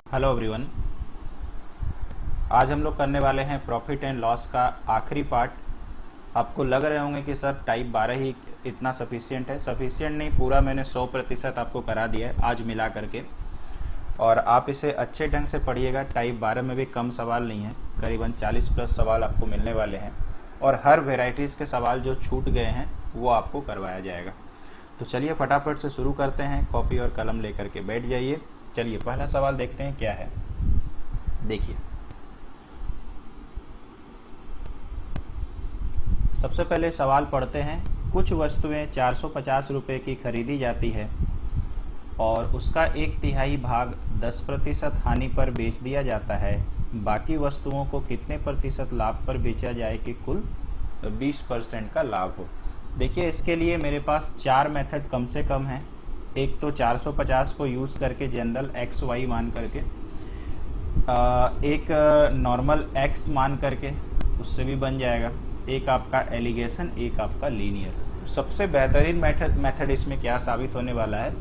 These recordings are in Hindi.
Hello everyone. आज हम लोग करने वाले हैं प्रॉफिट एंड लॉस का आखिरी पार्ट। आपको लग रहे होंगे कि सर टाइप 12 ही इतना सफिशिएंट है। सफिशिएंट नहीं, पूरा मैंने 100% आपको करा दिया है आज मिला करके, और आप इसे अच्छे ढंग से पढ़िएगा। टाइप 12 में भी कम सवाल नहीं है, करीबन 40 प्लस सवाल आपको मिलने वाले हैं, और हर वेराइटीज़ के सवाल जो छूट गए हैं वो आपको करवाया जाएगा। तो चलिए फटाफट से शुरू करते हैं। कॉपी और कलम लेकर के बैठ जाइए। चलिए पहला सवाल देखते हैं क्या है। देखिए, सबसे पहले सवाल पढ़ते हैं। कुछ वस्तुएं 450 रुपये की खरीदी जाती है और उसका 1/3 भाग 10% हानि पर बेच दिया जाता है। बाकी वस्तुओं को कितने प्रतिशत लाभ पर बेचा जाए कि कुल 20% का लाभ हो। देखिए, इसके लिए मेरे पास 4 मेथड कम से कम हैं। एक तो 450 को यूज़ करके जनरल एक्स वाई मान करके, एक नॉर्मल एक्स मान करके, उससे भी बन जाएगा। एक आपका एलिगेशन, एक आपका लीनियर। सबसे बेहतरीन मेथड इसमें क्या साबित होने वाला है,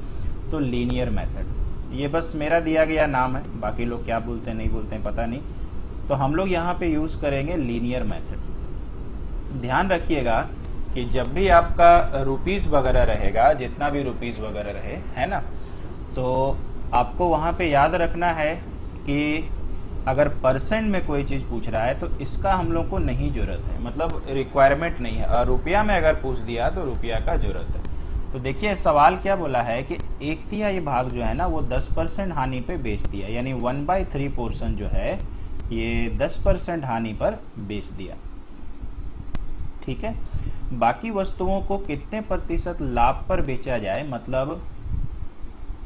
तो लीनियर मेथड। ये बस मेरा दिया गया नाम है, बाकी लोग क्या बोलते हैं नहीं बोलते हैं पता नहीं। तो हम लोग यहाँ पे यूज़ करेंगे लीनियर मेथड। ध्यान रखिएगा कि जब भी आपका रुपीज़ वगैरह रहेगा, जितना भी रुपीज़ वगैरह रहे, है ना, तो आपको वहाँ पे याद रखना है कि अगर परसेंट में कोई चीज़ पूछ रहा है तो इसका हम लोग को नहीं ज़रूरत है, मतलब रिक्वायरमेंट नहीं है। और रुपया में अगर पूछ दिया तो रुपया का ज़रूरत है। तो देखिए सवाल क्या बोला है कि 1/3 भाग जो है ना वो 10% हानि पे बेच दिया, यानी 1/3 पोर्शन जो है ये 10% हानि पर बेच दिया। ठीक है, बाकी वस्तुओं को कितने प्रतिशत लाभ पर बेचा जाए, मतलब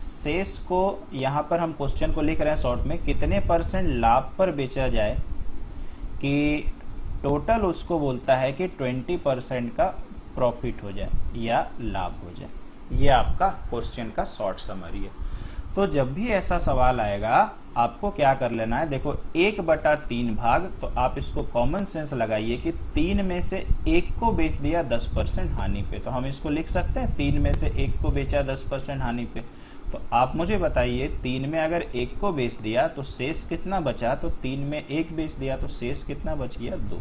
शेष को यहाँ पर हम क्वेश्चन को लिख रहे हैं शॉर्ट में, कितने परसेंट लाभ पर बेचा जाए कि टोटल उसको बोलता है कि 20% का प्रॉफिट हो जाए या लाभ हो जाए। ये आपका क्वेश्चन का शॉर्ट समरी है। तो जब भी ऐसा सवाल आएगा आपको क्या कर लेना है, देखो 1/3 भाग, तो आप इसको कॉमन सेंस लगाइए कि 3 में से 1 को बेच दिया 10% हानि पे, तो हम इसको लिख सकते हैं 3 में से 1 को बेचा 10% हानि पे। तो आप मुझे बताइए 3 में अगर 1 को बेच दिया तो शेष कितना बचा, तो 3 में 1 बेच दिया तो शेष कितना बच गया, 2।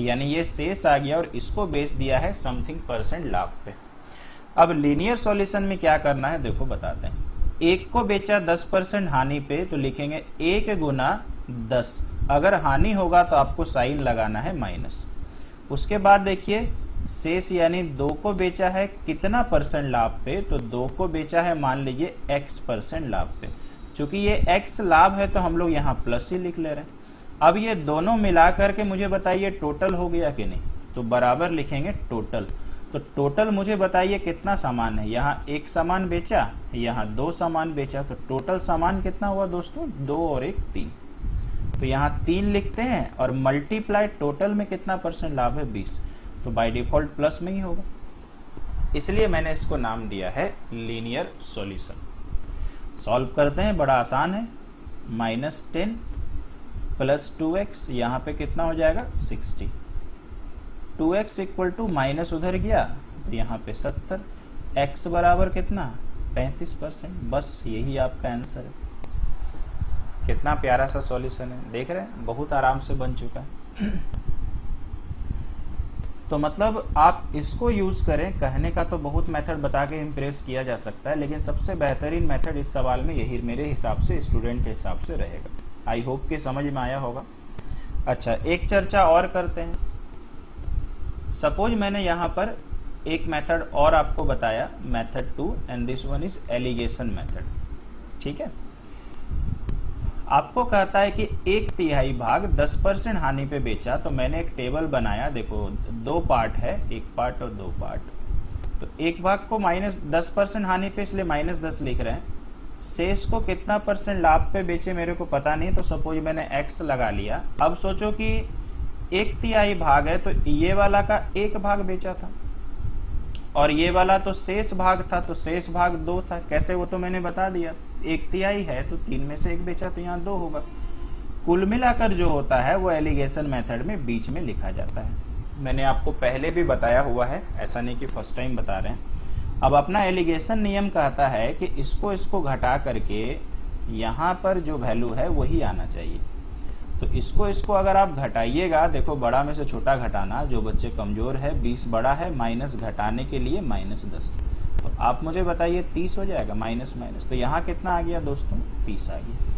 यानी ये शेष आ गया और इसको बेच दिया है समथिंग परसेंट लाभ पे। अब लीनियर सॉल्यूशन में क्या करना है देखो बताते हैं। 1 को बेचा 10% हानि पे, तो लिखेंगे 1 गुना 10। अगर हानि होगा तो आपको साइन लगाना है माइनस। उसके बाद देखिए शेष, यानी 2 को बेचा है कितना परसेंट लाभ पे, तो 2 को बेचा है मान लीजिए x% लाभ पे। चूंकि ये x लाभ है तो हम लोग यहाँ प्लस ही लिख ले रहे हैं। अब ये दोनों मिला करके मुझे बताइए टोटल हो गया कि नहीं, तो बराबर लिखेंगे टोटल। तो टोटल मुझे बताइए कितना सामान है, यहाँ 1 सामान बेचा, यहाँ 2 सामान बेचा, तो टोटल सामान कितना हुआ दोस्तों, 2 और 1 3। तो यहाँ 3 लिखते हैं और मल्टीप्लाई टोटल में कितना परसेंट लाभ है, 20। तो बाय डिफॉल्ट प्लस में ही होगा, इसलिए मैंने इसको नाम दिया है लीनियर सॉल्यूशन। सॉल्व करते हैं, बड़ा आसान है। -10 प्लस 2x, यहाँ पे कितना हो जाएगा 60। 2x इक्वल टू माइनस उधर गया तो यहाँ पे 70, x बराबर कितना 35%। बस यही आपका आंसर है। कितना प्यारा सा सॉल्यूशन है, देख रहे हैं, बहुत आराम से बन चुका है। तो मतलब आप इसको यूज करें। कहने का तो बहुत मेथड बता के इम्प्रेस किया जा सकता है, लेकिन सबसे बेहतरीन मेथड इस सवाल में यही मेरे हिसाब से, स्टूडेंट के हिसाब से रहेगा। आई होप कि समझ में आया होगा। अच्छा, एक चर्चा और करते हैं। सपोज मैंने यहाँ पर एक मेथड और आपको बताया, method 2, and this one is allegation method. ठीक है, आपको कहता है कि 1/3 भाग 10% हानि पे बेचा। तो मैंने एक टेबल बनाया, देखो 2 पार्ट है, 1 पार्ट और 2 पार्ट। तो 1 भाग को -10% हानि पे, इसलिए -10 लिख रहे हैं। शेष को कितना परसेंट लाभ पे बेचे मेरे को पता नहीं, तो सपोज मैंने x लगा लिया। अब सोचो कि 1/3 भाग है तो ये वाला का 1 भाग बेचा था और ये वाला तो शेष भाग था, तो शेष भाग 2 था। कैसे, वो तो मैंने बता दिया। 1/3 है तो 3 में से 1 बेचा तो यहाँ 2 होगा। कुल मिलाकर जो होता है वो एलिगेशन मेथड में बीच में लिखा जाता है। मैंने आपको पहले भी बताया हुआ है, ऐसा नहीं कि फर्स्ट टाइम बता रहे हैं। अब अपना एलिगेशन नियम कहता है कि इसको घटा करके यहाँ पर जो वैल्यू है वही आना चाहिए। तो इसको अगर आप घटाइएगा, देखो बड़ा में से छोटा घटाना, जो बच्चे कमजोर है 20 बड़ा है, माइनस घटाने के लिए -10, तो आप मुझे बताइए 30 हो जाएगा, माइनस माइनस, तो यहाँ कितना आ गया दोस्तों, 30 आ गया।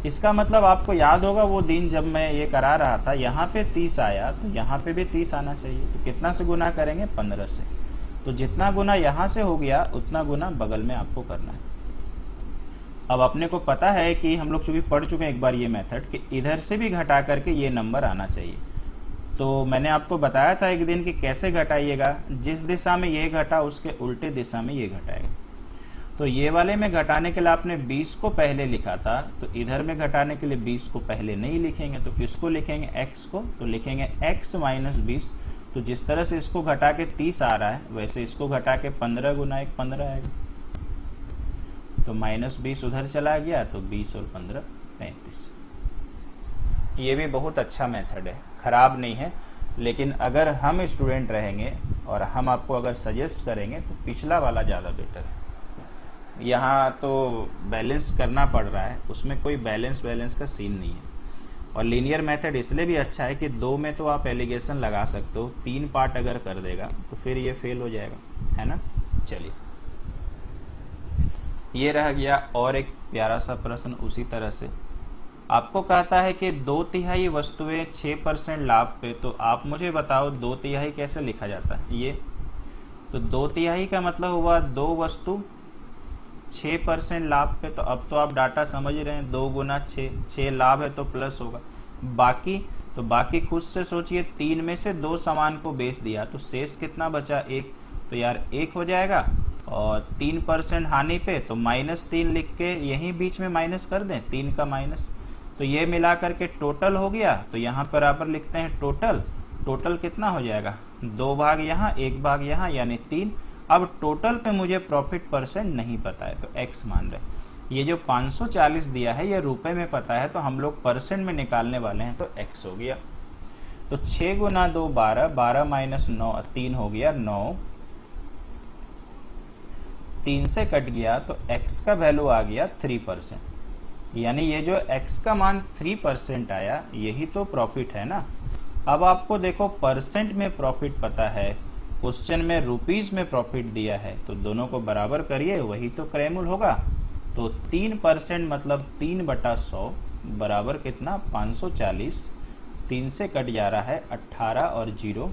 इसका मतलब आपको याद होगा वो दिन जब मैं ये करा रहा था, यहाँ पे 30 आया तो यहाँ पे भी 30 आना चाहिए। तो कितना से गुना करेंगे, 15 से। तो जितना गुना यहाँ से हो गया उतना गुना बगल में आपको करना है। अब अपने को पता है कि हम लोग चूंकि पढ़ चुके हैं एक बार ये मेथड कि इधर से भी घटा करके ये नंबर आना चाहिए। तो मैंने आपको बताया था एक दिन कि कैसे घटाइएगा, जिस दिशा में ये घटा उसके उल्टे दिशा में ये घटाएगा। तो ये वाले में घटाने के लिए आपने 20 को पहले लिखा था, तो इधर में घटाने के लिए 20 को पहले नहीं लिखेंगे, तो किसको लिखेंगे, x को। तो लिखेंगे x माइनस 20। तो जिस तरह से इसको घटा के 30 आ रहा है, वैसे इसको घटा के 15 गुना 1 15 आएगा। तो -20 उधर चला गया, तो 20 और 15 35। ये भी बहुत अच्छा मेथड है, खराब नहीं है। लेकिन अगर हम स्टूडेंट रहेंगे और हम आपको अगर सजेस्ट करेंगे तो पिछला वाला ज़्यादा बेटर है। यहाँ तो बैलेंस करना पड़ रहा है, उसमें कोई बैलेंस का सीन नहीं है। और लीनियर मेथड इसलिए भी अच्छा है कि 2 में तो आप एलिगेशन लगा सकते हो, 3 पार्ट अगर कर देगा तो फिर ये फेल हो जाएगा, है ना। चलिए, ये रह गया। और एक प्यारा सा प्रश्न उसी तरह से आपको कहता है कि 2/3 वस्तुएं 6% लाभ पे, तो आप मुझे बताओ 2/3 कैसे लिखा जाता है। ये तो 2/3 का मतलब हुआ 2 वस्तु 6% लाभ पे। तो अब तो आप डाटा समझ रहे हैं, 2 गुना 6 लाभ है तो प्लस होगा। बाकी खुद से सोचिए, 3 में से 2 सामान को बेच दिया तो शेष कितना बचा, 1। तो यार 1 हो जाएगा। और 3% हानि पे तो -3 लिख के यहीं बीच में माइनस कर दें, 3 का माइनस। तो ये मिला करके टोटल हो गया। तो यहाँ बराबर लिखते हैं टोटल कितना हो जाएगा, 2 भाग यहाँ 1 भाग यहाँ, यानी 3। अब टोटल पे मुझे प्रॉफिट परसेंट नहीं पता है तो x मान रहे। ये जो 540 दिया है ये रुपए में पता है, तो हम लोग परसेंट में निकालने वाले हैं, तो x हो गया। तो 6 गुना 2 12, 12 माइनस 9 3 हो गया 9, 3 से कट गया तो x का वैल्यू आ गया 3%। यानी ये जो x का मान 3% आया, यही तो प्रॉफिट है ना। अब आपको देखो परसेंट में प्रॉफिट पता है, क्वेश्चन में रुपीज में प्रॉफिट दिया है, तो दोनों को बराबर करिए, वही तो क्रयमूल होगा। तो 3% मतलब 3/100 बराबर कितना, 540। 3 से कट जा रहा है 18 और 0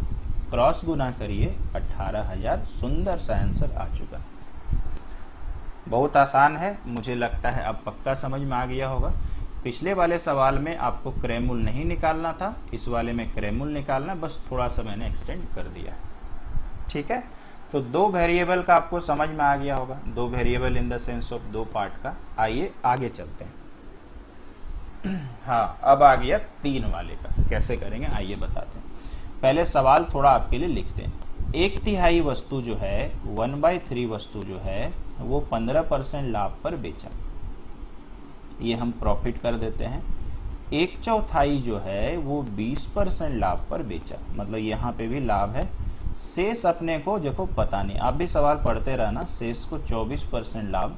क्रॉस गुना करिए 18,000। सुंदर सा आंसर आ चुका। बहुत आसान है, मुझे लगता है अब पक्का समझ में आ गया होगा। पिछले वाले सवाल में आपको क्रयमूल नहीं निकालना था, इस वाले में क्रयमूल निकालना, बस थोड़ा सा मैंने एक्सटेंड कर दिया। ठीक है, तो 2 वेरिएबल का आपको समझ में आ गया होगा, 2 variable in the sense of 2 part का। आइए आगे चलते हैं। हाँ, अब आ गया 3 वाले का, कैसे करेंगे आइए बताते हैं। पहले सवाल थोड़ा आपके लिए लिखते हैं। 1/3 वस्तु जो है, 1/3 वस्तु जो है वो 15% लाभ पर बेचा, ये हम प्रॉफिट कर देते हैं। 1/4 जो है वो 20% लाभ पर बेचा, मतलब यहाँ पे भी लाभ है। शेष अपने को देखो पता नहीं, आप भी सवाल पढ़ते रहना। शेष को 24% लाभ।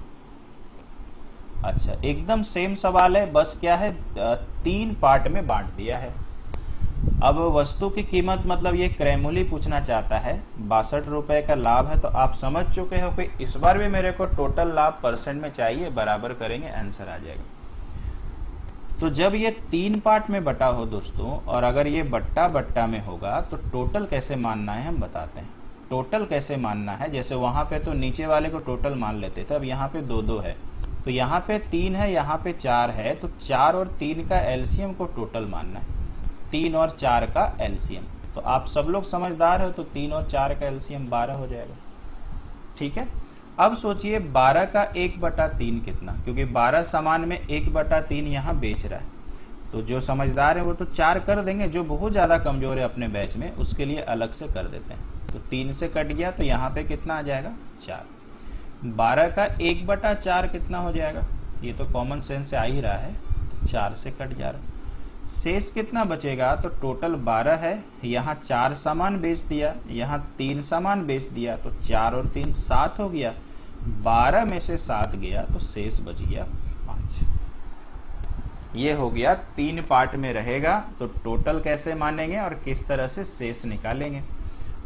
अच्छा, एकदम सेम सवाल है, बस क्या है 3 पार्ट में बांट दिया है। अब वस्तु की कीमत, मतलब ये क्रयमूल्य पूछना चाहता है, 62 रुपए का लाभ है। तो आप समझ चुके हो कि इस बार भी मेरे को टोटल लाभ परसेंट में चाहिए, बराबर करेंगे आंसर आ जाएगा। तो जब ये 3 पार्ट में बटा हो दोस्तों, और अगर ये बट्टा में होगा तो टोटल कैसे मानना है हम बताते हैं। टोटल कैसे मानना है, जैसे वहां पे तो नीचे वाले को टोटल मान लेते थे, अब यहाँ पे 2 है, तो यहाँ पे 3 है, यहाँ पे 4 है, तो 4 और 3 का एलसीएम को टोटल मानना है। 3 और 4 का एलसीएम, तो आप सब लोग समझदार हो, तो 3 और 4 का एलसीएम 12 हो जाएगा। ठीक है, अब सोचिए 12 का 1/3 कितना, क्योंकि 12 सामान में 1/3 यहाँ बेच रहा है, तो जो समझदार है वो तो 4 कर देंगे, जो बहुत ज्यादा कमजोर है अपने बैच में उसके लिए अलग से कर देते हैं। तो 3 से कट गया तो यहाँ पे कितना आ जाएगा, 4। 12 का 1/4 कितना हो जाएगा, ये तो कॉमन सेंस से आ ही रहा है, 4 से कट जा रहा। शेष कितना बचेगा, तो टोटल 12 है, यहाँ 4 सामान बेच दिया, यहाँ 3 सामान बेच दिया, तो 4 और 3 7 हो गया। 12 में से 7 गया तो शेष बच गया 5। ये हो गया 3 पार्ट में रहेगा, तो टोटल कैसे मानेंगे और किस तरह से शेष निकालेंगे।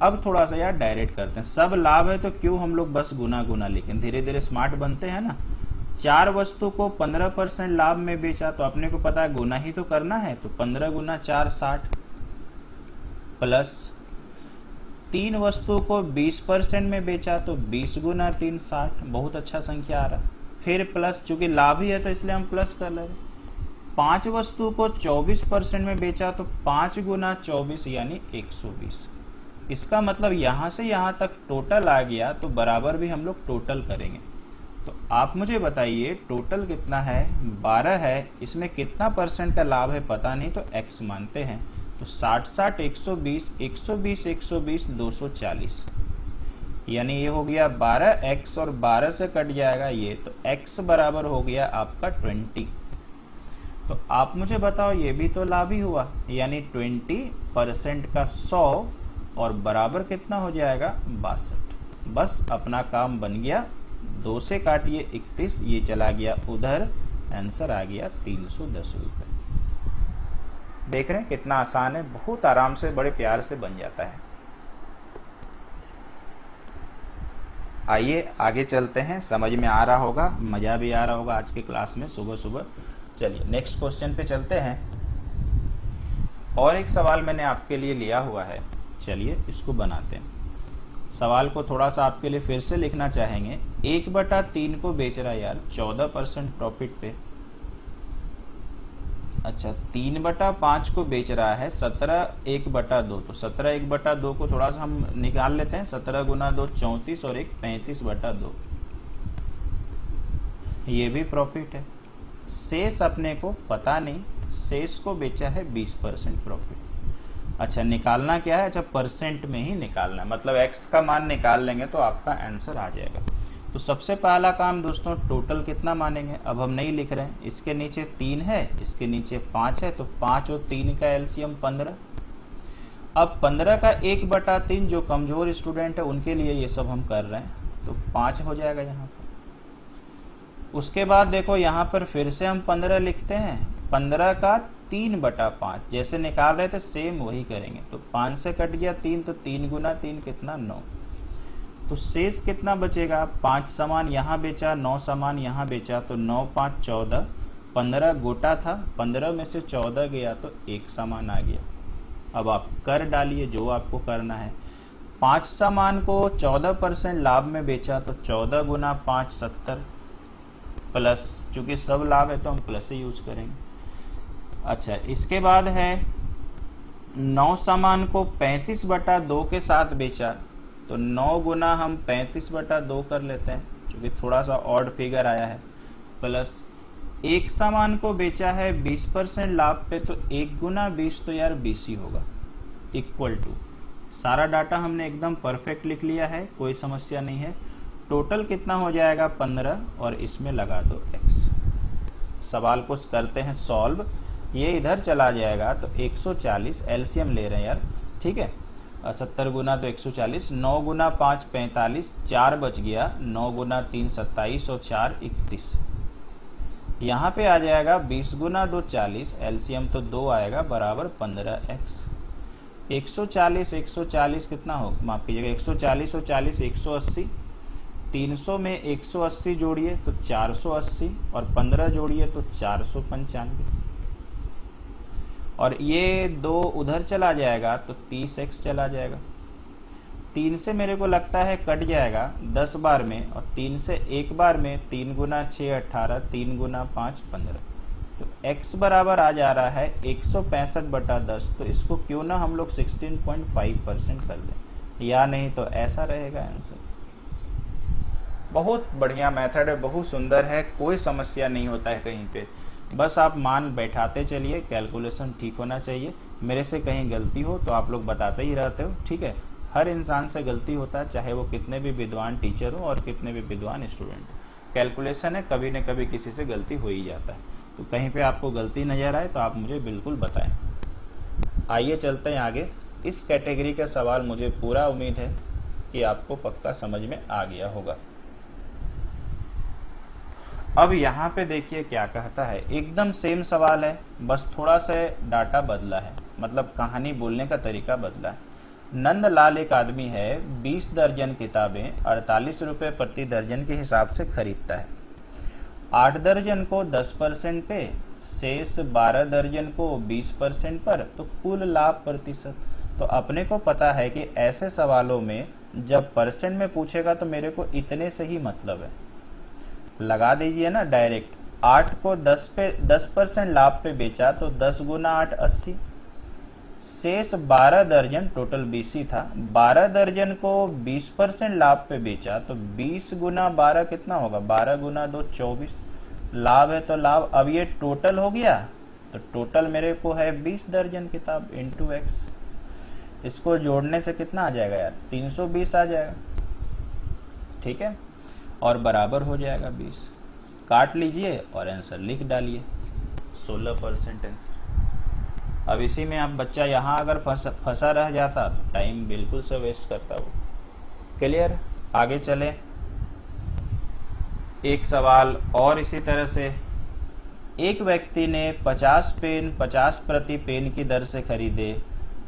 अब थोड़ा सा यार डायरेक्ट करते हैं। सब लाभ है तो क्यों हम लोग बस गुना गुना लिखें, धीरे धीरे स्मार्ट बनते हैं ना। 4 वस्तु को 15% लाभ में बेचा तो अपने को पता है गुना ही तो करना है, तो 15 गुना 4 60, प्लस 3 वस्तु को 20% में बेचा तो 20 गुना 3 60, बहुत अच्छा संख्या आ रहा। फिर प्लस, चूंकि लाभ ही है तो इसलिए हम प्लस कर ले रहे। 5 वस्तु को 24% में बेचा तो 5 गुना 24 यानी 120। इसका मतलब यहां से यहां तक टोटल आ गया, तो बराबर भी हम लोग टोटल करेंगे। तो आप मुझे बताइए टोटल कितना है, 12 है, इसमें कितना परसेंट का लाभ है पता नहीं, तो x मानते हैं। तो 60 60 120 120 120 240, यानी ये हो गया 12x और 12 से कट जाएगा ये, तो x बराबर हो गया आपका 20। तो आप मुझे बताओ ये भी तो लाभ ही हुआ, यानी 20% का 100 और बराबर कितना हो जाएगा 62। बस अपना काम बन गया। 2 से काटिए 31, ये चला गया उधर, आंसर आ गया 310 रुपये। देख रहे हैं कितना आसान है, बहुत आराम से बड़े प्यार से बन जाता है। आइए आगे चलते हैं, समझ में आ रहा होगा, मजा भी आ रहा होगा आज की क्लास में सुबह सुबह। चलिए नेक्स्ट क्वेश्चन पे चलते हैं। और एक सवाल मैंने आपके लिए लिया हुआ है, चलिए इसको बनाते हैं। सवाल को थोड़ा सा आपके लिए फिर से लिखना चाहेंगे। 1/3 को बेच रहा है यार 14% प्रॉफिट पे। अच्छा 3/5 को बेच रहा है 17 1/2, तो 17 1/2 को थोड़ा सा हम निकाल लेते हैं। 17 गुना 2 34 और 1 35/2, ये भी प्रॉफिट है। शेष अपने को पता नहीं, शेष को बेचा है 20% प्रॉफिट। अच्छा निकालना क्या है, अच्छा परसेंट में ही निकालना है, मतलब x का मान निकाल लेंगे तो आपका आंसर आ जाएगा। तो सबसे पहला काम दोस्तों टोटल कितना मानेंगे, अब हम नहीं लिख रहे हैं, इसके नीचे 3 है, इसके नीचे 5 है, तो 5 और 3 का एलसीएम 15। अब 15 का 1/3 जो कमजोर स्टूडेंट है उनके लिए ये सब हम कर रहे हैं, तो 5 हो जाएगा यहाँ पर। उसके बाद देखो यहाँ पर फिर से हम 15 लिखते हैं, 15 का 3/5 जैसे निकाल रहे थे सेम वही करेंगे। तो 5 से कट गया 3, तो 3 गुना 3 कितना 9। तो शेष कितना बचेगा, 5 सामान यहाँ बेचा, 9 सामान यहाँ बेचा, तो 9 5 14, 15 गोटा था, 15 में से 14 गया तो 1 सामान आ गया। अब आप कर डालिए जो आपको करना है। 5 सामान को 14% लाभ में बेचा तो 14 गुना 5 70, प्लस चूंकि सब लाभ है तो हम प्लस से यूज करेंगे। अच्छा इसके बाद है 9 सामान को 35/2 के साथ बेचा, तो 9 गुना हम 35/2 कर लेते हैं क्योंकि थोड़ा सा ऑड फिगर आया है, प्लस 1 सामान को बेचा है 20% लाभ पे, तो 1 गुना 20 तो यार 20 ही होगा, इक्वल टू। सारा डाटा हमने एकदम परफेक्ट लिख लिया है, कोई समस्या नहीं है। टोटल कितना हो जाएगा 15 और इसमें लगा दो x। सवाल को करते हैं सॉल्व, ये इधर चला जाएगा तो 140 एलसीएम ले रहे हैं यार, ठीक है। 70 गुना तो 140, 9 गुना 5 45, 4 बच गया, 9 गुना 3 27 और 4 31। यहाँ पे आ जाएगा 20 गुना 2 40, एलसीएम तो 2 आएगा बराबर 15x। 140 कितना हो, माफ कीजिएगा, 140 और 40 180, 300 में 180 जोड़िए तो 480 और 15 जोड़िए तो 495, और ये 2 उधर चला जाएगा तो 30x चला जाएगा। 3 से मेरे को लगता है कट जाएगा 10 बार में, और 3 से 1 बार में 3 गुना 6 18, 3 गुना 5 15, तो x बराबर आ जा रहा है 165/10। तो इसको क्यों ना हम लोग 16.5% कर दें, या नहीं तो ऐसा रहेगा आंसर। बहुत बढ़िया मेथड है, बहुत सुंदर है, कोई समस्या नहीं होता है कहीं पे, बस आप मान बैठाते चलिए, कैलकुलेशन ठीक होना चाहिए। मेरे से कहीं गलती हो तो आप लोग बताते ही रहते हो, ठीक है। हर इंसान से गलती होता है, चाहे वो कितने भी विद्वान टीचर हो और कितने भी विद्वान स्टूडेंट हो। कैलकुलेशन है, कभी न कभी किसी से गलती हो ही जाता है, तो कहीं पे आपको गलती नज़र आए तो आप मुझे बिल्कुल बताएं। आइए चलते हैं आगे। इस कैटेगरी का सवाल मुझे पूरा उम्मीद है कि आपको पक्का समझ में आ गया होगा। अब यहाँ पे देखिए क्या कहता है, एकदम सेम सवाल है, बस थोड़ा सा डाटा बदला है, मतलब कहानी बोलने का तरीका बदला है। नंदलाल एक आदमी है, 20 दर्जन किताबें 48 रुपए प्रति दर्जन के हिसाब से खरीदता है। 8 दर्जन को 10% पे, शेष 12 दर्जन को 20% पर, तो कुल लाभ प्रतिशत। तो अपने को पता है कि ऐसे सवालों में जब परसेंट में पूछेगा तो मेरे को इतने से ही मतलब है, लगा दीजिए ना डायरेक्ट। 8 को 10% लाभ पे बेचा तो 10 गुना 8 80, शेष 12 दर्जन, टोटल 20 ही था, 12 दर्जन को 20% लाभ पे बेचा तो 20 गुना 12 कितना होगा, 12 गुना 2 24, लाभ है तो लाभ। अब ये टोटल हो गया, तो टोटल मेरे को है 20 दर्जन किताब इंटू एक्स, इसको जोड़ने से कितना आ जाएगा यार, 320 आ जाएगा, ठीक है, और बराबर हो जाएगा 20। काट लीजिए और आंसर लिख डालिए, 16% आंसर। अब इसी में आप बच्चा यहाँ अगर फंसा रह जाता तो टाइम बिल्कुल से वेस्ट करता वो। क्लियर, आगे चले। एक सवाल और इसी तरह से, एक व्यक्ति ने 50 पेन 50 प्रति पेन की दर से खरीदे,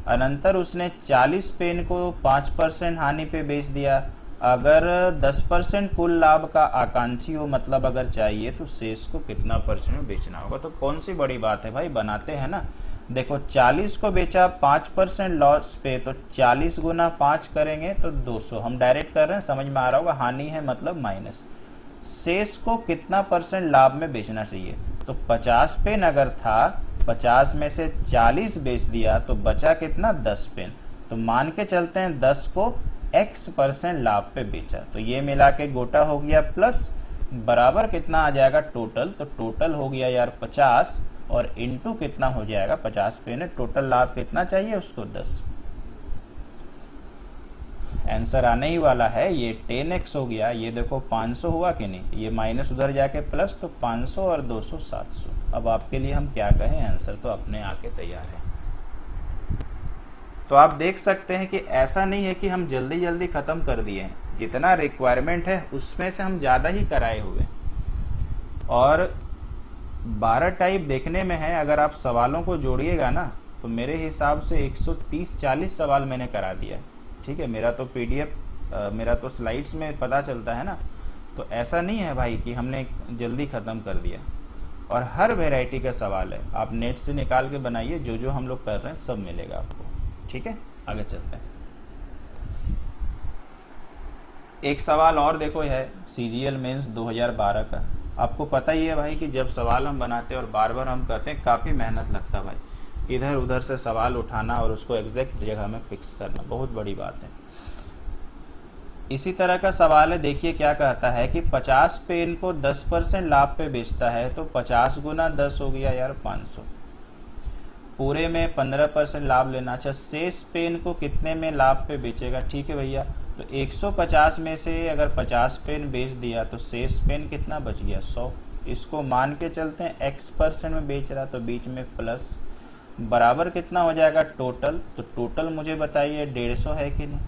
अनंतर उसने 40 पेन को 5% हानि पे बेच दिया। अगर 10% कुल लाभ का आकांक्षी हो, मतलब अगर चाहिए, तो शेष को कितना परसेंट में बेचना होगा। तो कौन सी बड़ी बात है भाई, बनाते हैं ना। देखो 40 को बेचा 5% लॉस पे, तो 40 गुना 5 करेंगे तो 200, हम डायरेक्ट कर रहे हैं, समझ में आ रहा होगा, हानि है मतलब माइनस। शेष को कितना परसेंट लाभ में बेचना चाहिए, तो 50 पेन अगर था, 50 में से 40 बेच दिया तो बचा कितना, 10 पेन। तो मान के चलते हैं 10 को x% लाभ पे बेचा, तो ये मिला के गोटा हो गया प्लस, बराबर कितना आ जाएगा टोटल, तो टोटल हो गया यार 50 और इंटू कितना हो जाएगा, 50 पे ने टोटल लाभ कितना चाहिए उसको, 10। आंसर आने ही वाला है, ये 10x हो गया। ये देखो 500 हुआ कि नहीं, ये माइनस उधर जाके प्लस, तो 500 और 200 700। अब आपके लिए हम क्या कहें, आंसर तो अपने आके तैयार है। तो आप देख सकते हैं कि ऐसा नहीं है कि हम जल्दी जल्दी खत्म कर दिए हैं, जितना रिक्वायरमेंट है उसमें से हम ज्यादा ही कराए हुए। और 12 टाइप देखने में है, अगर आप सवालों को जोड़िएगा ना तो मेरे हिसाब से 130-40 सवाल मैंने करा दिया, ठीक है। मेरा तो PDF, मेरा तो स्लाइड्स में पता चलता है ना, तो ऐसा नहीं है भाई कि हमने जल्दी खत्म कर दिया। और हर वैरायटी का सवाल है, आप नेट से निकाल के बनाइए, जो जो हम लोग कर रहे हैं सब मिलेगा आपको, ठीक है। आगे चलते हैं। एक सवाल और देखो है CGL मेंस 2012 का। आपको पता ही है भाई कि जब सवाल हम बनाते हैं और बार बार हम करते हैं, काफ़ी मेहनत लगता है भाई, इधर उधर से सवाल उठाना और उसको एग्जैक्ट जगह में फिक्स करना बहुत बड़ी बात है। इसी तरह का सवाल है, देखिए क्या कहता है कि 50 पेन को 10% लाभ पे बेचता है, तो 50 गुना 10 हो गया यार 500, पूरे में 15% लाभ लेना। अच्छा, शेष पेन को कितने में लाभ पे बेचेगा, ठीक है भैया, तो 150 में से अगर 50 पेन बेच दिया तो शेष पेन कितना बच गया, 100। इसको मान के चलते हैं x% में बेच रहा, तो बीच में प्लस, बराबर कितना हो जाएगा टोटल, तो टोटल मुझे बताइए 150 है कि नहीं,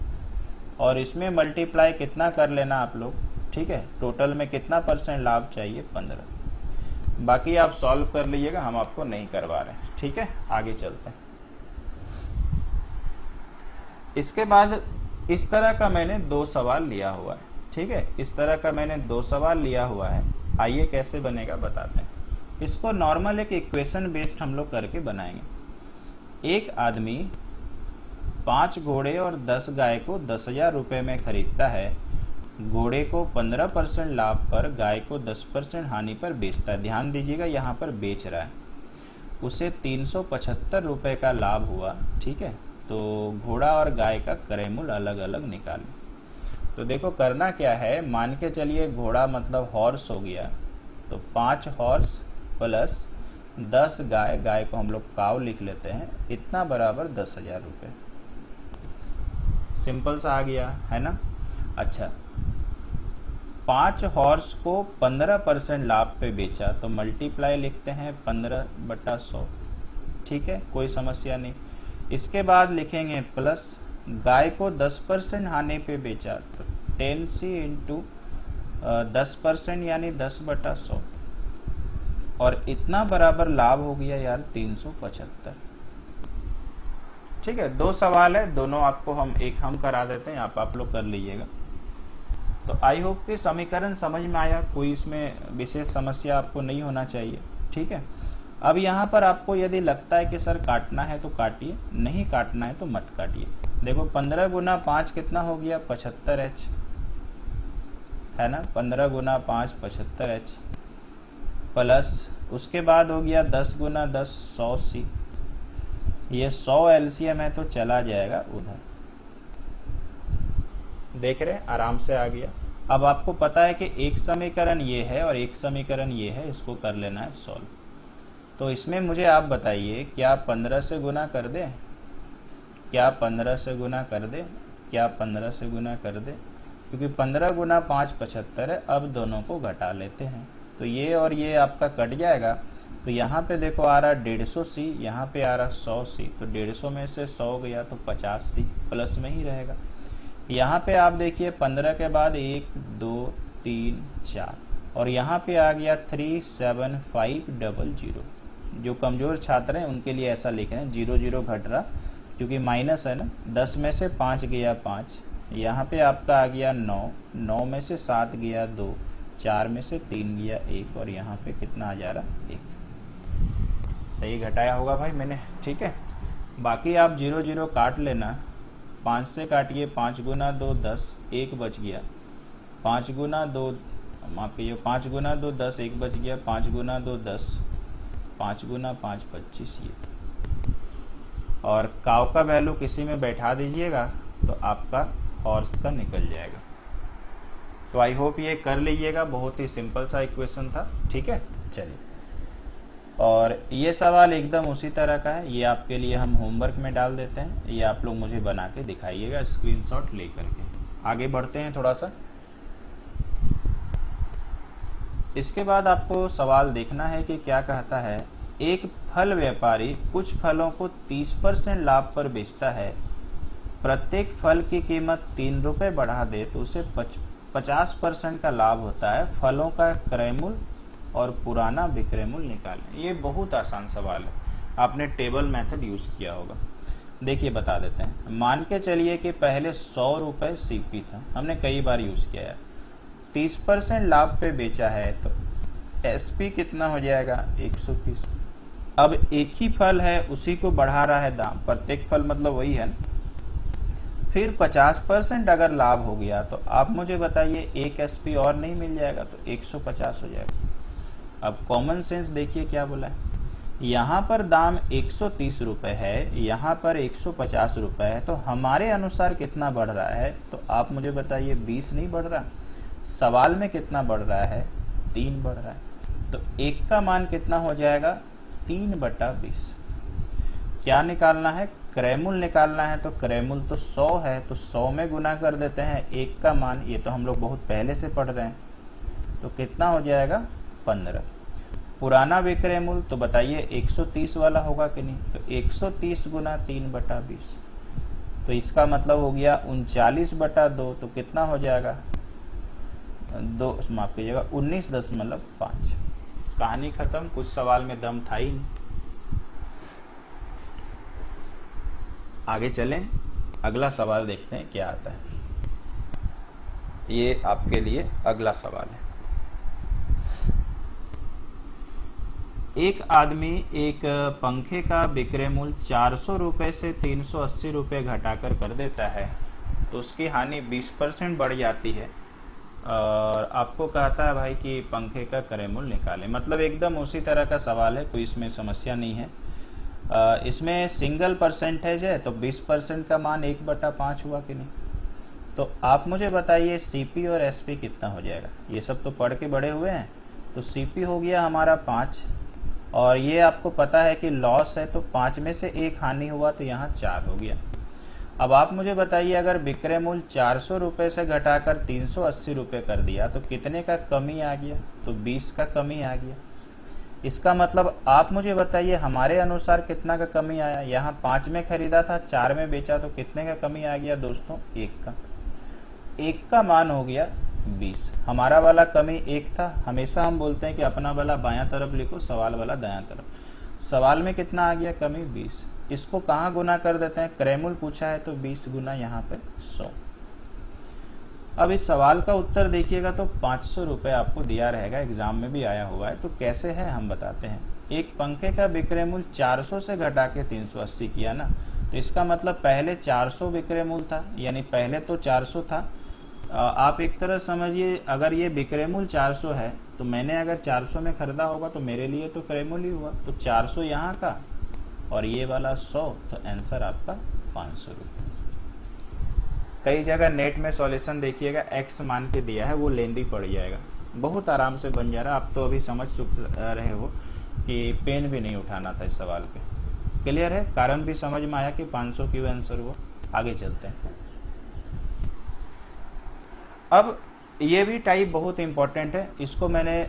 और इसमें मल्टीप्लाई कितना कर लेना आप लोग, ठीक है। टोटल में कितना परसेंट लाभ चाहिए, 15। बाकी आप सॉल्व कर लीजिएगा, हम आपको नहीं करवा रहे हैं, ठीक है। आगे चलते हैं। इसके बाद इस तरह का मैंने 2 सवाल लिया हुआ है, ठीक है। इस तरह का मैंने 2 सवाल लिया हुआ है, आइए कैसे बनेगा बताते हैं। इसको नॉर्मल एक इक्वेशन बेस्ड हम लोग करके बनाएंगे। एक आदमी 5 घोड़े और 10 गाय को 10,000 रुपये में खरीदता है, घोड़े को 15% लाभ पर, गाय को 10% हानि पर बेचता है। ध्यान दीजिएगा यहाँ पर बेच रहा है, उसे 375 रुपये का लाभ हुआ, ठीक है। तो घोड़ा और गाय का क्रय मूल्य अलग अलग निकालें। तो देखो करना क्या है, मान के चलिए घोड़ा मतलब हॉर्स हो गया, तो 5 हॉर्स प्लस 10 गाय, गाय को हम लोग काव लिख लेते हैं, इतना बराबर 10,000 रुपये। सिंपल सा आ गया है ना। अच्छा, 5 हॉर्स को 15% लाभ पे बेचा, तो मल्टीप्लाई लिखते हैं 15/100, ठीक है, कोई समस्या नहीं। इसके बाद लिखेंगे प्लस, गाय को 10% हानि पे बेचा, तो 10C इंटू 10% यानी 10/100, और इतना बराबर लाभ हो गया यार 375। ठीक है, 2 सवाल है, दोनों आपको हम करा देते हैं, आप लोग कर लीजिएगा। तो आई होप कि समीकरण समझ में आया, कोई इसमें विशेष समस्या आपको नहीं होना चाहिए। ठीक है, अब यहाँ पर आपको यदि लगता है कि सर काटना है तो काटिए, नहीं काटना है तो मत काटिए। देखो 15 गुना 5 कितना हो गया 75H, है ना, 15 गुना 5 75H, प्लस उसके बाद हो गया 10 गुना 10 100C। ये 100 LCM है तो चला जाएगा उधर, देख रहे हैं आराम से आ गया। अब आपको पता है कि एक समीकरण ये है और एक समीकरण ये है, इसको कर लेना है सॉल्व। तो इसमें मुझे आप बताइए, क्या 15 से गुना कर दे, क्या 15 से गुना कर दे, क्या 15 से गुना कर दे, क्योंकि 15 गुना 5 75 है। अब दोनों को घटा लेते हैं तो ये और ये आपका कट जाएगा। तो यहाँ पे देखो आ रहा 150C, यहाँ पे आ रहा 100C, तो 150 में से 100 गया तो 50C प्लस में ही रहेगा। यहाँ पे आप देखिए 15 के बाद 1 2 3 4, और यहाँ पे आ गया 37500। जो कमजोर छात्र हैं उनके लिए ऐसा लिख रहे हैं, 0 0 घट रहा क्योंकि माइनस है ना। 10 में से 5 गया 5, यहाँ पे आपका आ गया 9, 9 में से 7 गया 2, 4 में से 3 गया 1, और यहाँ पे कितना आ जा रहा 1। सही घटाया होगा भाई मैंने, ठीक है। बाकी आप 0 0 काट लेना, 5 से काटिए, 5 गुना 2 10, 1 बच गया, 5 गुना 2 माफ कीजिए, 5 गुना 2 10, 1 बच गया, 5 गुना 2 10, 5 गुना 5 25। ये और काव का वैल्यू किसी में बैठा दीजिएगा तो आपका हॉर्स का निकल जाएगा। तो आई होप ये कर लीजिएगा, बहुत ही सिंपल सा इक्वेशन था। ठीक है, चलिए। और ये सवाल एकदम उसी तरह का है, ये आपके लिए हम होमवर्क में डाल देते हैं, ये आप लोग मुझे बना के दिखाइएगा स्क्रीनशॉट लेकर के। आगे बढ़ते हैं थोड़ा सा। इसके बाद आपको सवाल देखना है कि क्या कहता है। एक फल व्यापारी कुछ फलों को 30% लाभ पर बेचता है, प्रत्येक फल की कीमत 3 रुपये बढ़ा दे तो उसे 50% का लाभ होता है। फलों का क्रय मूल्य और पुराना विक्रय मूल्य निकालें। ये बहुत आसान सवाल है, आपने टेबल मेथड यूज किया होगा। देखिए बता देते हैं। मान के चलिए कि पहले 100 रुपये सीपी था, हमने कई बार यूज किया है, 30% लाभ पे बेचा है तो एसपी कितना हो जाएगा 130। अब एक ही फल है, उसी को बढ़ा रहा है दाम, प्रत्येक फल मतलब वही है। फिर 50% अगर लाभ हो गया तो आप मुझे बताइए एक एसपी और नहीं मिल जाएगा तो 150 हो जाएगा। अब कॉमन सेंस देखिए क्या बोला है, यहाँ पर दाम 130 रुपये है, यहाँ पर 150 रुपये है, तो हमारे अनुसार कितना बढ़ रहा है, तो आप मुझे बताइए 20 नहीं बढ़ रहा। सवाल में कितना बढ़ रहा है 3 बढ़ रहा है, तो एक का मान कितना हो जाएगा 3/20। क्या निकालना है, क्रय मूल्य निकालना है। तो क्रय मूल्य तो 100 है, तो 100 में गुना कर देते हैं एक का मान, ये तो हम लोग बहुत पहले से पढ़ रहे हैं, तो कितना हो जाएगा 15। पुराना विक्रय मूल्य तो बताइए 130 वाला होगा कि नहीं, तो 130 गुना 3/20, तो इसका मतलब हो गया 39/2, तो कितना हो जाएगा 2 माफ कीजिएगा 19.5। कहानी खत्म, कुछ सवाल में दम था ही नहीं। आगे चलें, अगला सवाल देखते हैं क्या आता है। ये आपके लिए अगला सवाल है। एक आदमी एक पंखे का विक्रय मूल्य 400 रुपये से 380 रुपये घटाकर कर देता है, तो उसकी हानि 20% बढ़ जाती है, और आपको कहता है भाई कि पंखे का क्रय मूल्य निकालें। मतलब एकदम उसी तरह का सवाल है, कोई इसमें समस्या नहीं है। इसमें सिंगल परसेंटेज है तो 20% का मान 1/5 हुआ कि नहीं। तो आप मुझे बताइए सीपी और एसपी कितना हो जाएगा। ये सब तो पढ़ के बड़े हुए हैं, तो सीपी हो गया हमारा 5, और ये आपको पता है कि लॉस है, तो 5 में से 1 हानि हुआ तो यहाँ 4 हो गया। अब आप मुझे बताइए अगर विक्रय मूल्य 400 रुपये से घटाकर 380 रुपये कर दिया तो कितने का कमी आ गया, तो 20 का कमी आ गया। इसका मतलब आप मुझे बताइए हमारे अनुसार कितना का कमी आया। यहाँ 5 में खरीदा था, 4 में बेचा, तो कितने का कमी आ गया दोस्तों 1 का। 1 का मान हो गया 20। हमारा वाला कमी 1 था। हमेशा हम बोलते हैं कि अपना वाला बायां तरफ लिखो, सवाल वाला दायां तरफ। सवाल में कितना आ गया कमी 20। इसको कहाँ गुना कर देते हैं, क्रयमूल पूछा है तो 20 गुना यहाँ पे 100। अब इस सवाल का उत्तर देखिएगा तो 500 रुपये आपको दिया रहेगा, एग्जाम में भी आया हुआ है। तो कैसे है हम बताते हैं। एक पंखे का विक्रय मूल्य 400 से घटा के 380 किया ना, तो इसका मतलब पहले 400 विक्रय मूल्य था, यानी पहले तो 400 था। आप एक तरह समझिए, अगर ये विक्रय मूल्य 400 है तो मैंने अगर 400 में खरीदा होगा तो मेरे लिए तो क्रय मूल्य ही हुआ। तो 400 यहाँ का और ये वाला 100, तो आंसर आपका 500 रुपये। कई जगह नेट में सॉल्यूशन देखिएगा एक्स मान के दिया है, वो लेंदी पड़ जाएगा, बहुत आराम से बन जा रहा है। आप तो अभी समझ रहे हो कि पेन भी नहीं उठाना था इस सवाल पे। क्लियर है, कारण भी समझ में आया कि 500 क्यों आंसर हुआ। आगे चलते हैं। अब ये भी टाइप बहुत इंपॉर्टेंट है, इसको मैंने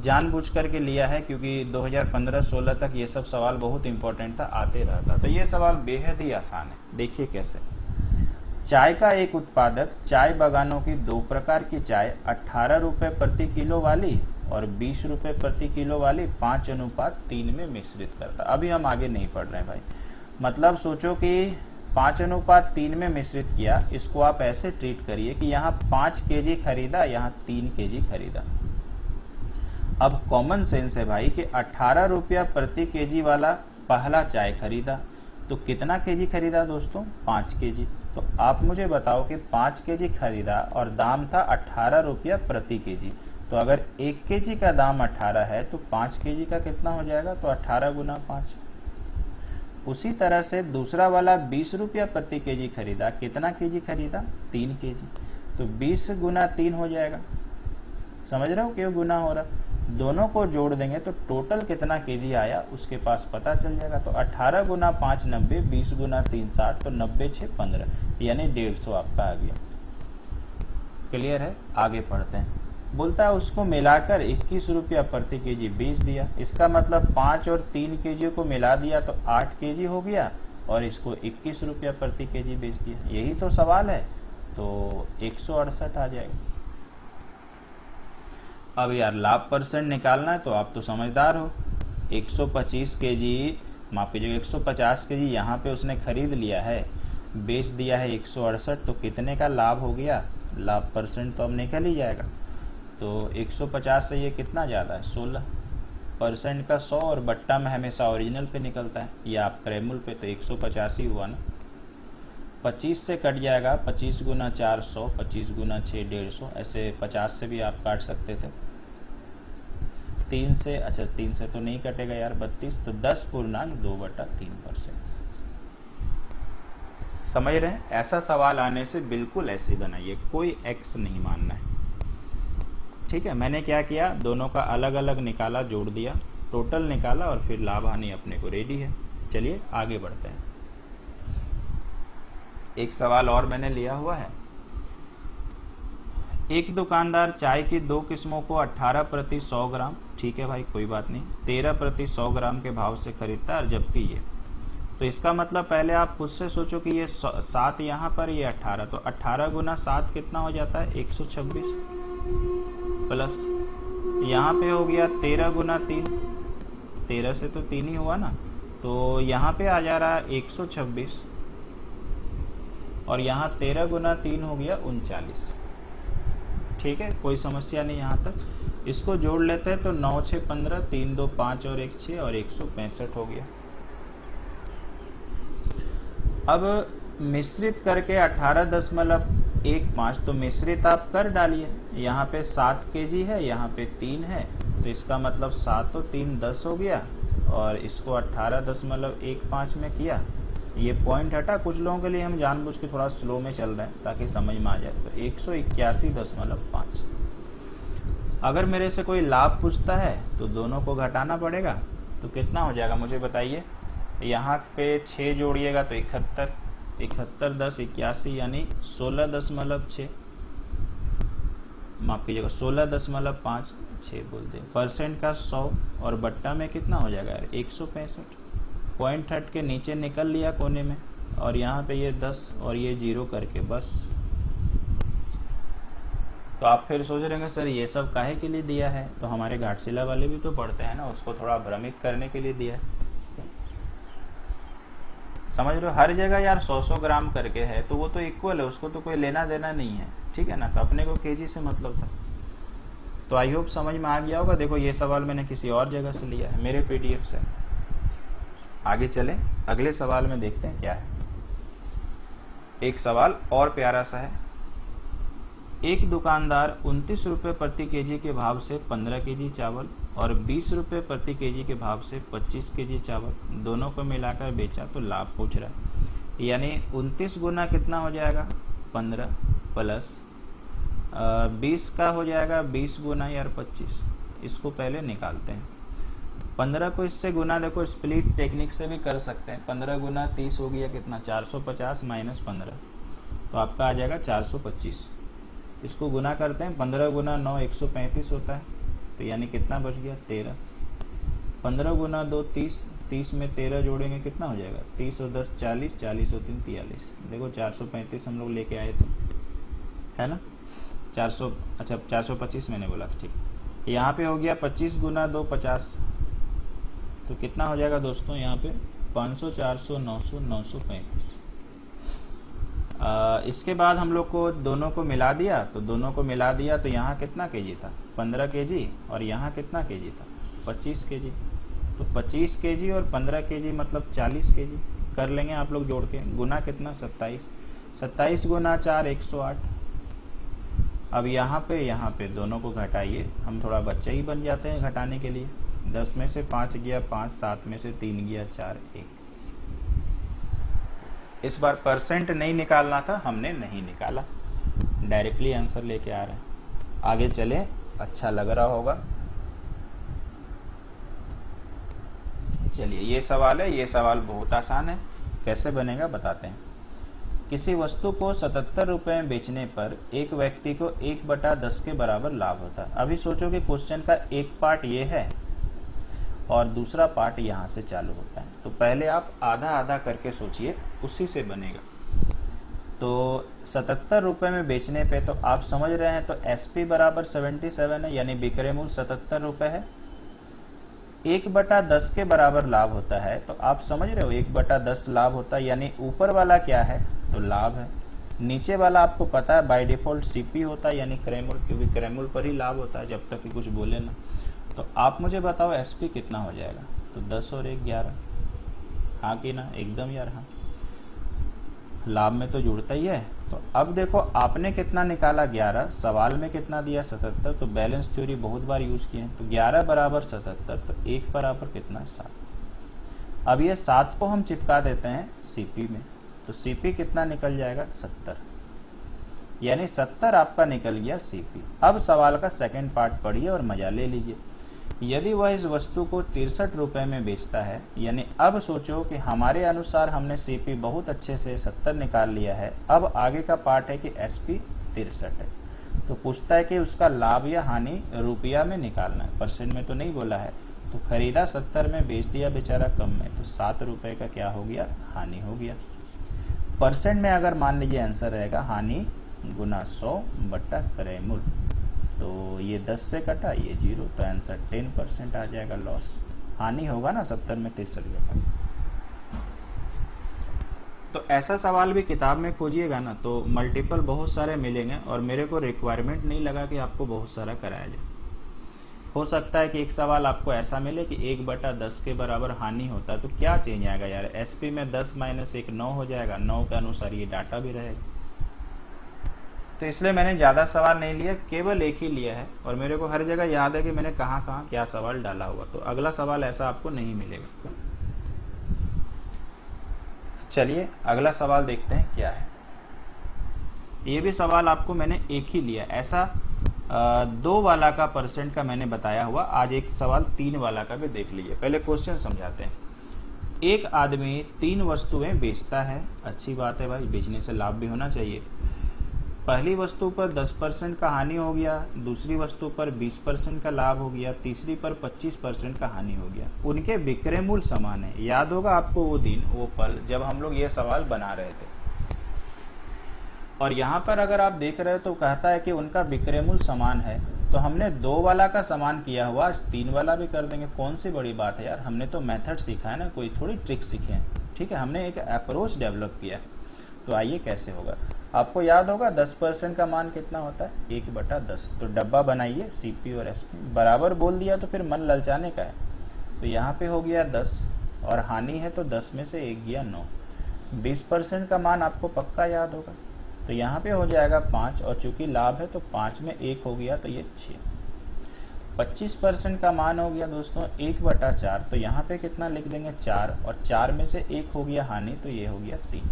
जानबूझ करके लिया है क्योंकि 2015-16 तक ये सब सवाल बहुत इंपॉर्टेंट था, आते रहता। तो ये सवाल बेहद ही आसान है। देखिए कैसे। चाय का एक उत्पादक चाय बागानों की 2 प्रकार की चाय 18 रुपए प्रति किलो वाली और 20 रुपए प्रति किलो वाली 5:3 में मिश्रित करता। अभी हम आगे नहीं पढ़ रहे हैं भाई, मतलब सोचो कि 5:3 में मिश्रित किया। इसको आप ऐसे ट्रीट करिए कि यहाँ 5 केजी खरीदा, यहाँ 3 केजी खरीदा। अब कॉमन सेंस है भाई कि 18 रुपया प्रति केजी वाला पहला चाय खरीदा, तो कितना केजी खरीदा दोस्तों, 5 केजी। तो आप मुझे बताओ कि 5 केजी खरीदा और दाम था 18 रुपया प्रति केजी। तो अगर 1 केजी का दाम 18 है तो 5 केजी का कितना हो जाएगा, तो 18 गुना 5। उसी तरह से दूसरा वाला 20 रुपया प्रति केजी खरीदा, कितना केजी खरीदा, 3 केजी। तो 20 गुना 3 हो जाएगा। समझ रहे हो क्यों गुना हो रहा। दोनों को जोड़ देंगे तो टोटल कितना केजी आया उसके पास पता चल जाएगा। तो 18 गुना 5 90, 20 गुना 3 60, तो 90 6 15, यानी 150 आपका आ गया। क्लियर है, आगे पढ़ते हैं। बोलता है उसको मिलाकर 21 रुपया प्रति केजी बेच दिया। इसका मतलब 5 और 3 केजी को मिला दिया तो 8 केजी हो गया और इसको 21 रुपया प्रति केजी बेच दिया। यही तो सवाल है, तो 168 आ जाएगा। अब यार लाभ परसेंट निकालना है तो आप तो समझदार हो। 125 केजी, माफ कीजिएगा 150 केजी यहाँ पे उसने खरीद लिया है, बेच दिया है 168, तो कितने का लाभ हो गया, लाभ परसेंट तो अब निकल ही जाएगा। तो 150 से ये कितना ज़्यादा है, 16% का 100, और बट्टा में हमेशा ओरिजिनल पे निकलता है, ये आप क्रयमूल्य पे, तो 150 ही हुआ ना। 25 से कट जाएगा, 25 गुना 4 100, 25 गुना 6 150, ऐसे 50 से भी आप काट सकते थे। 3 से, अच्छा 3 से तो नहीं कटेगा यार, 32, तो 10.2/3%। समझ रहे हैं। ऐसा सवाल आने से बिल्कुल ऐसे बनाइए, कोई एक्स नहीं मानना है, ठीक है। मैंने क्या किया, दोनों का अलग अलग निकाला, जोड़ दिया, टोटल निकाला और फिर लाभ हानि अपने को रेडी है। चलिए आगे बढ़ते हैं। एक सवाल और मैंने लिया हुआ है। एक दुकानदार चाय की 2 किस्मों को 18 प्रति 100 ग्राम, ठीक है भाई कोई बात नहीं, 13 प्रति 100 ग्राम के भाव से खरीदता है, जबकि ये, तो इसका मतलब पहले आप खुद से सोचो कि ये 7 यहाँ पर, ये 18, तो 18 गुना 7 कितना हो जाता है, 126, प्लस यहाँ पे हो गया 13 गुना 3, 13 से तो 3 ही हुआ ना, तो यहाँ पे आ जा रहा है 126, और यहाँ 13 गुना 3 हो गया 39। ठीक है, कोई समस्या नहीं यहाँ तक। इसको जोड़ लेते हैं तो 9 6 15, 3 2 5 और 1 6, और 165 हो गया। अब मिश्रित करके 18.15, तो मिश्रित आप कर डालिए। यहाँ पे 7 केजी है, यहाँ पे 3 है, तो इसका मतलब 7 और 3 10 हो गया, और इसको 18.15 में किया। ये पॉइंट हटा, कुछ लोगों के लिए हम जानबूझ के थोड़ा स्लो में चल रहे हैं ताकि समझ में आ जाए। तो 181.5। अगर मेरे से कोई लाभ पूछता है तो दोनों को घटाना पड़ेगा, तो कितना हो जाएगा मुझे बताइए। यहाँ पे 6 जोड़िएगा तो 71, 71 10 81, यानी 16.6, माफ कीजिएगा 16.56 बोलते हैं, परसेंट का 100, और बट्टा में कितना हो जाएगा यार 165। पॉइंट हट के नीचे निकल लिया कोने में, और यहाँ पे ये 10 और ये 0 करके बस तो आप फिर सोच रहे हैं सर ये सब काहे के लिए दिया है, तो हमारे घाटशिला वाले भी तो पढ़ते हैं ना, उसको थोड़ा भ्रमित करने के लिए दिया है। समझ लो हर जगह यार 100-100 ग्राम करके है तो वो तो इक्वल है, उसको तो कोई लेना देना नहीं है, ठीक है ना, तो अपने को केजी से मतलब था। तो आई होप समझ में आ गया होगा। देखो ये सवाल मैंने किसी और जगह से लिया है, मेरे पीडीएफ से। आगे चलें, अगले सवाल में देखते हैं क्या है। एक सवाल और प्यारा सा है। एक दुकानदार 29 रुपये प्रति केजी के भाव से 15 केजी चावल और 20 रुपये प्रति केजी के भाव से 25 केजी चावल दोनों को मिलाकर बेचा, तो लाभ पूछ रहा है। यानी 29 गुना कितना हो जाएगा 15 प्लस 20 का हो जाएगा 20 गुना यार 25। इसको पहले निकालते हैं। 15 को इससे गुना, देखो स्प्लिट टेक्निक से भी कर सकते हैं। 15 गुना 30 हो गया कितना 450 माइनस 15, तो आपका आ जाएगा 425। इसको गुना करते हैं, 15 गुना 9 135 होता है, तो यानी कितना बच गया 13। 15 गुना 2 30, 30 में 13 जोड़ेंगे कितना हो जाएगा 30 और 10 40, 40 और 3 43। देखो 435 हम लोग लेके आए थे, है ना। 400, अच्छा 425 मैंने बोला था, ठीक। यहाँ पे हो गया 25 गुना 2 50, तो कितना हो जाएगा दोस्तों यहाँ पे 500 400 900 935। इसके बाद हम लोग को दोनों को मिला दिया, तो यहाँ कितना केजी था 15 केजी और यहाँ कितना केजी था 25 केजी। तो 25 केजी और 15 केजी मतलब 40 केजी कर लेंगे आप लोग जोड़ के। गुना कितना 27, 27 गुना 4 108। अब यहाँ पे दोनों को घटाइए, हम थोड़ा बच्चे ही बन जाते हैं घटाने के लिए। 10 में से 5 गया 5, 7 में से 3 गया 4 1। इस बार परसेंट नहीं निकालना था, हमने नहीं निकाला, डायरेक्टली आंसर लेके आ रहे हैं। आगे चले, अच्छा लग रहा होगा। चलिए ये सवाल है, ये सवाल बहुत आसान है, कैसे बनेगा बताते हैं। किसी वस्तु को 77 रुपए में बेचने पर एक व्यक्ति को 1/10 के बराबर लाभ होता है। अभी सोचो कि क्वेश्चन का एक पार्ट ये है और दूसरा पार्ट यहाँ से चालू होता है, तो पहले आप आधा आधा करके सोचिए, उसी से बनेगा। तो 77 रुपए में बेचने पे, तो आप समझ रहे हैं, तो एसपी बराबर 77 है, यानी बिक्री मूल्य 77 रुपए है। 1/10 के बराबर लाभ होता है, तो आप समझ रहे हो 1/10 लाभ होता है, यानी ऊपर वाला क्या है तो लाभ है, नीचे वाला आपको पता है बाय डिफॉल्ट सीपी होता है, यानी क्रयमूल्य, क्योंकि क्रयमूल्य पर ही लाभ होता है जब तक कि कुछ बोले ना। तो आप मुझे बताओ एसपी कितना हो जाएगा, तो 10 और 1 11, हाँ कि ना, एकदम यार हाँ, लाभ में तो जुड़ता ही है। तो अब देखो आपने कितना निकाला 11, सवाल में कितना दिया 77, तो बैलेंस थ्योरी बहुत बार यूज किए, तो 11 बराबर 77, तो 1 बराबर कितना 7। अब ये 7 को हम चिपका देते हैं सीपी में, तो सीपी कितना निकल जाएगा 70, यानी 70 आपका निकल गया सीपी। अब सवाल का सेकंड पार्ट पढ़िए और मजा ले लीजिए। यदि वह इस वस्तु को 63 रुपए में बेचता है, यानी अब सोचो कि हमारे अनुसार हमने सीपी बहुत अच्छे से 70 निकाल लिया है। अब आगे का पार्ट है कि एसपी 63 है, तो पूछता है कि उसका लाभ या हानि रुपया में निकालना है, परसेंट में तो नहीं बोला है। तो खरीदा 70 में, बेच दिया बेचारा कम में, तो 7 रुपए का क्या हो गया हानि हो गया। परसेंट में अगर मान लीजिए आंसर रहेगा हानि गुना 100 बट्टा क्रय मूल्य, तो ये 10 से कटा ये 0, तो आंसर 10% आ जाएगा लॉस। हानि होगा ना 70 में 63 रुपये। तो ऐसा सवाल भी किताब में खोजिएगा ना, तो मल्टीपल बहुत सारे मिलेंगे, और मेरे को रिक्वायरमेंट नहीं लगा कि आपको बहुत सारा कराया जाए। हो सकता है कि एक सवाल आपको ऐसा मिले कि 1/10 के बराबर हानि होता है, तो क्या चेंज आएगा यार, एसपी में 10 माइनस 1 9 हो जाएगा, 9 के अनुसार ये डाटा भी रहेगा। तो इसलिए मैंने ज़्यादा सवाल नहीं लिया, केवल एक ही लिया है, और मेरे को हर जगह याद है कि मैंने कहाँ कहाँ क्या सवाल डाला हुआ, तो अगला सवाल ऐसा आपको नहीं मिलेगा। चलिए अगला सवाल देखते हैं क्या है। ये भी सवाल आपको मैंने एक ही लिया, ऐसा 2 वाला का परसेंट का मैंने बताया हुआ। आज एक सवाल 3 वाला का भी देख लीजिए। पहले क्वेश्चन समझाते हैं। एक आदमी 3 वस्तुएं बेचता है, अच्छी बात है भाई, बेचने से लाभ भी होना चाहिए। पहली वस्तु पर 10% का हानि हो गया, दूसरी वस्तु पर 20% का लाभ हो गया, तीसरी पर 25% का हानि हो गया। उनके विक्रय मूल्य समान है। याद होगा आपको वो दिन, वो पल जब हम लोग ये सवाल बना रहे थे। और यहाँ पर अगर आप देख रहे हो तो कहता है कि उनका विक्रय मूल्य समान है, तो हमने 2 वाला का समान किया हुआ, आज 3 वाला भी कर देंगे। कौन सी बड़ी बात है यार, हमने तो मेथड सीखा है ना, कोई थोड़ी ट्रिक सीखे हैं। ठीक है, हमने एक अप्रोच डेवलप किया है। तो आइए कैसे होगा, आपको याद होगा 10% का मान कितना होता है, 1/10। तो डब्बा बनाइए, सीपी और एसपी बराबर बोल दिया तो फिर मन ललचाने का है। तो यहाँ पे हो गया 10 और हानि है तो 10 में से 1 गया 9। 20% का मान आपको पक्का याद होगा, तो यहाँ पे हो जाएगा 5 और चूंकि लाभ है तो 5 में 1 हो गया तो ये 6। 25% का मान हो गया दोस्तों 1/4, तो यहाँ पे कितना लिख देंगे 4 और 4 में से 1 हो गया हानि, तो ये हो गया 3।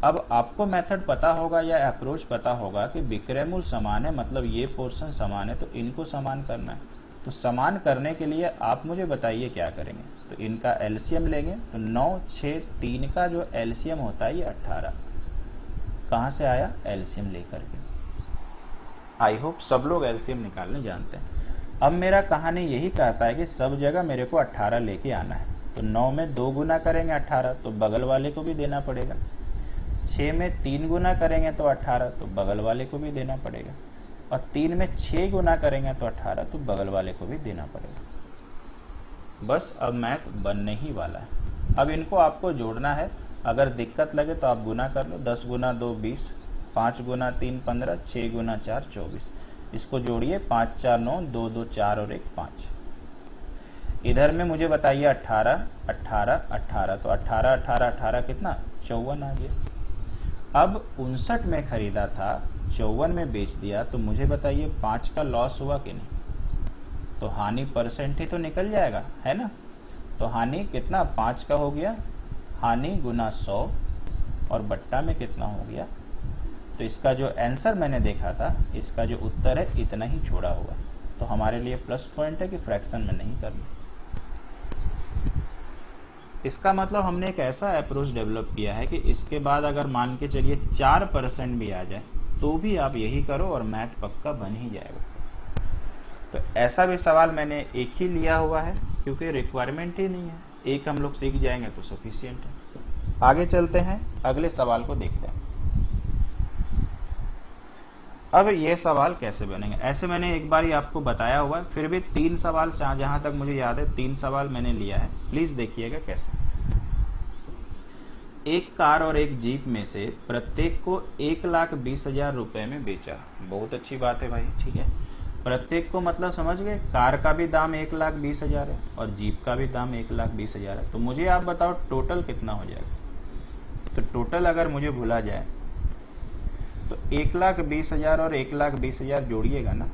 अब आपको मेथड पता होगा या अप्रोच पता होगा कि विक्रय मूल्य समान है, मतलब ये पोर्शन समान है, तो इनको समान करना है। तो समान करने के लिए आप मुझे बताइए क्या करेंगे। तो इनका एलसीएम लेंगे, तो 9, 6, 3 का जो एलसीएम होता है ये 18। कहाँ से आया, एलसीएम लेकर के। आई होप सब लोग एलसीएम निकालने जानते हैं। अब मेरा कहानी यही कहता है कि सब जगह मेरे को 18 लेके आना है। तो 9 में 2 गुना करेंगे 18, तो बगल वाले को भी देना पड़ेगा। 6 में 3 गुना करेंगे तो 18, तो बगल वाले को भी देना पड़ेगा। और 3 में 6 गुना करेंगे तो 18, तो बगल वाले को भी देना पड़ेगा। बस अब मैथ बनने ही वाला है। अब इनको आपको जोड़ना है, अगर दिक्कत लगे तो आप गुना कर लो। 10 गुना 2 20, 5 गुना 3 15, 6 गुना 4 24। इसको जोड़िए, 5 4 9, 2 2 4 और 1 5। इधर में मुझे बताइए 18 18 18, तो 18 18 18 कितना, 54 आ गया। अब 59 में खरीदा था, 54 में बेच दिया, तो मुझे बताइए 5 का लॉस हुआ कि नहीं। तो हानि परसेंट ही तो निकल जाएगा, है ना। तो हानि कितना, 5 का हो गया, हानि गुना 100 और बट्टा में कितना हो गया। तो इसका जो आंसर मैंने देखा था, इसका जो उत्तर है इतना ही छोड़ा हुआ। तो हमारे लिए प्लस पॉइंट है कि फ्रैक्शन में नहीं करना। इसका मतलब हमने एक ऐसा अप्रोच डेवलप किया है कि इसके बाद अगर मान के चलिए 4% भी आ जाए तो भी आप यही करो और मैथ पक्का बन ही जाएगा। तो ऐसा भी सवाल मैंने एक ही लिया हुआ है क्योंकि रिक्वायरमेंट ही नहीं है, एक हम लोग सीख जाएंगे तो सफिशिएंट है। आगे चलते हैं, अगले सवाल को देखते हैं। अब ये सवाल कैसे बनेंगे, ऐसे मैंने एक बार ही आपको बताया हुआ है, फिर भी 3 सवाल से जहां तक मुझे याद है 3 सवाल मैंने लिया है, प्लीज देखिएगा कैसे। एक कार और एक जीप में से प्रत्येक को 1,20,000 रुपए में बेचा। बहुत अच्छी बात है भाई, ठीक है। प्रत्येक को मतलब समझ गए, कार का भी दाम 1,20,000 है और जीप का भी दाम 1,20,000 है। तो मुझे आप बताओ टोटल कितना हो जाएगा। तो टोटल अगर मुझे भूला जाए तो 1,20,000 और 1,20,000 जोड़िएगा ना,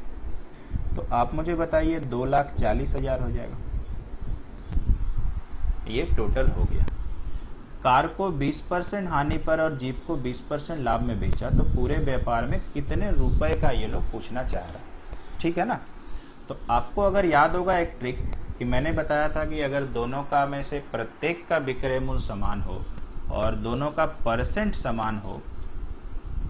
तो आप मुझे बताइए 2,40,000 हो जाएगा। ये टोटल हो गया। कार को 20% हानि पर और जीप को 20% लाभ में बेचा, तो पूरे व्यापार में कितने रुपए का ये लोग पूछना चाह रहा है, ठीक है ना। तो आपको अगर याद होगा एक ट्रिक कि मैंने बताया था कि अगर दोनों का में से प्रत्येक का विक्रय मूल्य समान हो और दोनों का परसेंट समान हो,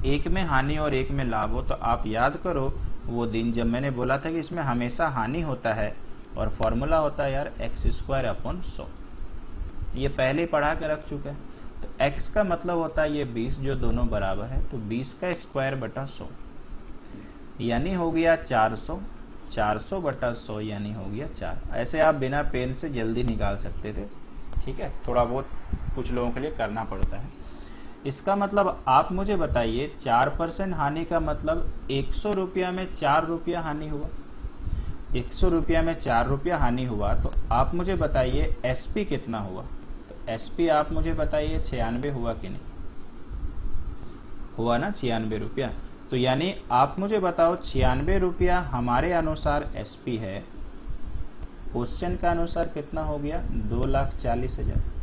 एक में हानि और एक में लाभ हो, तो आप याद करो वो दिन जब मैंने बोला था कि इसमें हमेशा हानि होता है और फॉर्मूला होता है यार x²/100। ये पहले ही पढ़ा के रख चुके हैं। तो x का मतलब होता है ये 20 जो दोनों बराबर है, तो 20 का स्क्वायर बटा 100 यानी हो गया 400, 400/100 यानी हो गया 4। ऐसे आप बिना पेन से जल्दी निकाल सकते थे, ठीक है। थोड़ा बहुत कुछ लोगों के लिए करना पड़ता है। इसका मतलब आप मुझे बताइए 4% हानि का मतलब 100 रुपया में 4 रुपया हानि हुआ। 100 रुपया में 4 रुपया हानि हुआ, तो आप मुझे बताइए एसपी कितना हुआ। तो एसपी आप मुझे बताइए 96 हुआ कि नहीं हुआ ना, 96 रुपया। तो यानी आप मुझे बताओ 96 रुपया हमारे अनुसार एसपी है, क्वेश्चन का अनुसार कितना हो गया 2,40,000।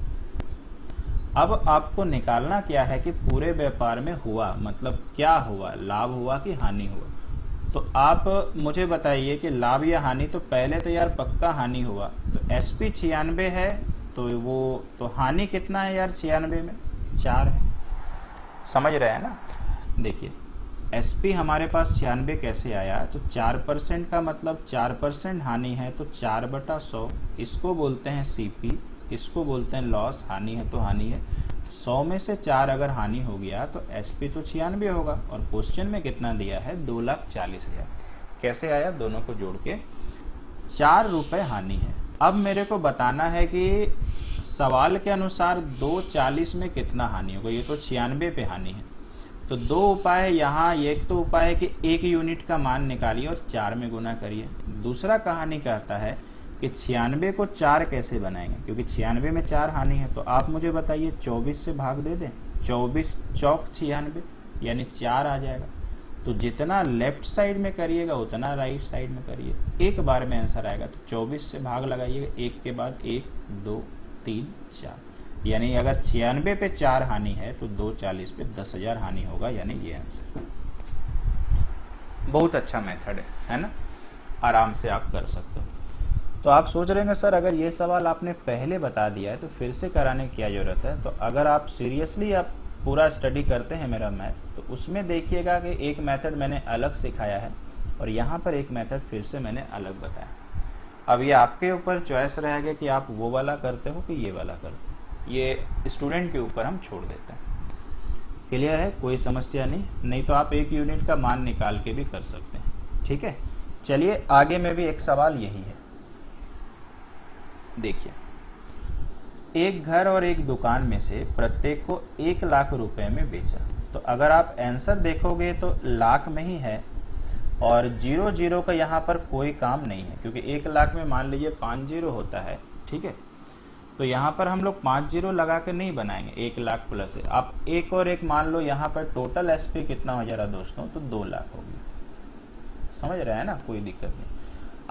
अब आपको निकालना क्या है कि पूरे व्यापार में हुआ मतलब क्या हुआ, लाभ हुआ कि हानि हुआ। तो आप मुझे बताइए कि लाभ या हानि, तो पहले तो यार पक्का हानि हुआ। तो एसपी 96 है, तो वो तो हानि कितना है यार 96 में 4 है, समझ रहे हैं ना। देखिए एसपी हमारे पास 96 कैसे आया, तो 4% का मतलब 4% हानि है, तो 4/100 इसको बोलते हैं सीपी, इसको बोलते हैं लॉस। हानि है तो हानि है, 100 में से 4 अगर हानि हो गया तो एसपी तो 96 होगा, और क्वेश्चन में कितना दिया है 2,40,000। कैसे आया, दोनों को जोड़ के 4 रुपए हानि है। अब मेरे को बताना है कि सवाल के अनुसार 2,40 में कितना हानि होगा। ये तो 96 पे हानि है, तो दो उपाय है यहाँ। एक तो उपाय है कि 1 यूनिट का मान निकालिए और 4 में गुना करिए। दूसरा कहानी कहता है कि 96 को 4 कैसे बनाएंगे, क्योंकि 96 में 4 हानि है। तो आप मुझे बताइए 24 से भाग दे दें, 24 चौक 96 यानी 4 आ जाएगा। तो जितना लेफ्ट साइड में करिएगा उतना राइट साइड में करिए, एक बार में आंसर आएगा। तो 24 से भाग लगाइएगा, एक के बाद 1 2 3 4, यानी अगर 96 पे 4 हानि है तो 2,40 पे 10,000 हानि होगा, यानी ये आंसर। बहुत अच्छा मेथड है ना, आराम से आप कर सकते हो। तो आप सोच रहे हैं सर अगर ये सवाल आपने पहले बता दिया है तो फिर से कराने की क्या जरूरत है। तो अगर आप सीरियसली आप पूरा स्टडी करते हैं मेरा मैथ, तो उसमें देखिएगा कि एक मेथड मैंने अलग सिखाया है और यहाँ पर एक मेथड फिर से मैंने अलग बताया। अब ये आपके ऊपर चॉइस रहेगा कि आप वो वाला करते हो कि ये वाला करते हो, ये स्टूडेंट के ऊपर हम छोड़ देते हैं। क्लियर है, कोई समस्या नहीं तो आप 1 यूनिट का मान निकाल के भी कर सकते हैं। ठीक है, चलिए आगे में भी एक सवाल यही है। देखिए, एक घर और एक दुकान में से प्रत्येक को 1 लाख रुपए में बेचा। तो अगर आप आंसर देखोगे तो लाख में ही है और 0 का यहाँ पर कोई काम नहीं है, क्योंकि 1 लाख में मान लीजिए 5 0 होता है। ठीक है, तो यहाँ पर हम लोग 5 0 लगा के नहीं बनाएंगे, 1 लाख प्लस है। आप एक और एक मान लो, यहाँ पर टोटल एसपी कितना हो जा रहा दोस्तों, तो 2 लाख हो गया। समझ रहे हैं ना, कोई दिक्कत नहीं।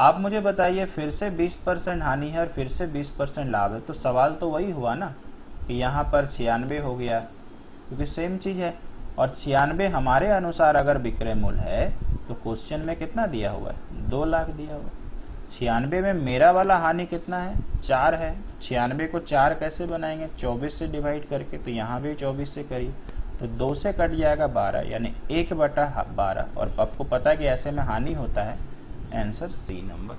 आप मुझे बताइए फिर से 20% हानि है और फिर से 20% लाभ है, तो सवाल तो वही हुआ ना कि यहाँ पर 96 हो गया, क्योंकि सेम चीज है। और 96 हमारे अनुसार अगर विक्रय मूल्य है तो क्वेश्चन में कितना दिया हुआ है, 2 लाख दिया हुआ है। 96 में मेरा वाला हानि कितना है, 4 है। 96 को 4 कैसे बनाएंगे, 24 से डिवाइड करके। तो यहाँ भी 24 से करिए, तो 2 से कट जाएगा 12, यानी 1/12। और आपको पता है कि ऐसे में हानि होता है, आंसर सी नंबर।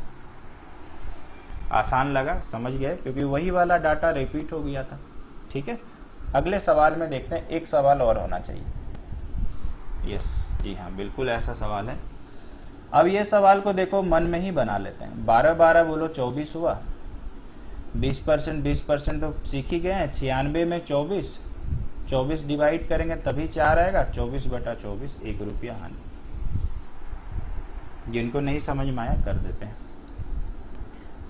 आसान लगा, समझ गए, क्योंकि वही वाला डाटा रिपीट हो गया था। ठीक है, अगले सवाल में देखते हैं। एक सवाल और होना चाहिए। यस जी हाँ, बिल्कुल ऐसा सवाल है। अब ये सवाल को देखो मन में ही बना लेते हैं। 12 12 बोलो 24 हुआ, 20% तो सीख ही गए हैं। 96 में 24 डिवाइड करेंगे तभी 4 आएगा, 24/24, 1 रुपया हानि। जिनको नहीं समझ में आया कर देते हैं।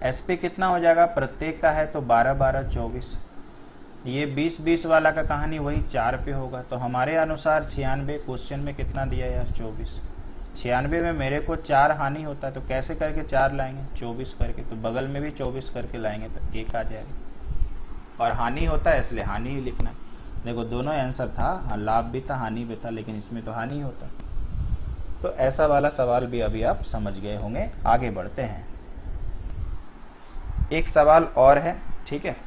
एसपी कितना हो जाएगा, प्रत्येक का है तो 12 12 24। ये 20 20 वाला का कहानी वही 4 पे होगा। तो हमारे अनुसार 96, क्वेश्चन में कितना दिया यार 24। 96 में मेरे को 4 हानि होता है, तो कैसे करके 4 लाएंगे, 24 करके। तो बगल में भी 24 करके लाएंगे तो 1 आ जाएगा। और हानि होता है इसलिए हानि ही लिखना है। देखो दोनों आंसर था, लाभ भी था हानि भी था, लेकिन इसमें तो हानि होता। तो ऐसा वाला सवाल भी अभी आप समझ गए होंगे। आगे बढ़ते हैं, एक सवाल और है। ठीक है,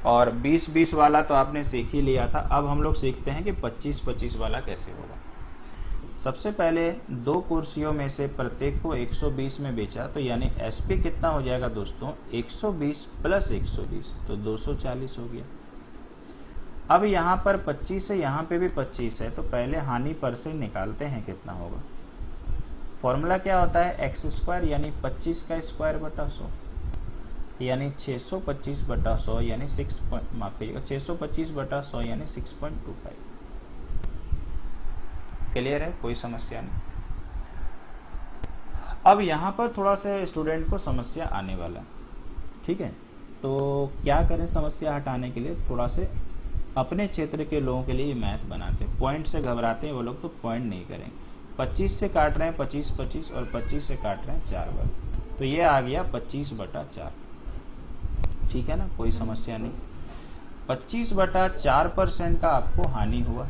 और 20 20 वाला तो आपने सीख ही लिया था। अब हम लोग सीखते हैं कि 25 25 वाला कैसे होगा। सबसे पहले 2 कुर्सियों में से प्रत्येक को 120 में बेचा, तो यानी एसपी कितना हो जाएगा दोस्तों, 120 प्लस 120, तो 240 हो गया। अब यहाँ पर 25 है, यहाँ पे भी 25 है, तो पहले हानि पर से निकालते हैं कितना होगा। फॉर्मूला क्या होता है, एक्स स्क्वायर यानी 25 का स्क्वायर बटा 100, यानी 625/100 यानी 625/100 यानी 6.25। क्लियर है, कोई समस्या नहीं। अब यहाँ पर थोड़ा सा स्टूडेंट को समस्या आने वाला है। ठीक है, तो क्या करें समस्या हटाने के लिए, थोड़ा से अपने क्षेत्र के लोगों के लिए मैथ बनाते हैं। पॉइंट से घबराते हैं वो लोग, तो पॉइंट नहीं करेंगे। 25 से काट रहे हैं 25 25 और 25 से काट रहे हैं 4 बार, तो ये आ गया 25/4। ठीक है ना, कोई समस्या नहीं। 25/4% का आपको हानि हुआ।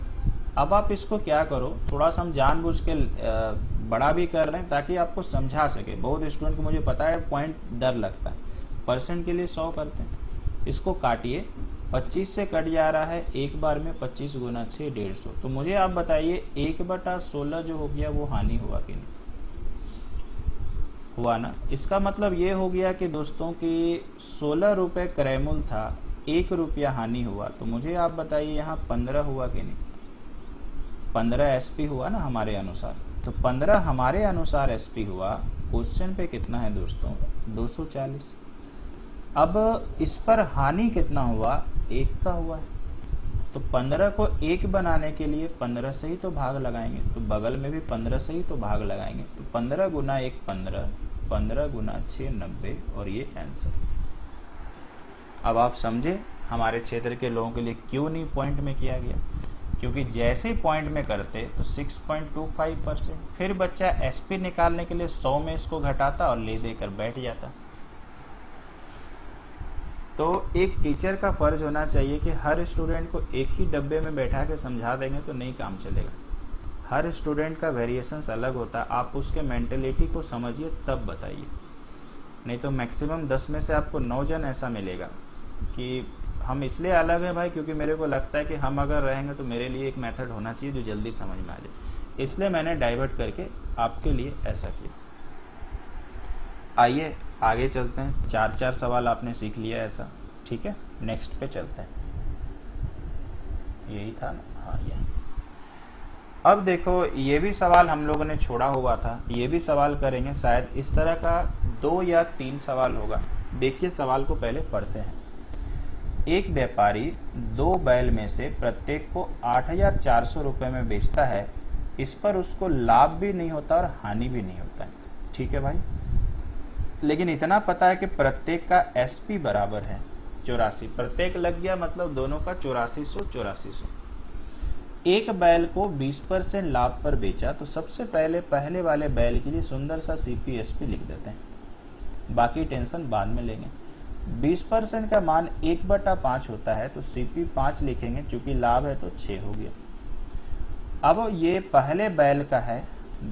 अब आप इसको क्या करो, थोड़ा सा हम जानबूझ के बड़ा भी कर रहे हैं ताकि आपको समझा सके। बहुत स्टूडेंट को मुझे पता है पॉइंट डर लगता है, परसेंट के लिए 100 करते हैं। इसको काटिए, 25 से कट जा रहा है एक बार में, 25 गुना 6 150। तो मुझे आप बताइए 1/16 जो हो गया वो हानि हुआ कि नहीं हुआ ना। इसका मतलब ये हो गया कि दोस्तों की 16 रुपए क्रय मूल्य था 1 रुपया हानि हुआ, तो मुझे आप बताइए यहाँ 15 हुआ कि नहीं? 15 एसपी हुआ ना हमारे अनुसार, तो 15 हमारे अनुसार एसपी हुआ। क्वेश्चन पे कितना है दोस्तों? 240। अब इस पर हानि कितना हुआ? 1 का हुआ है। तो 15 को 1 बनाने के लिए 15 से ही तो भाग लगाएंगे, तो बगल में भी 15 से ही तो भाग लगाएंगे। तो 15 गुना 1 15, 15 गुना 6 90, और ये आंसर। अब आप समझे हमारे क्षेत्र के लोगों के लिए क्यों नहीं पॉइंट में किया गया? क्योंकि जैसे पॉइंट में करते तो 6.25%, फिर बच्चा एसपी निकालने के लिए 100 में इसको घटाता और ले देकर बैठ जाता। तो एक टीचर का फर्ज होना चाहिए कि हर स्टूडेंट को एक ही डब्बे में बैठा के समझा देंगे तो नहीं काम चलेगा। हर स्टूडेंट का वेरिएशंस अलग होता है, आप उसके मेंटेलिटी को समझिए तब बताइए। नहीं तो मैक्सिमम 10 में से आपको 9 जन ऐसा मिलेगा कि हम इसलिए अलग हैं भाई क्योंकि मेरे को लगता है कि हम अगर रहेंगे तो मेरे लिए एक मेथड होना चाहिए जो जल्दी समझ में आ जाए, इसलिए मैंने डाइवर्ट करके आपके लिए ऐसा किया। आइए आगे चलते हैं। 4 सवाल आपने सीख लिया ऐसा, ठीक है। नेक्स्ट पे चलते हैं। यही था ना? हाँ, ये। अब देखो ये भी सवाल हम लोगों ने छोड़ा हुआ था, ये भी सवाल करेंगे। शायद इस तरह का 2 या 3 सवाल होगा। देखिए सवाल को पहले पढ़ते हैं। एक व्यापारी 2 बैल में से प्रत्येक को 8,400 रुपये में बेचता है। इस पर उसको लाभ भी नहीं होता और हानि भी नहीं होता है, ठीक है भाई। लेकिन इतना पता है कि प्रत्येक का एसपी बराबर है 84। प्रत्येक लग गया मतलब दोनों का 8400। एक बैल को 20% लाभ पर बेचा, तो सबसे पहले वाले बैल के लिए सुंदर सा सीपीएसपी लिख देते हैं, बाकी टेंशन बाद में लेंगे। 20% का मान 1/5 होता है, तो सीपी 5 लिखेंगे, चूंकि लाभ है तो 6 हो गया। अब ये पहले बैल का है,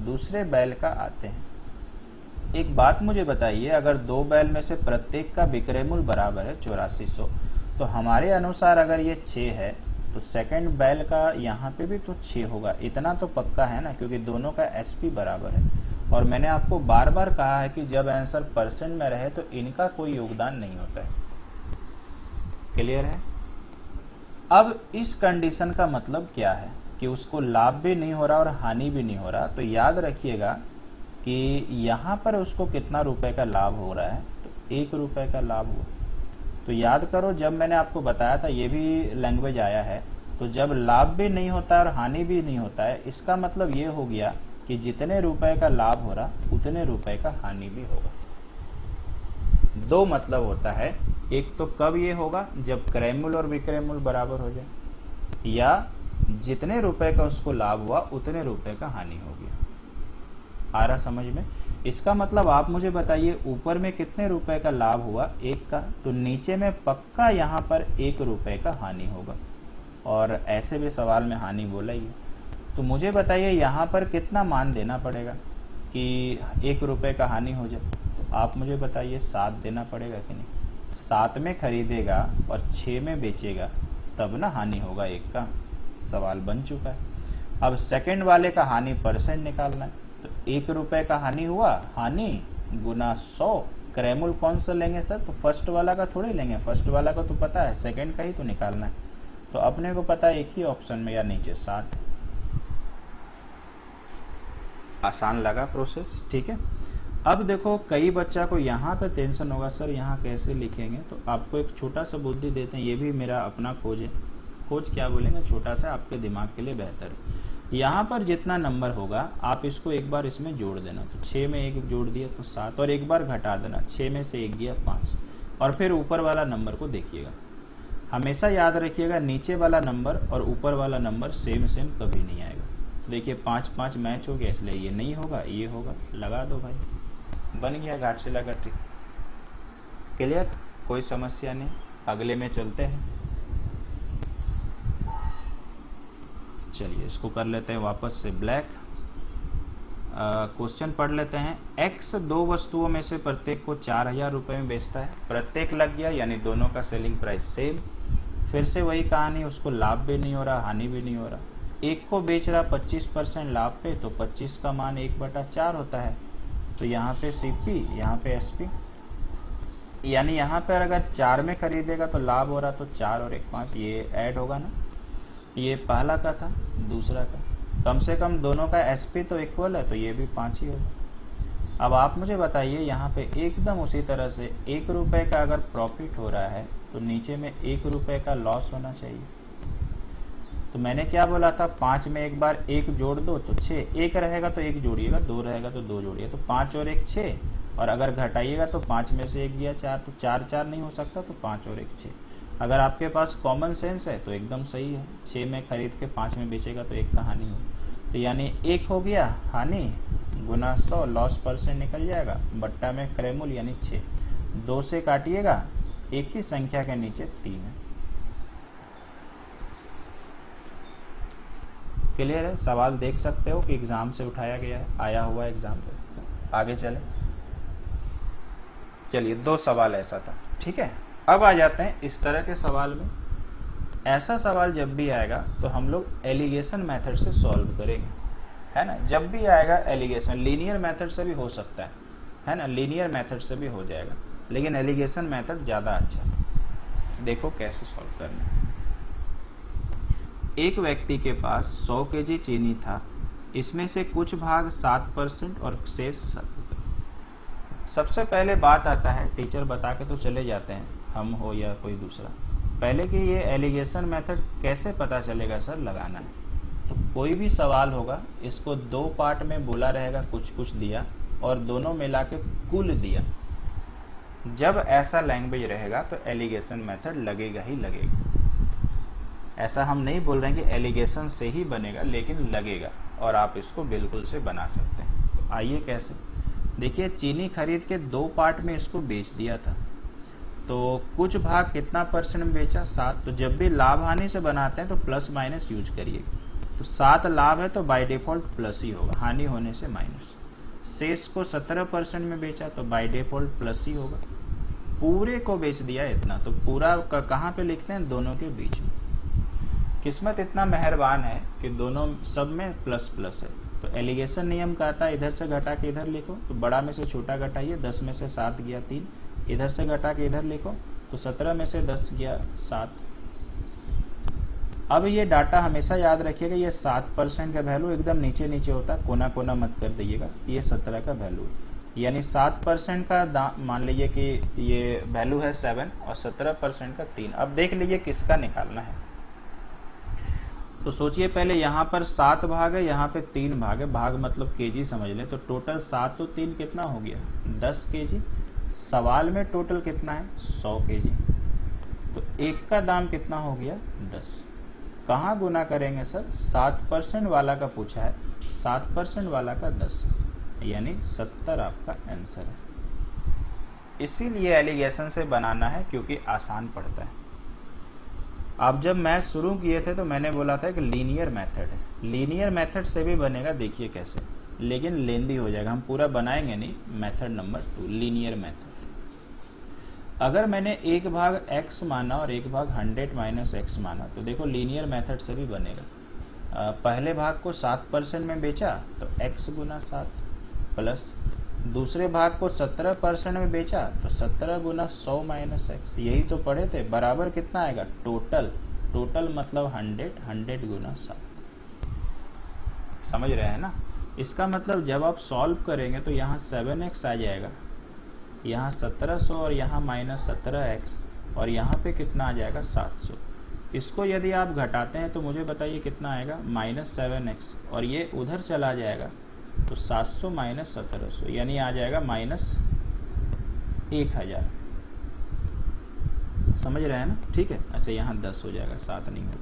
दूसरे बैल का आते हैं। एक बात मुझे बताइए, अगर 2 बैल में से प्रत्येक का विक्रय मूल्य बराबर है 8400, तो हमारे अनुसार अगर ये 6 है तो सेकंड बैल का यहाँ पे भी तो 6 होगा। इतना तो पक्का है ना, क्योंकि दोनों का एसपी बराबर है। और मैंने आपको बार बार कहा है कि जब आंसर परसेंट में रहे तो इनका कोई योगदान नहीं होता है। क्लियर है? अब इस कंडीशन का मतलब क्या है कि उसको लाभ भी नहीं हो रहा और हानि भी नहीं हो रहा। तो याद रखिएगा कि यहाँ पर उसको कितना रुपए का लाभ हो रहा है, तो 1 रुपए का लाभ हुआ। तो याद करो जब मैंने आपको बताया था, ये भी लैंग्वेज आया है, तो जब लाभ भी नहीं होता और हानि भी नहीं होता है, इसका मतलब ये हो गया कि जितने रुपए का लाभ हो रहा उतने रुपए का हानि भी होगा। 2 मतलब होता है, एक तो कब ये होगा जब क्रय मूल्य और विक्रय मूल्य बराबर हो जाए, या जितने रुपए का उसको लाभ हुआ उतने रुपए का हानि हो गया। आ रहा समझ में? इसका मतलब आप मुझे बताइए ऊपर में कितने रुपए का लाभ हुआ? 1 का, तो नीचे में पक्का यहाँ पर 1 रुपए का हानि होगा। और ऐसे भी सवाल में हानि बोला ही है। तो मुझे बताइए यहाँ पर कितना मान देना पड़ेगा कि 1 रुपए का हानि हो जाए? तो आप मुझे बताइए 7 देना पड़ेगा कि नहीं? 7 में खरीदेगा और 6 में बेचेगा, तब ना हानि होगा 1 का। सवाल बन चुका है। अब सेकंड वाले का हानि परसेंट निकालना है। तो 1 रुपए का हानि हुआ, हानि गुना 100। क्रय मूल्य कौन सा लेंगे सर? तो फर्स्ट वाला का थोड़े लेंगे, फर्स्ट वाला का तो पता है, सेकंड का ही तो निकालना है। तो अपने को पता है एक ही ऑप्शन में या नीचे 60। आसान लगा प्रोसेस, ठीक है। अब देखो कई बच्चा को यहाँ पे टेंशन होगा, सर यहाँ कैसे लिखेंगे? तो आपको एक छोटा सा बुद्धि देते हैं, ये भी मेरा अपना खोज है। खोज क्या बोलेंगे, छोटा सा, आपके दिमाग के लिए बेहतर है। यहाँ पर जितना नंबर होगा आप इसको एक बार इसमें जोड़ देना। तो 6 में 1 जोड़ दिया तो 7, और एक बार घटा देना, 6 में से 1 गया 5। और फिर ऊपर वाला नंबर को देखिएगा। हमेशा याद रखिएगा नीचे वाला नंबर और ऊपर वाला नंबर सेम कभी नहीं आएगा। तो देखिए 5-5 मैच हो गया, इसलिए ये नहीं होगा, ये होगा। लगा दो भाई, बन गया घाटशिला का ट्रिक। क्लियर? कोई समस्या नहीं। अगले में चलते हैं। चलिए इसको कर लेते हैं वापस से ब्लैक। क्वेश्चन पढ़ लेते हैं। एक्स 2 वस्तुओं में से प्रत्येक को 4000 रुपये में बेचता है। प्रत्येक लग गया, यानी दोनों का सेलिंग प्राइस सेम। फिर से वही कहानी, उसको लाभ भी नहीं हो रहा, हानि भी नहीं हो रहा। एक को बेच रहा 25% लाभ पे, तो 25 का मान 1/4 होता है। तो यहाँ पे सीपी, यहाँ पे एसपी। यानी यहाँ पर अगर 4 में खरीदेगा तो लाभ हो रहा, तो 4 और 1 5, ये ऐड होगा ना। ये पहला का था, दूसरा का, कम से कम दोनों का एसपी तो इक्वल है, तो ये भी 5 ही होगा। अब आप मुझे बताइए, यहाँ पे एकदम उसी तरह से 1 रुपये का अगर प्रॉफिट हो रहा है तो नीचे में 1 रुपये का लॉस होना चाहिए। तो मैंने क्या बोला था, 5 में एक बार 1 जोड़ दो तो 6, 1 रहेगा तो 1 जोड़िएगा, 2 रहेगा तो 2 जोड़िए, तो 5 और 1 6, और अगर घटाइएगा तो 5 में से 1 गया 4, तो 4 4 नहीं हो सकता, तो 5 और 1 6। अगर आपके पास कॉमन सेंस है तो एकदम सही है, 6 में खरीद के 5 में बेचेगा तो 1 का हानि हो, तो यानी 1 हो गया हानि गुना 100, लॉस परसेंट निकल जाएगा, बट्टा में क्रयमूल्य यानी 6, 2 से काटिएगा, एक ही संख्या के नीचे 3 है। क्लियर है? सवाल देख सकते हो कि एग्जाम से उठाया गया है, आया हुआ एग्जाम पे। आगे चले, चलिए 2 सवाल ऐसा था, ठीक है। अब आ जाते हैं इस तरह के सवाल में। ऐसा सवाल जब भी आएगा तो हम लोग एलिगेशन मेथड से सॉल्व करेंगे, है ना। जब भी आएगा एलिगेशन, लीनियर मेथड से भी हो सकता है ना, लीनियर मेथड से भी हो जाएगा, लेकिन एलिगेशन मेथड ज़्यादा अच्छा है। देखो कैसे सॉल्व करना है। एक व्यक्ति के पास 100 केजी चीनी था, इसमें से कुछ भाग 7% और शेष 7%। सबसे पहले बात आता है, टीचर बता के तो चले जाते हैं, हम हो या कोई दूसरा, पहले कि ये एलिगेशन मेथड कैसे पता चलेगा सर, लगाना है। तो कोई भी सवाल होगा, इसको 2 पार्ट में बोला रहेगा, कुछ कुछ दिया और दोनों मिला के कुल दिया। जब ऐसा लैंग्वेज रहेगा तो एलिगेशन मेथड लगेगा ही लगेगा। ऐसा हम नहीं बोल रहे हैं कि एलिगेशन से ही बनेगा, लेकिन लगेगा और आप इसको बिल्कुल से बना सकते हैं। तो आइए कैसे, देखिए चीनी खरीद के 2 पार्ट में इसको बेच दिया था, तो कुछ भाग कितना परसेंट में बेचा, 7। तो जब भी लाभ हानि से बनाते हैं तो प्लस माइनस यूज करिएगा, तो 7 लाभ है तो बाय डिफॉल्ट प्लस ही होगा, हानि होने से माइनस। शेष को 17% में बेचा तो बाय डिफॉल्ट प्लस ही होगा। पूरे को बेच दिया इतना, तो पूरा कहाँ पे लिखते हैं, दोनों के बीच में। किस्मत इतना मेहरबान है कि दोनों सब में प्लस प्लस है, तो एलिगेशन नियम कहता है इधर से घटा के इधर लिखो, तो बड़ा में से छोटा घटाइए, 10 में से 7 गया 3, इधर से घटा के इधर लिखो, तो 17 में से 10 गया 7। अब ये डाटा हमेशा याद रखिएगा, ये 7% का वैल्यू एकदम नीचे नीचे होता है, कोना कोना मत कर दीजिएगा, ये 17 का वैल्यू है, यानी 7% का दाम, मान लीजिए कि ये वैल्यू है 7 और 17% का 3। अब देख लीजिए किसका निकालना है, तो सोचिए पहले यहाँ पर 7 भाग है, यहाँ पे 3 भाग है, भाग मतलब केजी समझ लें, तो टोटल 7 तो 3 कितना हो गया, 10 केजी। सवाल में टोटल कितना है, 100 केजी, तो एक का दाम कितना हो गया, 10। कहाँ गुना करेंगे सर, 7% वाला का पूछा है, 7% वाला का 10, यानी 70 आपका आंसर है। इसीलिए एलिगेशन से बनाना है क्योंकि आसान पड़ता है। अब जब मैथ शुरू किए थे तो मैंने बोला था कि लीनियर मेथड है, लीनियर मेथड से भी बनेगा, देखिए कैसे, लेकिन लेंदी हो जाएगा, हम पूरा बनाएंगे नहीं। Method number 2 linear method. अगर मैंने एक भाग x माना और एक भाग 100 माइनस x माना, तो देखो लीनियर मेथड से भी बनेगा। पहले भाग को 7% में बेचा तो x गुना 7 प्लस दूसरे भाग को 17% में बेचा तो 17 गुना 100 माइनस x, यही तो पढ़े थे, बराबर कितना आएगा, टोटल, टोटल मतलब 100, 100 गुना 7। समझ रहे हैं ना। इसका मतलब जब आप सॉल्व करेंगे तो यहाँ 7x आ जाएगा, यहाँ 1700 और यहाँ माइनस 17x, और यहाँ पे कितना आ जाएगा 700। इसको यदि आप घटाते हैं तो मुझे बताइए कितना आएगा, माइनस 7x, और ये उधर चला जाएगा तो 700 माइनस 1700, यानी आ जाएगा माइनस 1000। समझ रहे हैं ना, ठीक है। अच्छा यहाँ 10 हो जाएगा, 7 नहीं होगा,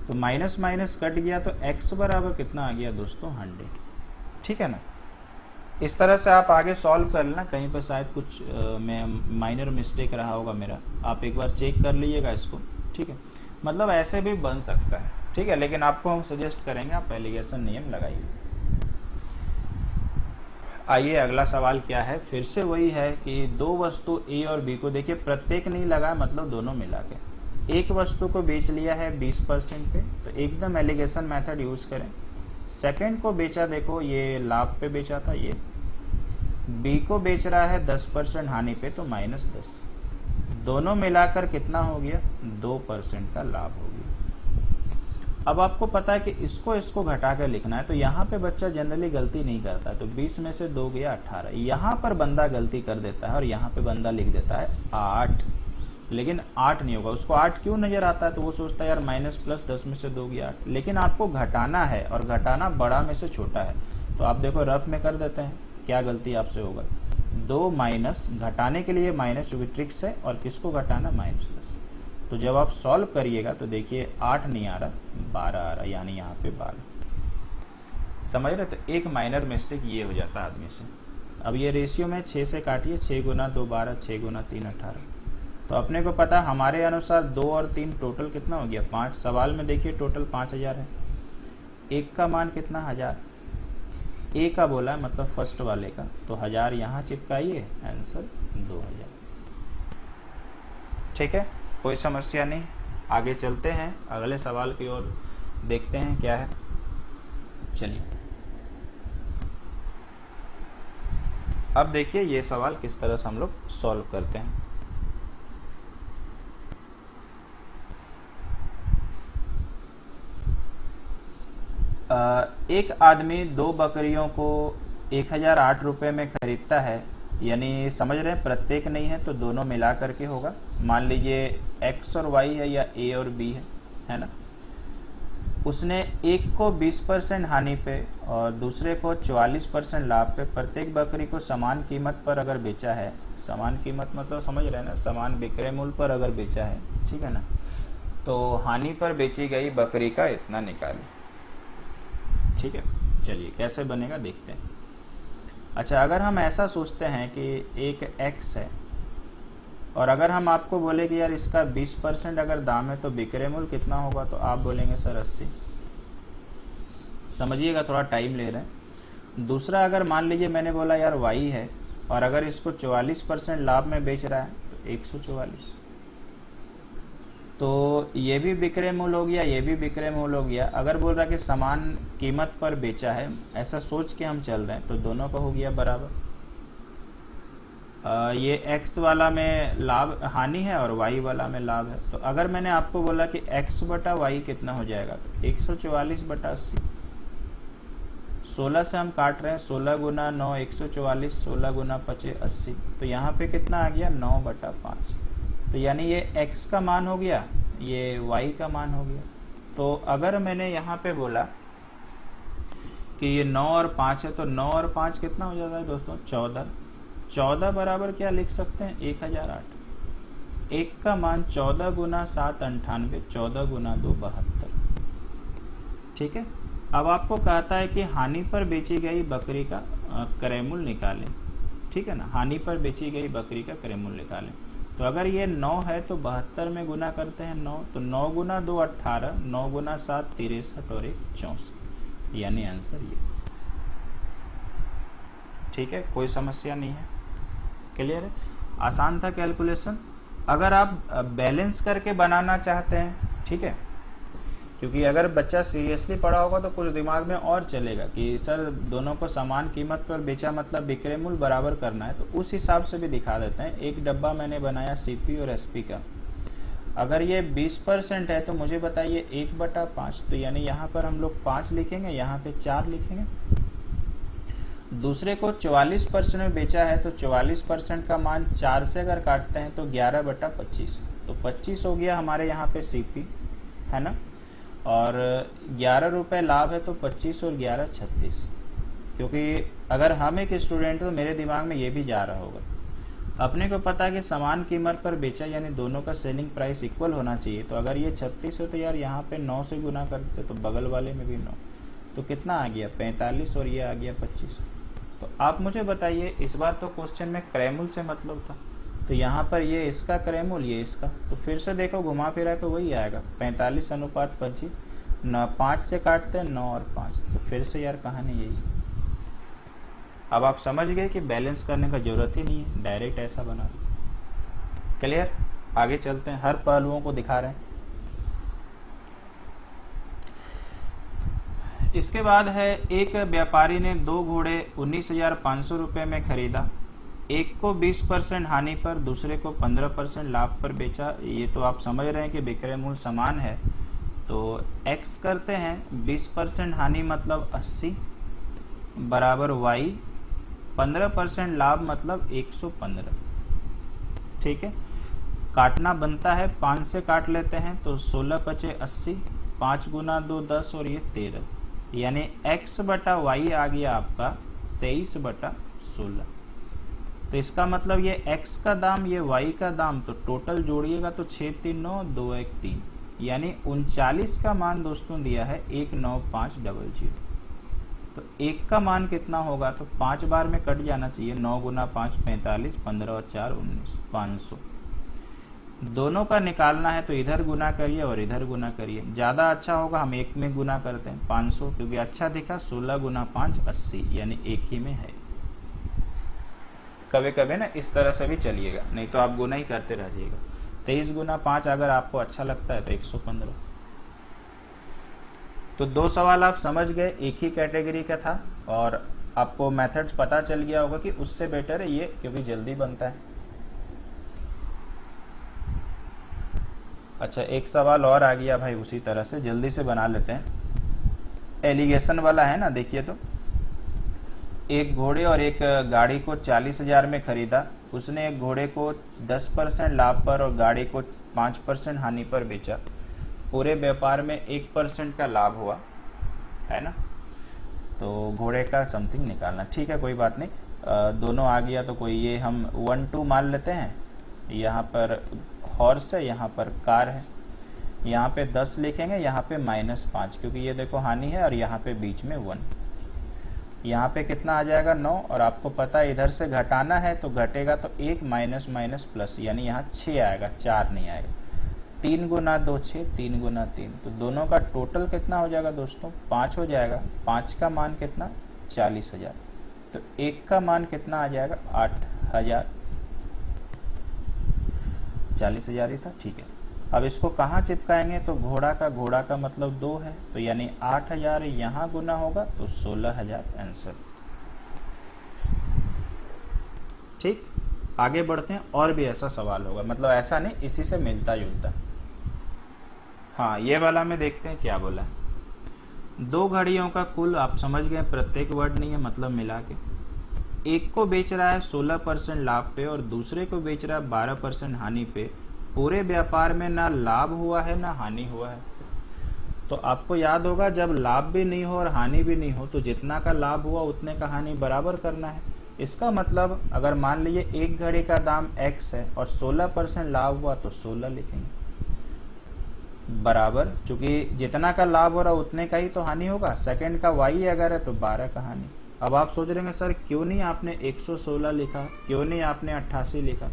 तो माइनस माइनस कट गया, तो x बराबर कितना आ गया दोस्तों, 100। ठीक है ना। इस तरह से आप आगे सॉल्व कर लेना, कहीं पर शायद कुछ माइनर मिस्टेक रहा होगा मेरा, आप एक बार चेक कर लीजिएगा इसको, ठीक है। मतलब ऐसे भी बन सकता है, ठीक है, लेकिन आपको हम सजेस्ट करेंगे आप एलिगेशन नियम लगाइए। आइए अगला सवाल क्या है, फिर से वही है कि दो वस्तु ए और बी को, देखिए प्रत्येक नहीं लगा, मतलब दोनों मिला के एक वस्तु को बेच लिया है 20% पे, तो एकदम एलिगेशन मेथड यूज करें। सेकंड को बेचा, देखो ये लाभ पे बेचा था, ये बी को बेच रहा है 10% हानि पे, तो -10। दोनों मिलाकर कितना हो गया? 2% का लाभ हो गया। अब आपको पता है कि इसको घटा कर लिखना है, तो यहाँ पे बच्चा जनरली गलती नहीं करता, तो 20 में से 2 गया 18। यहाँ पर बंदा गलती कर देता है और यहाँ पे बंदा लिख देता है 8, लेकिन 8 नहीं होगा। उसको 8 क्यों नजर आता है? तो वो सोचता है यार माइनस प्लस 10 में से 2 गया 8, लेकिन आपको घटाना है और घटाना बड़ा में से छोटा है, तो आप देखो रफ में कर देते हैं। क्या गलती आपसे होगा? 2 माइनस, घटाने के लिए माइनस जो कि ट्रिक्स है, और किसको घटाना? -10। तो जब आप सॉल्व करिएगा तो देखिए 8 नहीं आ रहा, 12 आ रहा, यानी यहाँ पे 12। समझ रहे? तो एक माइनर मिस्टेक ये हो जाता है आदमी से। अब ये रेशियो में 6 से काटिए, 6 गुना 2 12, 6 गुना 3 18। तो अपने को पता हमारे अनुसार 2 और 3 टोटल कितना हो गया? 5। सवाल में देखिए टोटल 5000 है। एक का मान कितना? 1000। ए का बोला है, मतलब फर्स्ट वाले का, तो 1000 यहाँ चिपकाइए, आंसर 2000। ठीक है, कोई समस्या नहीं। आगे चलते हैं, अगले सवाल की ओर देखते हैं क्या है। चलिए अब देखिए ये सवाल किस तरह से हम लोग सॉल्व करते हैं। एक आदमी 2 बकरियों को 1008 रुपये में खरीदता है, यानी समझ रहे हैं प्रत्येक नहीं है तो दोनों मिला करके होगा। मान लीजिए x और y है या a और b है ना। उसने एक को 20% हानि पे और दूसरे को 44% लाभ पे प्रत्येक बकरी को समान कीमत पर अगर बेचा है, समान कीमत मतलब समझ रहे हैं ना, समान विक्रय मूल्य पर अगर बेचा है, ठीक है ना, तो हानि पर बेची गई बकरी का इतना निकालें। ठीक है, चलिए कैसे बनेगा देखते हैं। अच्छा, अगर हम ऐसा सोचते हैं कि एक x है और अगर हम आपको बोले कि यार इसका 20% अगर दाम है तो विक्रय मूल्य कितना होगा, तो आप बोलेंगे सर 80। समझिएगा, थोड़ा टाइम ले रहे हैं। दूसरा, अगर मान लीजिए मैंने बोला यार y है और अगर इसको 44% लाभ में बेच रहा है तो 144, तो ये भी विक्रय मूल्य हो गया, ये भी विक्रय मूल्य हो गया। अगर बोल रहा कि समान कीमत पर बेचा है, ऐसा सोच के हम चल रहे हैं, तो दोनों का हो गया बराबर। ये x वाला में लाभ हानि है और y वाला में लाभ है। तो अगर मैंने आपको बोला कि x बटा y कितना हो जाएगा, तो 144 बटा 80। 16 से हम काट रहे हैं, 16 गुना 9 144, 16 गुना 5 80। तो यहाँ पे कितना आ गया? 9 बटा 5। तो यानी ये x का मान हो गया, ये y का मान हो गया। तो अगर मैंने यहाँ पे बोला कि ये 9 और 5 है, तो 9 और 5 कितना हो जाता है दोस्तों? 14। 14 बराबर क्या लिख सकते हैं? 1008। एक का मान 14 गुना 7 98, 14 गुना 2 72। ठीक है, अब आपको कहता है कि हानि पर बेची गई बकरी का क्रय मूल्य निकालें। ठीक है ना, हानि पर बेची गई बकरी का क्रय मूल्य निकालें। तो अगर ये 9 है तो 72 में गुना करते हैं 9, तो 9 गुना 2 18, 9 गुना 7 63 और 1 64, यानी आंसर ये। ठीक है, कोई समस्या नहीं है, क्लियर है, आसान था कैलकुलेशन। अगर आप बैलेंस करके बनाना चाहते हैं, ठीक है, क्योंकि अगर बच्चा सीरियसली पढ़ा होगा तो कुछ दिमाग में और चलेगा कि सर दोनों को समान कीमत पर बेचा मतलब विक्रय मूल्य बराबर करना है, तो उस हिसाब से भी दिखा देते हैं। एक डब्बा मैंने बनाया सीपी और एसपी का, अगर ये 20% है तो मुझे बताइए 1/5, तो यानी यहाँ पर हम लोग 5 लिखेंगे, यहाँ पे 4 लिखेंगे। दूसरे को 44% में बेचा है तो 44% का मान 4 से अगर काटते हैं तो 11/25, तो 25 हो गया हमारे यहाँ पे सीपी, है ना, और 11 रुपये लाभ है तो 25 और 11 36। क्योंकि अगर हम एक स्टूडेंट तो मेरे दिमाग में ये भी जा रहा होगा, अपने को पता है कि समान कीमत पर बेचा यानी दोनों का सेलिंग प्राइस इक्वल होना चाहिए। तो अगर ये 36 है तो यार यहाँ पे 9 से गुना करते तो बगल वाले में भी 9, तो कितना आ गया? 45 और ये आ गया 25। तो आप मुझे बताइए, इस बार तो क्वेश्चन में क्रय मूल्य से मतलब था, तो यहाँ पर ये इसका क्रय मूल्य, ये इसका, तो फिर से देखो घुमा फिरा के वही आएगा 45:25। 5 से काटते हैं 9 और 5, तो फिर से यार कहानी यही। अब आप समझ गए कि बैलेंस करने का जरूरत ही नहीं है, डायरेक्ट ऐसा बना। क्लियर, आगे चलते हैं, हर पहलुओं को दिखा रहे हैं। इसके बाद है, एक व्यापारी ने 2 घोड़े 19,500 रुपये में खरीदा। एक को 20% हानि पर, दूसरे को 15% लाभ पर बेचा। ये तो आप समझ रहे हैं कि विक्रय मूल्य समान है, तो x करते हैं, 20% हानि मतलब 80 बराबर y, 15% लाभ मतलब 115। ठीक है, काटना बनता है, 5 से काट लेते हैं तो 16 पचे 80, 5 गुना 2 10 और ये 13, यानी x बटा y आ गया आपका 23/16। तो इसका मतलब ये x का दाम, ये y का दाम, तो टोटल जोड़िएगा तो 6 3 9 2 1 3, यानी 39 का मान दोस्तों दिया है 19500। तो 1 का मान कितना होगा, तो 5 बार में कट जाना चाहिए, 9 गुना 5 45, 15 और 4 19, 500। दोनों का निकालना है तो इधर गुना करिए और इधर गुना करिए, ज्यादा अच्छा होगा हम एक में गुना करते हैं 500, क्योंकि अच्छा दिखा। 16 गुना 5 80, यानी एक ही में है। कभी कभी ना इस तरह से भी चलिएगा, नहीं तो आप गुना ही करते रहिएगा। 23 गुना 5 अगर आपको अच्छा लगता है तो 115। तो 2 सवाल आप समझ गए, एक ही कैटेगरी का था और आपको मेथड्स पता चल गया होगा कि उससे बेटर है ये, क्योंकि जल्दी बनता है। अच्छा, एक सवाल और आ गया भाई, उसी तरह से जल्दी से बना लेते हैं। एलिगेशन वाला है ना, देखिए तो, एक घोड़े और एक गाड़ी को 40,000 में खरीदा। उसने एक घोड़े को 10% लाभ पर और गाड़ी को 5% हानि पर बेचा। पूरे व्यापार में 1% का लाभ हुआ, है ना। तो घोड़े का समथिंग निकालना, ठीक है कोई बात नहीं। दोनों आ गया तो कोई ये हम 1 2 मान लेते हैं। यहाँ पर हॉर्स है, यहाँ पर कार है, यहाँ पे 10 लिखेंगे, यहाँ पे -5, क्योंकि ये देखो हानि है, और यहाँ पे बीच में 1। यहाँ पे कितना आ जाएगा 9, और आपको पता है इधर से घटाना है तो घटेगा तो 1 माइनस माइनस प्लस, यानी यहाँ 6 आएगा, 4 नहीं आएगा। 3 गुना 2 6, 3 गुना 3, तो दोनों का टोटल कितना हो जाएगा दोस्तों, 5 हो जाएगा। 5 का मान कितना, 40,000। तो 1 का मान कितना आ जाएगा, 8,000। 40,000 ही था, ठीक है। अब इसको कहाँ चिपकाएंगे, तो घोड़ा का मतलब 2 है, तो यानी 8,000 यहाँ गुना होगा तो 16,000 आंसर। ठीक, आगे बढ़ते हैं, और भी ऐसा सवाल होगा, मतलब ऐसा नहीं, इसी से मिलता जुलता। हाँ, ये वाला में देखते हैं क्या बोला। 2 घड़ियों का कुल, आप समझ गए, प्रत्येक वर्ड नहीं है, मतलब मिला के। एक को बेच रहा है 16% लाभ पे और दूसरे को बेच रहा है 12% हानि पे। पूरे व्यापार में ना लाभ हुआ है ना हानि हुआ है। तो आपको याद होगा, जब लाभ भी नहीं हो और हानि भी नहीं हो तो जितना का लाभ हुआ उतने का हानि बराबर करना है। इसका मतलब अगर मान लीजिए एक घड़ी का दाम x है और 16% लाभ हुआ तो 16 लिखेंगे, बराबर, क्योंकि जितना का लाभ हो रहा उतने का ही तो हानि होगा। सेकंड का y अगर है तो 12 का हानि। अब आप सोच रहे हैं सर क्यों नहीं आपने 116 लिखा, क्यों नहीं आपने 88 लिखा।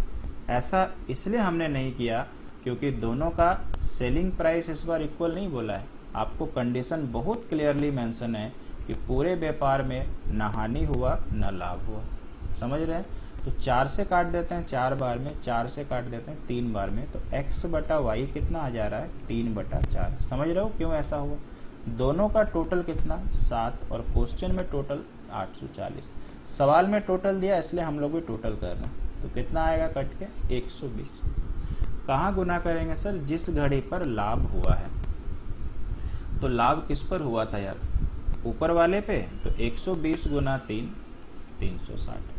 ऐसा इसलिए हमने नहीं किया क्योंकि दोनों का सेलिंग प्राइस इस बार इक्वल नहीं बोला है। आपको कंडीशन बहुत क्लियरली मेंशन है कि पूरे व्यापार में न हानि हुआ न लाभ हुआ। समझ रहे हैं? तो 4 से काट देते हैं 4 बार में, 4 से काट देते हैं 3 बार में, तो x बटा वाई कितना आ जा रहा है 3/4। समझ रहे हो क्यों ऐसा हुआ? दोनों का टोटल कितना 7 और क्वेश्चन में टोटल 840। सवाल में टोटल दिया इसलिए हम लोग भी टोटल कर रहे हैं। तो कितना आएगा कट के 120। कहाँ गुना करेंगे सर? जिस घड़ी पर लाभ हुआ है। तो लाभ किस पर हुआ था यार? ऊपर वाले पे। तो 120 गुना 3 360।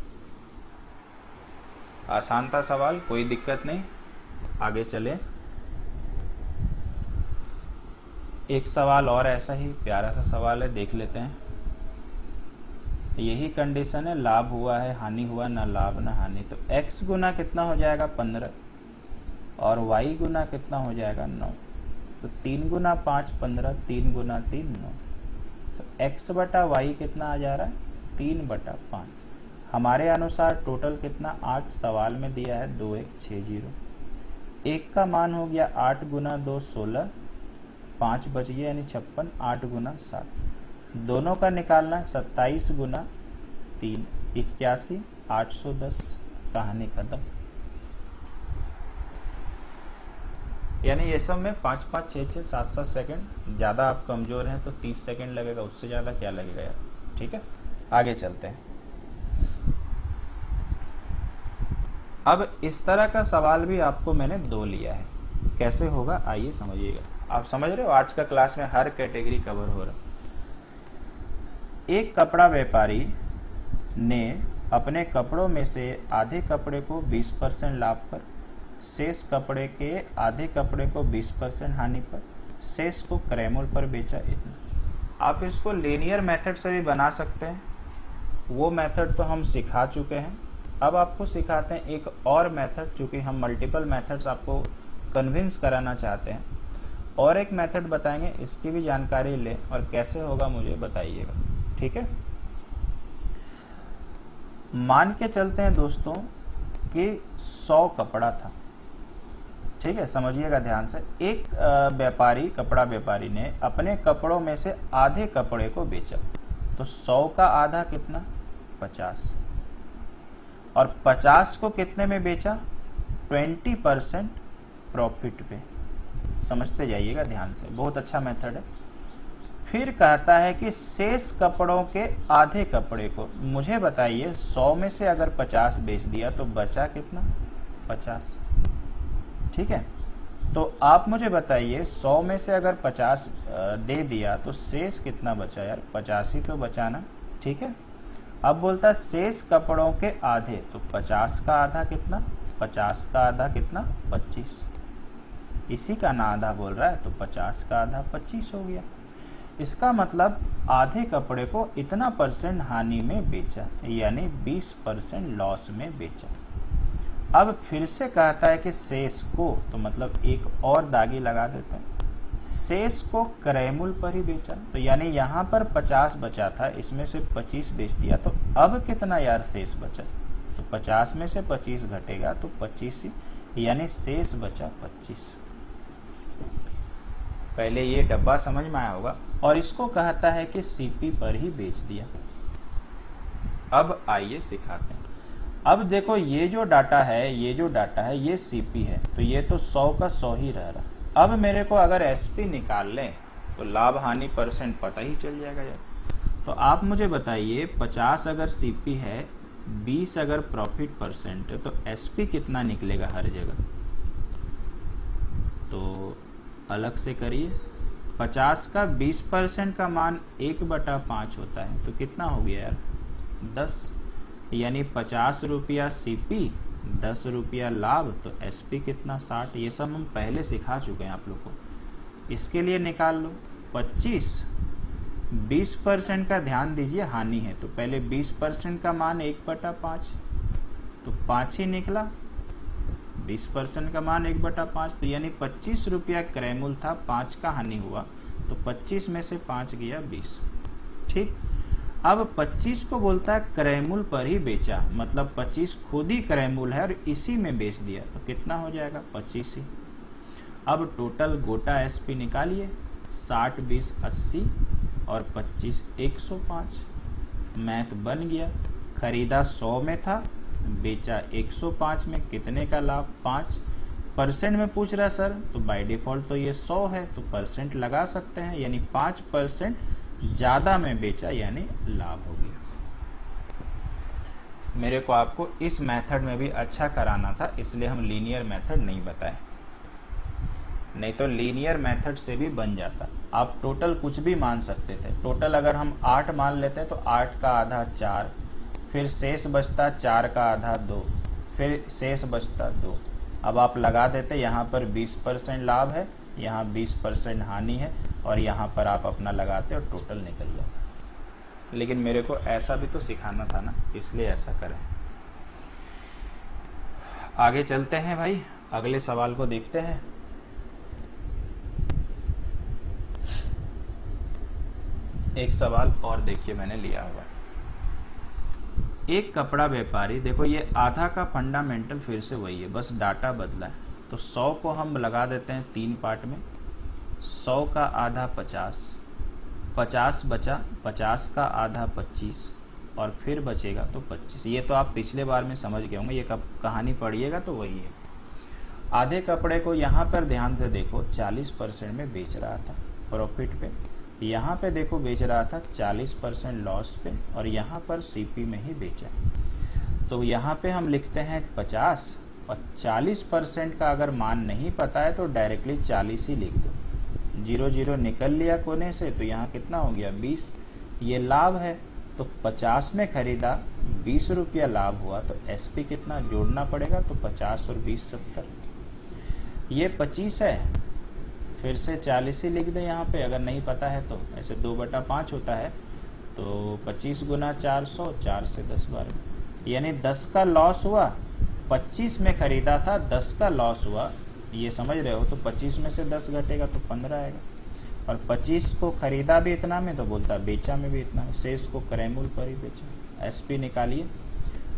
आसान था सवाल, कोई दिक्कत नहीं। आगे चले। एक सवाल और ऐसा ही प्यारा सा सवाल है, देख लेते हैं। यही कंडीशन है, लाभ हुआ है हानि हुआ, ना लाभ ना हानि। तो x गुना कितना हो जाएगा 15 और y गुना कितना हो जाएगा 9। तो 3 गुना 5 15, 3 गुना 3 9। तो x बटा y कितना आ जा रहा है 3/5। हमारे अनुसार टोटल कितना 8 सवाल में दिया है 2160। 1 का मान हो गया 8 गुना 2 16, 5 बच गया यानी 56, 8 गुना 7। दोनों का निकालना 27 गुना 3 81, 810। कहानी खत्म। यानी ये सब में 5-5, 6-6, 7-7 सेकंड, ज़्यादा आप कमज़ोर हैं तो 30 सेकंड लगेगा, उससे ज़्यादा क्या लगेगा यार। ठीक है, आगे चलते हैं। अब इस तरह का सवाल भी आपको मैंने 2 लिया है, कैसे होगा आइए समझिएगा। आप समझ रहे हो, आज का क्लास में हर कैटेगरी कवर हो रहा। एक कपड़ा व्यापारी ने अपने कपड़ों में से आधे कपड़े को 20% लाभ पर, शेष कपड़े के आधे कपड़े को 20% हानि पर, शेष को क्रय-मूल्य पर बेचा। इतना आप इसको लीनियर मेथड से भी बना सकते हैं, वो मेथड तो हम सिखा चुके हैं। अब आपको सिखाते हैं एक और मेथड, चूँकि हम मल्टीपल मेथड्स आपको कन्विंस कराना चाहते हैं, और एक मेथड बताएंगे, इसकी भी जानकारी लें और कैसे होगा मुझे बताइएगा। ठीक है, मान के चलते हैं दोस्तों कि 100 कपड़ा था। ठीक है, समझिएगा ध्यान से। एक व्यापारी, कपड़ा व्यापारी ने अपने कपड़ों में से आधे कपड़े को बेचा, तो 100 का आधा कितना, 50, और 50 को कितने में बेचा, 20% प्रॉफिट पे। समझते जाइएगा ध्यान से, बहुत अच्छा मेथड है। फिर कहता है कि शेष कपड़ों के आधे कपड़े को, मुझे बताइए 100 में से अगर 50 बेच दिया तो बचा कितना, 50। ठीक है, तो आप मुझे बताइए 100 में से अगर 50 दे दिया तो शेष कितना बचा यार, 50 ही तो बचा ना। ठीक है, अब बोलता है शेष कपड़ों के आधे, तो 50 का आधा कितना, 50 का आधा कितना, 25। इसी का ना आधा बोल रहा है, तो 50 का आधा 25 हो गया। इसका मतलब आधे कपड़े को इतना % हानि में बेचा, यानी 20% लॉस में बेचा। अब फिर से कहता है कि शेष को, तो मतलब एक और दागी लगा देते हैं, शेष को क्रय-मूल्य पर ही बेचा, तो यानी यहाँ पर 50 बचा था, इसमें से 25 बेच दिया, तो अब कितना यार शेष बचा, तो 50 में से 25 घटेगा तो 25 ही, यानी शेष बचा 25। पहले ये डब्बा समझ में आया होगा। और इसको कहता है कि सीपी पर ही बेच दिया। अब आइए सिखाते हैं। अब देखो ये जो डाटा है, ये सीपी है, तो ये तो 100 का 100 ही रह रहा। अब मेरे को अगर एसपी निकाल लें तो लाभ हानि % पता ही चल जाएगा यार। तो आप मुझे बताइए 50 अगर सीपी है, 20 अगर प्रॉफिट % है, तो एसपी कितना निकलेगा हर जगह, तो अलग से करिए। 50 का 20% का मान 1/5 होता है, तो कितना हो गया यार, 10, यानी 50 रुपया सीपी, 10 रुपया लाभ, तो एसपी कितना, 60। ये सब हम पहले सिखा चुके हैं आप लोग को, इसके लिए निकाल लो। 25, 20% का ध्यान दीजिए हानि है, तो पहले 20% का मान 1/5, तो 5 ही निकला। 20% का मान 1/5, तो यानी 25 रुपया क्रय-मूल्य था, 5 का हानि हुआ, तो 25 में से 5 गया 20। ठीक, अब 25 को बोलता है क्रय-मूल्य पर ही बेचा, मतलब 25 खुद ही क्रय-मूल्य है और इसी में बेच दिया, तो कितना हो जाएगा, 25 ही। अब टोटल गोटा एसपी निकालिए, 60, 20, 80 और 25, 105। मैथ बन गया। खरीदा 100 में था, बेचा 105 में, कितने का लाभ, 5% में पूछ रहा है सर, तो बाय डिफॉल्ट तो ये 100 है, तो % लगा सकते हैं, यानी 5% ज़्यादा में बेचा, यानी लाभ हो गया। मेरे को आपको इस मेथड में भी अच्छा कराना था, इसलिए हम लीनियर मेथड नहीं बताए, नहीं तो लीनियर मेथड से भी बन जाता। आप टोटल कुछ भी मान सकते थे। टोटल अगर हम 8 मान लेते तो 8 का आधा 4, फिर शेष बचता 4 का आधा 2, फिर शेष बचता 2। अब आप लगा देते, यहाँ पर 20% लाभ है, यहाँ 20% हानि है, और यहाँ पर आप अपना लगाते और टोटल निकल जाता। लेकिन मेरे को ऐसा भी तो सिखाना था ना, इसलिए ऐसा करें। आगे चलते हैं भाई, अगले सवाल को देखते हैं। एक सवाल और देखिए मैंने लिया हुआ। एक कपड़ा व्यापारी, देखो ये आधा का फंडामेंटल फिर से वही है, बस डाटा बदला है। तो 100 को हम लगा देते हैं 3 पार्ट में। 100 का आधा 50, 50 बचा, 50 का आधा 25, और फिर बचेगा तो 25। ये तो आप पिछले बार में समझ गए होंगे, ये कहानी पढ़िएगा तो वही है। आधे कपड़े को यहाँ पर ध्यान से देखो 40% में बेच रहा था प्रॉफिट पे, यहाँ पे देखो बेच रहा था 40% लॉस पे, और यहाँ पर सीपी में ही बेचा। तो यहाँ पे हम लिखते हैं 50, और 40% का अगर मान नहीं पता है तो डायरेक्टली 40 ही लिख दो। 0 0 निकल लिया कोने से, तो यहाँ कितना हो गया 20। ये लाभ है, तो 50 में खरीदा, 20 रुपया लाभ हुआ, तो एसपी कितना जोड़ना पड़ेगा, तो 50 और 20 70। ये 25 है, फिर से 40 ही लिख दें यहाँ पे अगर नहीं पता है तो। ऐसे 2/5 होता है, तो 25 गुना 400, 4 से 10 12, यानी 10 का लॉस हुआ। 25 में खरीदा था, 10 का लॉस हुआ, ये समझ रहे हो। तो 25 में से 10 घटेगा तो 15 आएगा, और 25 को खरीदा भी इतना में, तो बोलता बेचा में भी इतना में, शेष को क्रय मूल्य पर ही बेचा। एसपी निकालिए,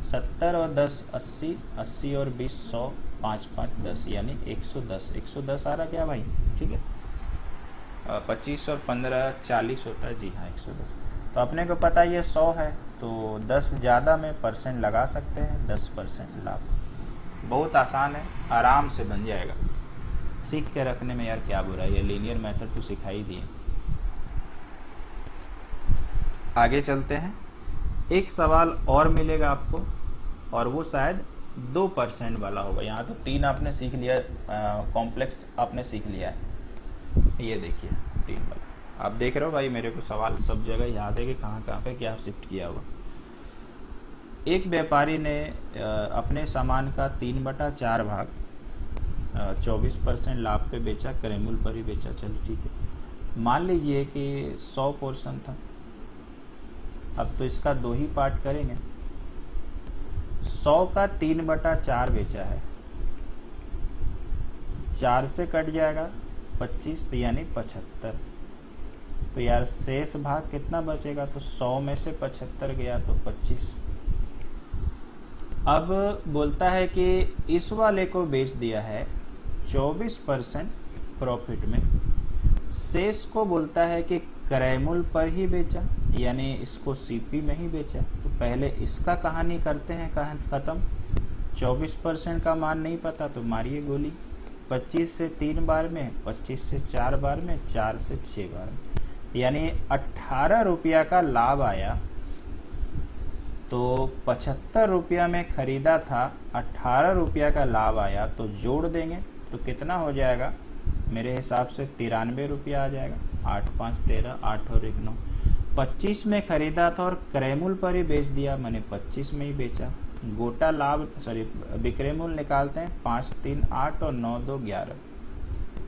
70 और 10 80, 80 और 20 100, 5 5 10, यानी 110। 110 आ रहा क्या भाई? ठीक है। 25 और 15 40 होता है, जी हाँ 110। तो अपने को पता ये 100 है, तो 10 ज़्यादा में परसेंट लगा सकते हैं, 10% लाभ। बहुत आसान है, आराम से बन जाएगा। सीख के रखने में यार क्या बुरा है, ये लीनियर मेथड तो सिखाई दिए। आगे चलते हैं। एक सवाल और मिलेगा आपको, और वो शायद 2% वाला होगा। यहाँ तो 3 आपने सीख लिया, कॉम्प्लेक्स आपने सीख लिया है। ये देखिए 3 वाला आप देख रहे हो भाई, मेरे को सवाल सब जगह याद है कि कहाँ कहाँ पे क्या शिफ्ट किया हुआ। एक व्यापारी ने अपने सामान का 3/4 भाग 24% लाभ पे बेचा, क्रय मूल्य पर ही बेचा। चलो ठीक है, मान लीजिए कि 100 पोर्शन था। अब तो इसका 2 ही पार्ट करेंगे। 100 का 3/4 बेचा है, 4 से कट जाएगा 25, तो यानी 75। तो यार शेष भाग कितना बचेगा, तो 100 में से 75 गया तो 25। अब बोलता है कि इस वाले को बेच दिया है 24% प्रॉफिट में, शेष को बोलता है कि क्रय मूल्य पर ही बेचा, यानी इसको सीपी में ही बेचा। तो पहले इसका कहानी करते हैं खत्म। 24% का मान नहीं पता तो मारिए गोली। 25 से 3 बार में, 25 से 4 बार में, 4 से 6 बार में, यानी 18 रुपया का लाभ आया। तो 75 रुपया में खरीदा था, 18 रुपया का लाभ आया, तो जोड़ देंगे तो कितना हो जाएगा, मेरे हिसाब से 93 रुपया आ जाएगा। 8 5 13, 8 और 1 9। 25 में खरीदा था और क्रय मूल्य पर ही बेच दिया, मैंने 25 में ही बेचा। गोटा लाभ विक्रय मूल्य निकालते हैं, 5 3 8 और 9 2 11,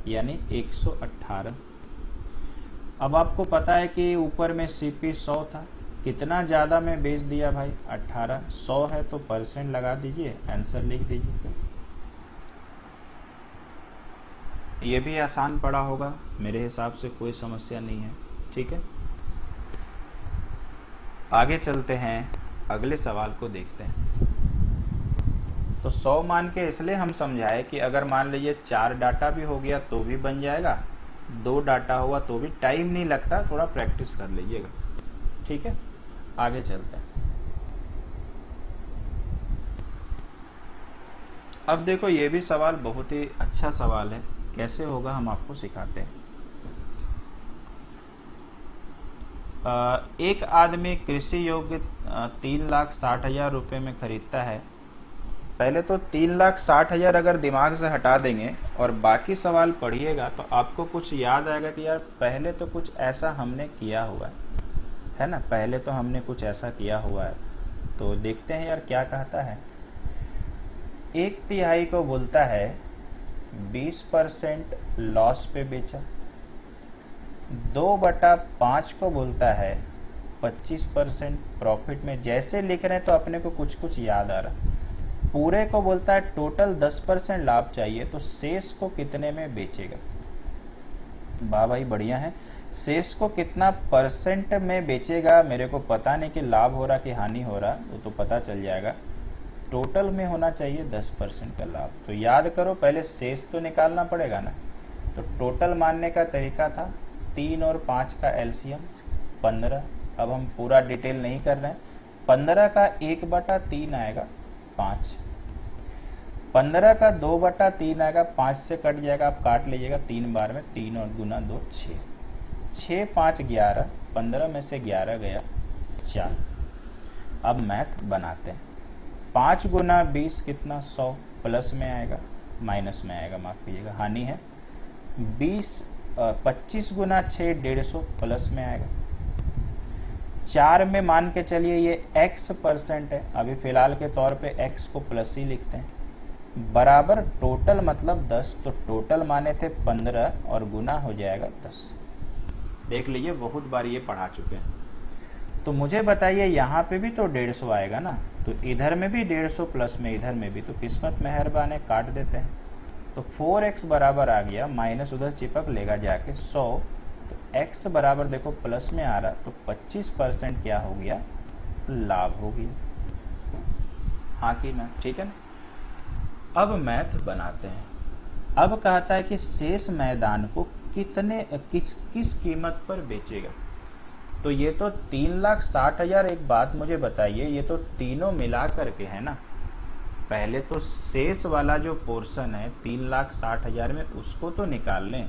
यानी 118। अब आपको पता है कि ऊपर में सीपी 100 था, कितना ज़्यादा में बेच दिया भाई, 18। 100 है तो परसेंट लगा दीजिए, आंसर लिख दीजिए। ये भी आसान पड़ा होगा, मेरे हिसाब से कोई समस्या नहीं है। ठीक है, आगे चलते हैं, अगले सवाल को देखते हैं। तो 100 मान के इसलिए हम समझाए कि अगर मान लीजिए 4 डाटा भी हो गया तो भी बन जाएगा, 2 डाटा हुआ तो भी टाइम नहीं लगता, थोड़ा प्रैक्टिस कर लीजिएगा। ठीक है, आगे चलते हैं। अब देखो ये भी सवाल बहुत ही अच्छा सवाल है, कैसे होगा हम आपको सिखाते हैं। एक आदमी कृषि योग्य 3,60,000 रुपये में खरीदता है। पहले तो 3,60,000 अगर दिमाग से हटा देंगे और बाकी सवाल पढ़िएगा तो आपको कुछ याद आएगा कि यार पहले तो कुछ ऐसा हमने किया हुआ है ना, पहले तो हमने कुछ ऐसा किया हुआ है। तो देखते हैं यार क्या कहता है। 1/3 को बोलता है 20% लॉस पे बेचा। 2/5 को बोलता है 25% प्रॉफिट में। जैसे लिख रहे हैं तो अपने को कुछ कुछ याद आ रहा। पूरे को बोलता है टोटल 10% लाभ चाहिए, तो शेष को कितने में बेचेगा। वाह भाई बढ़िया है। शेष को कितना परसेंट में बेचेगा, मेरे को पता नहीं कि लाभ हो रहा कि हानि हो रहा, वो तो पता चल जाएगा। टोटल में होना चाहिए 10% का लाभ। तो याद करो, पहले शेष तो निकालना पड़ेगा ना। तो टोटल मानने का तरीका था 3 और 5 का एलसीएम 15। अब हम पूरा डिटेल नहीं कर रहे हैं। 15 का 1/3 आएगा 5। 15 का 2/3 आएगा, 5 से कट जाएगा, आप काट लीजिएगा 3 बार में, 3 और गुना 2 6, 6 5 11, 15 में से 11 गया 4। अब मैथ बनाते हैं। 5 गुना 20 कितना 100, प्लस में आएगा माइनस में आएगा, माफ कीजिएगा हानि है। 25 गुना 6 150, प्लस में आएगा। 4 में मान के चलिए ये x% है, अभी फिलहाल के तौर पे x को प्लस ही लिखते हैं, बराबर टोटल मतलब 10, तो टोटल माने थे 15 और गुना हो जाएगा 10। देख लीजिए बहुत बार ये पढ़ा चुके हैं। तो मुझे बताइए यहाँ पे भी तो 150 आएगा ना, तो इधर में भी 150 प्लस में इधर में भी, तो किस्मत मेहरबान है, काट देते हैं। तो 4x बराबर आ गया, माइनस उधर चिपक लेगा जाके 100, तो x बराबर देखो प्लस में आ रहा, तो 25% क्या हो गया, लाभ हो गया। हाँ कि ना, ठीक है ना। अब मैथ बनाते हैं। अब कहता है कि शेष मैदान को किस कीमत पर बेचेगा। तो ये तो 3,60,000। एक बात मुझे बताइए, ये तो तीनों मिला करके है ना। पहले तो शेष वाला जो पोर्शन है 3,60,000 में, उसको तो निकाल लें।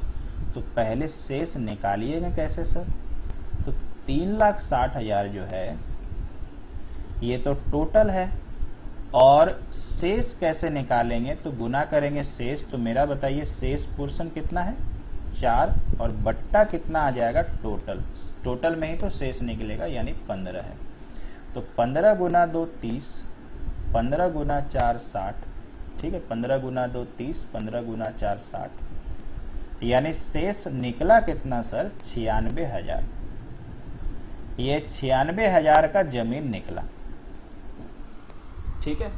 तो पहले शेष निकालिएगा कैसे सर? तो 3,60,000 जो है ये तो टोटल है, और शेष कैसे निकालेंगे? तो गुना करेंगे शेष। तो मेरा बताइए शेष पोर्शन कितना है 4, और बट्टा कितना आ जाएगा टोटल। टोटल में ही तो शेष निकलेगा, यानी 15 है। तो 15 गुना 2 30, 15 गुना 4 60, ठीक है। 15 गुना 2 30, 15 गुना 4 60, यानी शेष निकला कितना सर 96,000। ये 96,000 का जमीन निकला, ठीक है,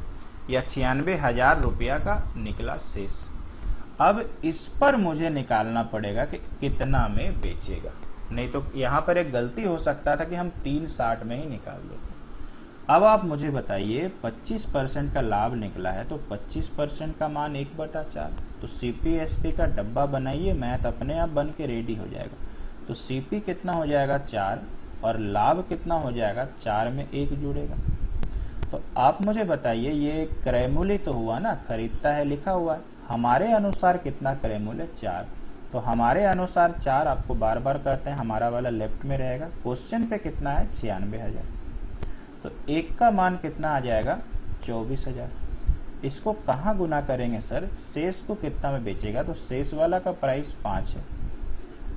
या 96,000 रुपया का निकला शेष। अब इस पर मुझे निकालना पड़ेगा कि कितना में बेचेगा, नहीं तो यहाँ पर एक गलती हो सकता था कि हम 360 में ही निकाल देते। अब आप मुझे बताइए 25% का लाभ निकला है, तो 25% का मान 1/4। तो CPSP का डब्बा बनाइए, मैथ अपने आप बन के रेडी हो जाएगा। तो CP कितना हो जाएगा 4, और लाभ कितना हो जाएगा 4 में 1 जुड़ेगा। तो आप मुझे बताइए ये क्रय मूल्य तो हुआ ना, खरीदता है लिखा हुआ है, हमारे अनुसार कितना क्रय मूल्य 4। तो हमारे अनुसार 4, आपको बार बार कहते हैं हमारा वाला लेफ्ट में रहेगा। क्वेश्चन पे कितना है 96,000, तो 1 का मान कितना आ जाएगा 24,000। इसको कहाँ गुना करेंगे सर? शेष को कितना में बेचेगा, तो शेष वाला का प्राइस 5 है,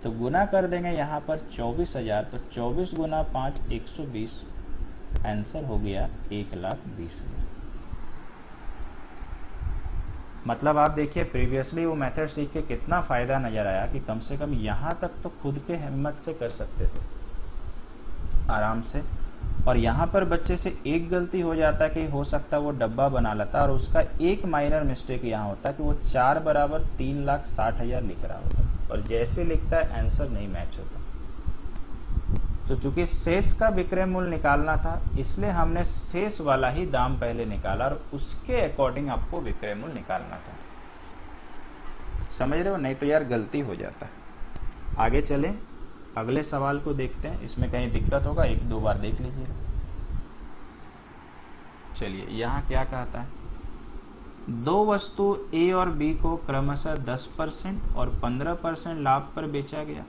तो गुना कर देंगे यहाँ पर 24,000। तो 24 गुना 5 120, आंसर हो गया 1,20,000। मतलब आप देखिए प्रीवियसली वो मेथड सीख के कितना फ़ायदा नज़र आया कि कम से कम यहाँ तक तो खुद के हिम्मत से कर सकते थे आराम से। और यहाँ पर बच्चे से एक गलती हो जाता कि हो सकता वो डब्बा बना लेता, और उसका एक माइनर मिस्टेक यहाँ होता कि वो 4 बराबर 3,60,000 लिख रहा होता, और जैसे लिखता है आंसर नहीं मैच होता। तो चूंकि शेष का विक्रय मूल्य निकालना था, इसलिए हमने शेष वाला ही दाम पहले निकाला, और उसके अकॉर्डिंग आपको विक्रय मूल्य निकालना था। समझ रहे हो? नहीं तो यार गलती हो जाता है। आगे चलें, अगले सवाल को देखते हैं। इसमें कहीं दिक्कत होगा 1-2 बार देख लीजिएगा। चलिए यहाँ क्या कहता है, 2 वस्तु A और B को क्रमशः 10% और 15% लाभ पर बेचा गया।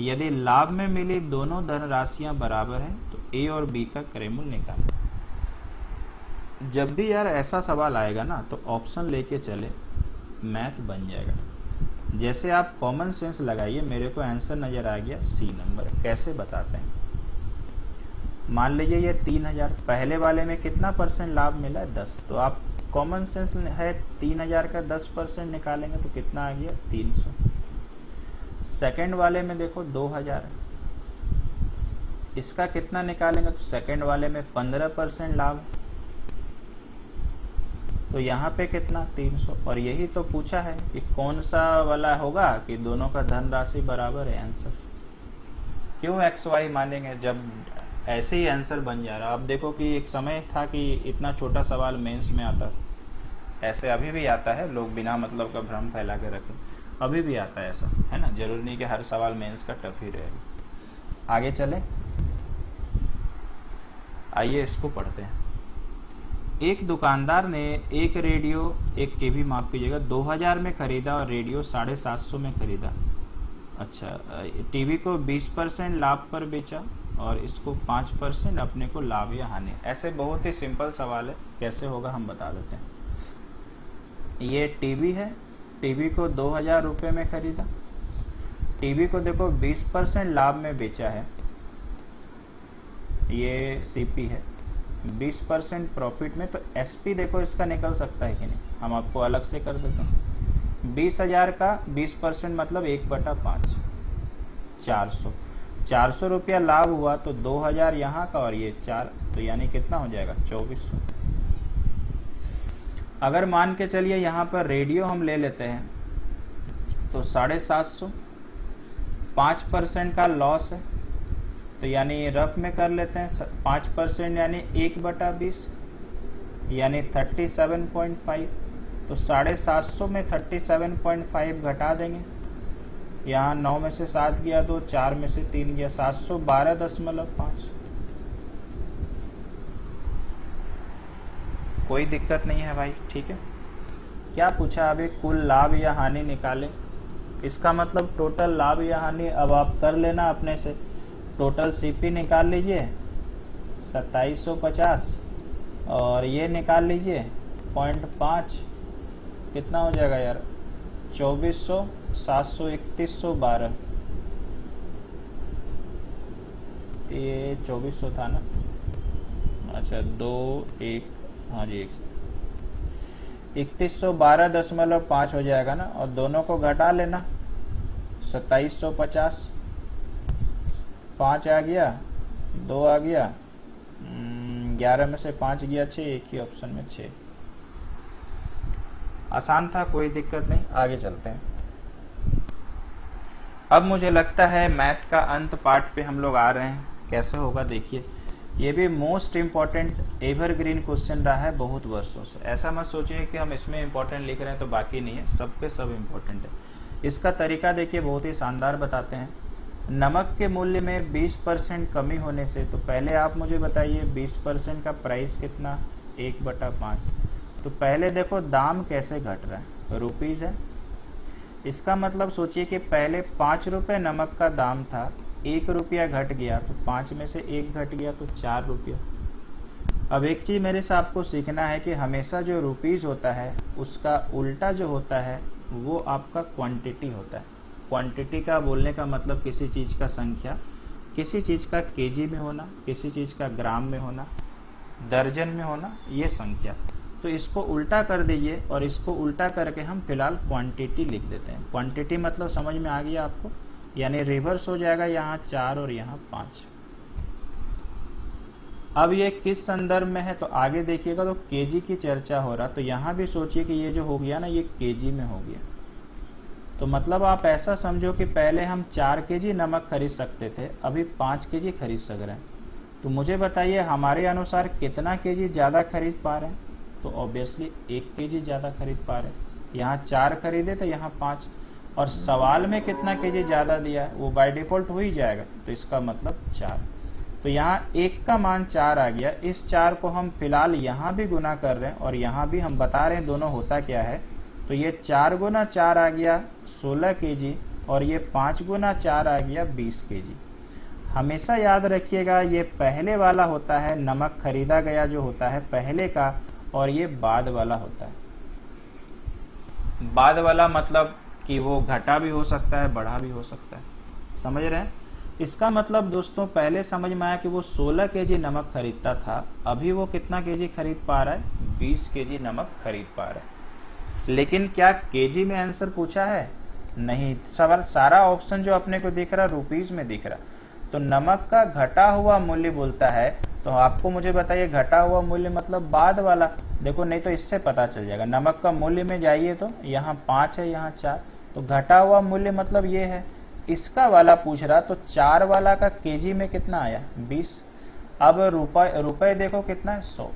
यदि लाभ में मिली दोनों धनराशियां बराबर हैं, तो A और B का क्रय मूल्य निकालना। जब भी यार ऐसा सवाल आएगा ना, तो ऑप्शन लेके चले, मैथ बन जाएगा। जैसे आप कॉमन सेंस लगाइए, मेरे को आंसर नजर आ गया C नंबर। कैसे बताते हैं? मान लीजिए ये 3,000, पहले वाले में कितना परसेंट लाभ मिला है 10, तो आप कॉमन सेंस है 3,000 का 10% निकालेंगे तो कितना आ गया 300। सेकंड वाले में देखो 2,000 है, इसका कितना निकालेंगे, तो सेकंड वाले में 15% लाभ, तो यहाँ पे कितना 300। और यही तो पूछा है कि कौन सा वाला होगा कि दोनों का धनराशि बराबर है। आंसर क्यों XY मानेंगे जब ऐसे ही आंसर बन जा रहा। अब देखो कि एक समय था कि इतना छोटा सवाल मेंस में आता, ऐसे अभी भी आता है, लोग बिना मतलब का भ्रम फैला के रखें, अभी भी आता है ऐसा, है ना। जरूरी नहीं कि हर सवाल मेंस का टफ ही रहेगा। आगे चले, आइए इसको पढ़ते हैं। एक दुकानदार ने एक रेडियो, एक टीवी, माफ कीजिएगा, 2000 में खरीदा और रेडियो 750 में खरीदा। अच्छा, टीवी को 20% लाभ पर बेचा और इसको 5% अपने को लाभ या हानि। ऐसे बहुत ही सिंपल सवाल है, कैसे होगा हम बता देते हैं। ये टीवी है, टीवी को 2000 रुपये में खरीदा, टीवी को देखो 20% लाभ में बेचा है, ये सीपी है, 20% प्रॉफिट में, तो एसपी देखो इसका निकल सकता है कि नहीं, हम आपको अलग से कर देता हूँ। 20,000 का 20% मतलब 1/5, 400 रुपया लाभ हुआ, तो 2000 यहाँ का और ये 4, तो यानी कितना हो जाएगा 2400। अगर मान के चलिए यहाँ पर रेडियो हम ले लेते हैं तो 750, 5% का लॉस है, तो यानी रफ में कर लेते हैं 5% यानी 1/20 यानी 37.5, तो 750 में 37.5 घटा देंगे, यहाँ 9 में से 7 गया 2, 4 में से 3 गया, 712.5। कोई दिक्कत नहीं है भाई, ठीक है। क्या पूछा अभी, कुल लाभ या हानि निकालें। इसका मतलब टोटल लाभ या हानि अब आप कर लेना अपने से। टोटल सीपी निकाल लीजिए 2750 और ये निकाल लीजिए 0.5, कितना हो जाएगा यार 2400, 700, 3112, ये 2400 था ना, अच्छा 2 1, हाँ जी 3112.5 हो जाएगा ना, और दोनों को घटा लेना 2750, 5 आ गया, 2 आ गया, 11 में से 5 गया 6, एक ही ऑप्शन में 6। आसान था, कोई दिक्कत नहीं, आगे चलते हैं। अब मुझे लगता है मैथ का अंत पार्ट पे हम लोग आ रहे हैं। कैसे होगा देखिए, ये भी मोस्ट इम्पॉर्टेंट एवरग्रीन क्वेश्चन रहा है बहुत वर्षों से। ऐसा मत सोचिए कि हम इसमें इम्पोर्टेंट लिख रहे हैं तो बाकी नहीं है, सब पे सब इम्पोर्टेंट है। इसका तरीका देखिए, बहुत ही शानदार बताते हैं। नमक के मूल्य में 20% कमी होने से, तो पहले आप मुझे बताइए 20% का प्राइस कितना, 1/5। तो पहले देखो दाम कैसे घट रहा है, रुपीज़ है। इसका मतलब सोचिए कि पहले 5 रुपये नमक का दाम था, 1 रुपया घट गया, तो 5 में से 1 घट गया तो 4 रुपया। अब एक चीज़ मेरे से आपको सीखना है कि हमेशा जो रुपीज़ होता है उसका उल्टा जो होता है वो आपका क्वांटिटी होता है। क्वांटिटी का बोलने का मतलब किसी चीज़ का संख्या, किसी चीज़ का केजी में होना, किसी चीज़ का ग्राम में होना, दर्जन में होना, ये संख्या। तो इसको उल्टा कर दीजिए और इसको उल्टा करके हम फिलहाल क्वांटिटी लिख देते हैं। क्वांटिटी मतलब समझ में आ गया आपको, यानी रिवर्स हो जाएगा, यहाँ 4 और यहाँ 5। अब ये किस संदर्भ में है तो आगे देखिएगा, तो केजी की चर्चा हो रहा, तो यहाँ भी सोचिए कि ये जो हो गया ना ये केजी में हो गया। तो मतलब आप ऐसा समझो कि पहले हम 4 केजी नमक खरीद सकते थे, अभी 5 केजी खरीद सक रहे हैं। तो मुझे बताइए हमारे अनुसार कितना केजी ज़्यादा खरीद पा रहे हैं, तो ऑब्वियसली 1 केजी ज़्यादा खरीद पा रहे हैं। यहाँ 4 खरीदे तो यहाँ 5, और सवाल में कितना केजी ज़्यादा दिया है वो बाय डिफॉल्ट हो ही जाएगा, तो इसका मतलब 4। तो यहाँ 1 का मान 4 आ गया। इस 4 को हम फिलहाल यहाँ भी गुना कर रहे हैं और यहाँ भी हम बता रहे हैं दोनों होता क्या है। तो ये 4 गुना 4 आ गया 16 केजी और ये 5 गुना 4 आ गया 20 केजी। हमेशा याद रखिएगा ये पहले वाला होता है, नमक खरीदा गया जो होता है पहले का, और ये बाद वाला होता है। बाद वाला मतलब कि वो घटा भी हो सकता है, बढ़ा भी हो सकता है, समझ रहे हैं। इसका मतलब दोस्तों पहले समझ में आया कि वो 16 केजी नमक खरीदता था, अभी वो कितना केजी खरीद पा रहा है, 20 केजी नमक खरीद पा रहा है। लेकिन क्या केजी में आंसर पूछा है, नहीं। सवाल सारा ऑप्शन जो अपने को दिख रहा रुपीज में दिख रहा, तो नमक का घटा हुआ मूल्य बोलता है। तो आपको मुझे बताइए घटा हुआ मूल्य मतलब बाद वाला, देखो नहीं तो इससे पता चल जाएगा। नमक का मूल्य में जाइए तो यहाँ 5 है, यहाँ 4, तो घटा हुआ मूल्य मतलब ये है। इसका वाला पूछ रहा, तो 4 वाला का केजी में कितना आया 20। अब रुपए देखो कितना है 100,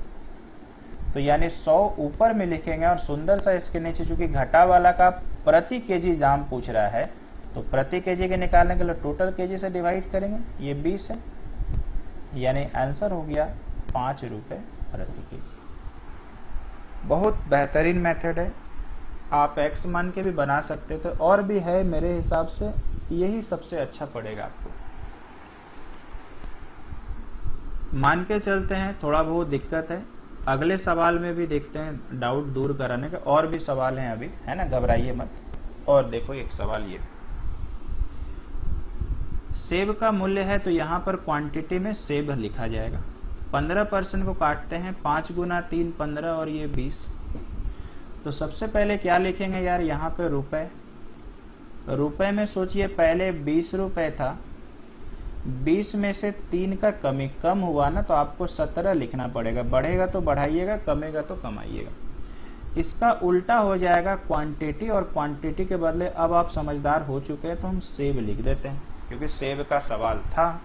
तो यानी 100 ऊपर में लिखेंगे और सुंदर सा इसके नीचे चूंकि घटा वाला का प्रति केजी दाम पूछ रहा है, तो प्रति केजी के निकालने के लिए टोटल केजी से डिवाइड करेंगे, ये 20 है, यानी आंसर हो गया 5 रुपए प्रति केजी। बहुत बेहतरीन मेथड है, आप एक्स मान के भी बना सकते थे, और भी है, मेरे हिसाब से यही सबसे अच्छा पड़ेगा आपको। मान के चलते हैं, थोड़ा बहुत दिक्कत है, अगले सवाल में भी देखते हैं डाउट दूर कराने का, और भी सवाल हैं अभी, है ना, घबराइए मत। और देखो एक सवाल ये, सेब का मूल्य है तो यहाँ पर क्वांटिटी में सेब लिखा जाएगा, 15% को काटते हैं, 5 गुना 3 15 और ये 20। तो सबसे पहले क्या लिखेंगे यार, यहाँ पे रुपए, रुपए में सोचिए पहले 20 रुपए था, 20 में से 3 का कम हुआ ना, तो आपको 17 लिखना पड़ेगा, बढ़ेगा तो बढ़ाइएगा, कमेगा तो कमाइएगा। इसका उल्टा हो जाएगा क्वांटिटी, और क्वांटिटी के बदले अब आप समझदार हो चुके हैं तो हम सेब लिख देते हैं, क्योंकि सेब का सवाल था,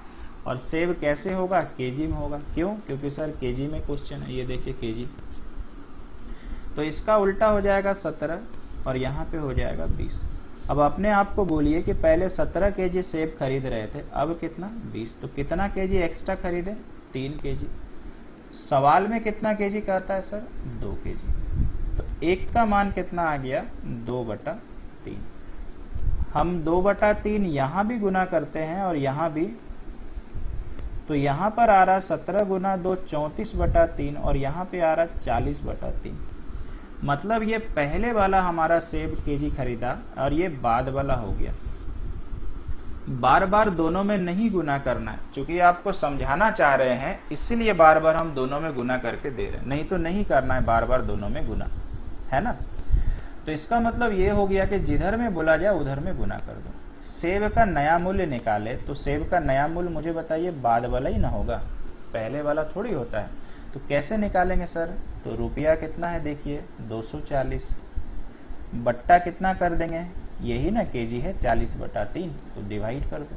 और सेब कैसे होगा, केजी में होगा। क्यों? क्योंकि सर केजी में क्वेश्चन है, ये देखिए केजी। तो इसका उल्टा हो जाएगा 17 और यहाँ पे हो जाएगा 20। अब अपने आप को बोलिए कि पहले 17 केजी सेब खरीद रहे थे, अब कितना, 20, तो कितना केजी एक्स्ट्रा खरीदे, 3 केजी। सवाल में कितना केजी कहता है सर, 2 केजी। तो एक का मान कितना आ गया, 2/3। हम 2/3 यहाँ भी गुना करते हैं और यहाँ भी, तो यहाँ पर आ रहा 17 गुना 2 34/3 और यहाँ पे आ रहा 40/3। मतलब ये पहले वाला हमारा सेब केजी खरीदा और ये बाद वाला हो गया। बार बार दोनों में नहीं गुना करना है, क्योंकि आपको समझाना चाह रहे हैं, इसीलिए बार बार हम दोनों में गुना करके दे रहे हैं, नहीं तो नहीं करना है बार बार दोनों में गुना, है ना। तो इसका मतलब ये हो गया कि जिधर में बोला जाए उधर में गुना कर दो। सेब का नया मूल्य निकाले, तो सेब का नया मूल्य मुझे बताइए, बाद वाला ही ना होगा, पहले वाला थोड़ी होता है। तो कैसे निकालेंगे सर, तो रुपया कितना है देखिए 240, बट्टा कितना कर देंगे, यही ना केजी है 40/3, तो डिवाइड कर दो।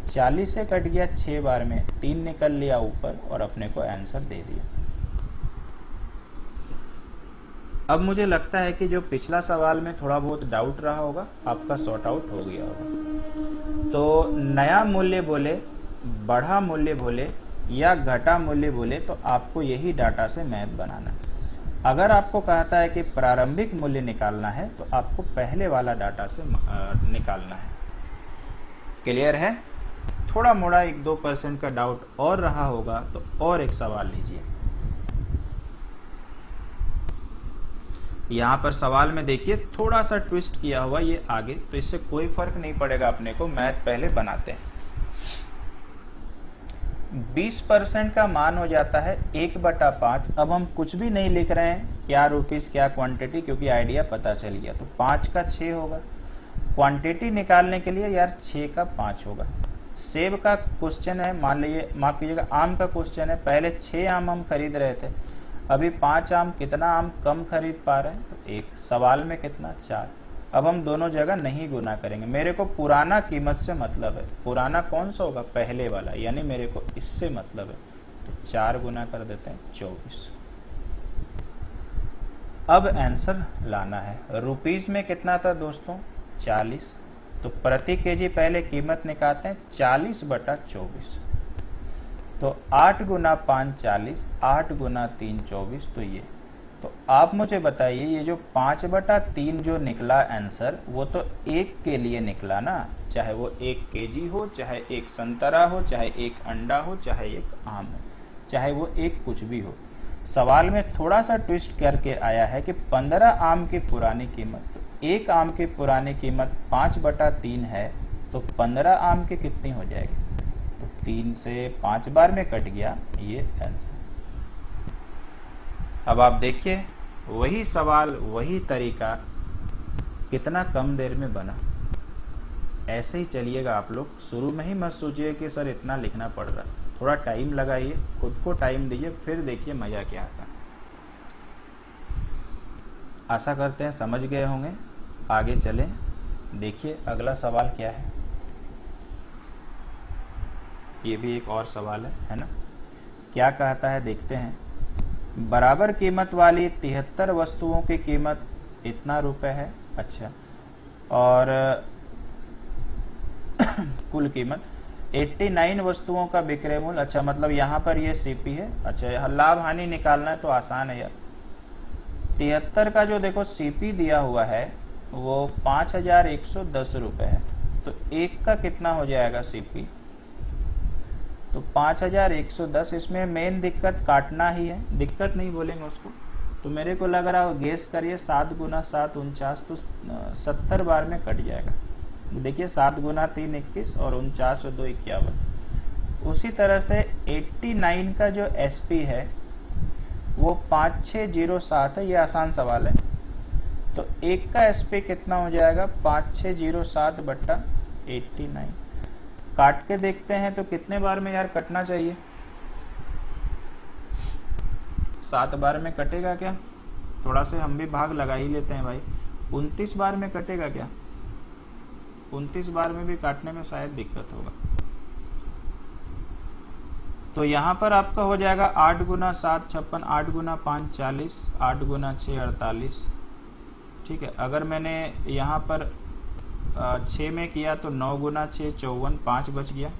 40 से कट गया 6 बार में, 3 निकल लिया ऊपर और अपने को आंसर दे दिया। अब मुझे लगता है कि जो पिछला सवाल में थोड़ा बहुत डाउट रहा होगा आपका सॉर्ट आउट हो गया होगा। तो नया मूल्य बोले, बढ़ा मूल्य बोले या घटा मूल्य बोले, तो आपको यही डाटा से मैथ बनाना है। अगर आपको कहता है कि प्रारंभिक मूल्य निकालना है, तो आपको पहले वाला डाटा से निकालना है। क्लियर है? थोड़ा मोड़ा 1-2% का डाउट और रहा होगा तो और एक सवाल लीजिए। यहाँ पर सवाल में देखिए थोड़ा सा ट्विस्ट किया हुआ ये आगे, तो इससे कोई फर्क नहीं पड़ेगा अपने को, मैथ पहले बनाते हैं। 20% का मान हो जाता है 1/5। अब हम कुछ भी नहीं लिख रहे हैं, क्या रुपीस क्या क्वांटिटी, क्योंकि आइडिया पता चल गया। तो 5 का 6 होगा, क्वांटिटी निकालने के लिए यार 6 का 5 होगा। सेब का क्वेश्चन है, मान लीजिए, माफ कीजिएगा, आम का क्वेश्चन है, पहले 6 आम हम खरीद रहे थे, अभी 5 आम, कितना आम कम खरीद पा रहे हैं, तो 1। सवाल में कितना, 4। अब हम दोनों जगह नहीं गुना करेंगे, मेरे को पुराना कीमत से मतलब है। पुराना कौन सा होगा, पहले वाला, यानी मेरे को इससे मतलब है, तो 4 गुना कर देते हैं 24। अब आंसर लाना है। रुपीस में कितना था दोस्तों, 40। तो प्रति केजी पहले कीमत निकालते हैं, 40/24। तो 8 गुना 5 40, 8 गुना 3 24। तो ये, तो आप मुझे बताइए, ये जो 5/3 जो निकला आंसर, वो तो 1 के लिए निकला ना, चाहे वो 1 केजी हो, चाहे 1 संतरा हो, चाहे 1 अंडा हो, चाहे 1 आम हो, चाहे वो 1 कुछ भी हो। सवाल में थोड़ा सा ट्विस्ट करके आया है कि 15 आम की पुरानी कीमत, तो 1 आम की पुरानी कीमत 5/3 है, तो 15 आम की कितनी हो जाएगी, तो 3 से 5 बार में कट गया ये आंसर। अब आप देखिए, वही सवाल वही तरीका कितना कम देर में बना। ऐसे ही चलिएगा आप लोग, शुरू में ही मत सोचिए कि सर इतना लिखना पड़ रहा है, थोड़ा टाइम लगाइए, खुद को टाइम दीजिए, फिर देखिए मजा क्या आता है। आशा करते हैं समझ गए होंगे। आगे चलें, देखिए अगला सवाल क्या है। ये भी एक और सवाल है ना, क्या कहता है देखते हैं। बराबर कीमत वाली 73 वस्तुओं की कीमत इतना रुपए है, अच्छा, और कुल कीमत 89 वस्तुओं का विक्रय मूल्य, अच्छा, मतलब यहाँ पर ये सीपी है, अच्छा, लाभ हानि निकालना है तो आसान है यार। 73 का जो देखो सीपी दिया हुआ है वो 5110 रुपए है, तो एक का कितना हो जाएगा सीपी? तो 5110। इसमें मेन दिक्कत काटना ही है, दिक्कत नहीं बोलेंगे उसको। तो मेरे को लग रहा है, गेस करिए, 7 गुना 7 49, तो 70 बार में कट जाएगा। देखिए 7 गुना 3 21 और 49 और 2 51। उसी तरह से 89 का जो एसपी है वो 5607 है, ये आसान सवाल है। तो एक का एसपी कितना हो जाएगा? 5607 बट्टा 89। काट के देखते हैं तो कितने बार में यार कटना चाहिए? 7 बार में कटेगा क्या? थोड़ा से हम भी भाग लगा ही लेते हैं भाई। 29 बार में कटेगा क्या? 29 बार में भी काटने में शायद दिक्कत होगा। तो यहाँ पर आपका हो जाएगा 8 गुना 7 56, 8 गुना 5 40, 8 गुना 6 48। ठीक है, अगर मैंने यहाँ पर 6 में किया तो 9 गुना 6 54, 5 बच गया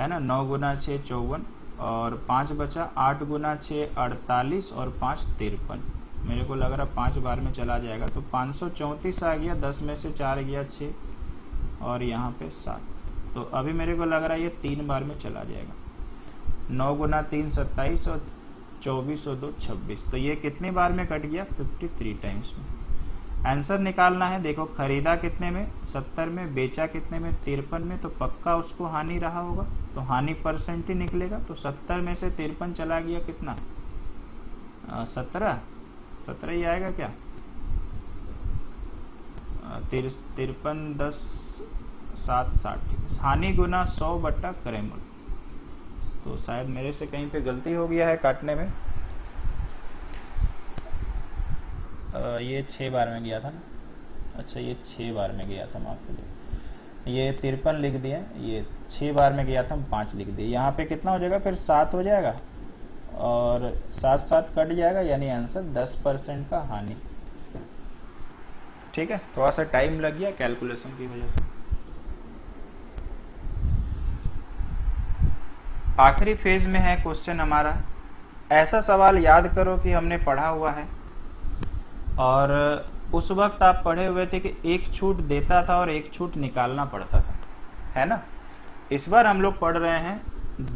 है ना। 9 गुना 6 54 और 5 बचा। 8 गुना 6 48 और 5 53। मेरे को लग रहा 5 बार में चला जाएगा, तो 534 आ गया। 10 में से 4 गया 6 और यहाँ पे 7। तो अभी मेरे को लग रहा है ये 3 बार में चला जाएगा। 9 गुना 3 27 और 24 और 2 26। तो ये कितनी बार में कट गया? 53 टाइम्स में। आंसर निकालना है। देखो खरीदा कितने में? 70 में। बेचा कितने में? 53 में। तो पक्का उसको हानि रहा होगा, तो हानि परसेंट ही निकलेगा। तो 70 में से 53 चला गया कितना? 17 ही आएगा क्या? 53 10 7 60। हानि गुना 100 बट्टा करेमल। तो शायद मेरे से कहीं पे गलती हो गया है काटने में। ये 6 बार में गया था ना। अच्छा ये 6 बार में गया था, माफ कीजिए। ये 53 लिख दिया, ये 6 बार में गया था, हम 5 लिख दिए। यहाँ पे कितना हो जाएगा? फिर 7 हो जाएगा और 7 7 कट जाएगा, यानी आंसर 10% का हानि। ठीक है, थोड़ा सा टाइम लग गया कैलकुलेशन की वजह से। आखिरी फेज में है क्वेश्चन हमारा। ऐसा सवाल याद करो कि हमने पढ़ा हुआ है और उस वक्त आप पढ़े हुए थे कि एक छूट देता था और एक छूट निकालना पड़ता था, है ना। इस बार हम लोग पढ़ रहे हैं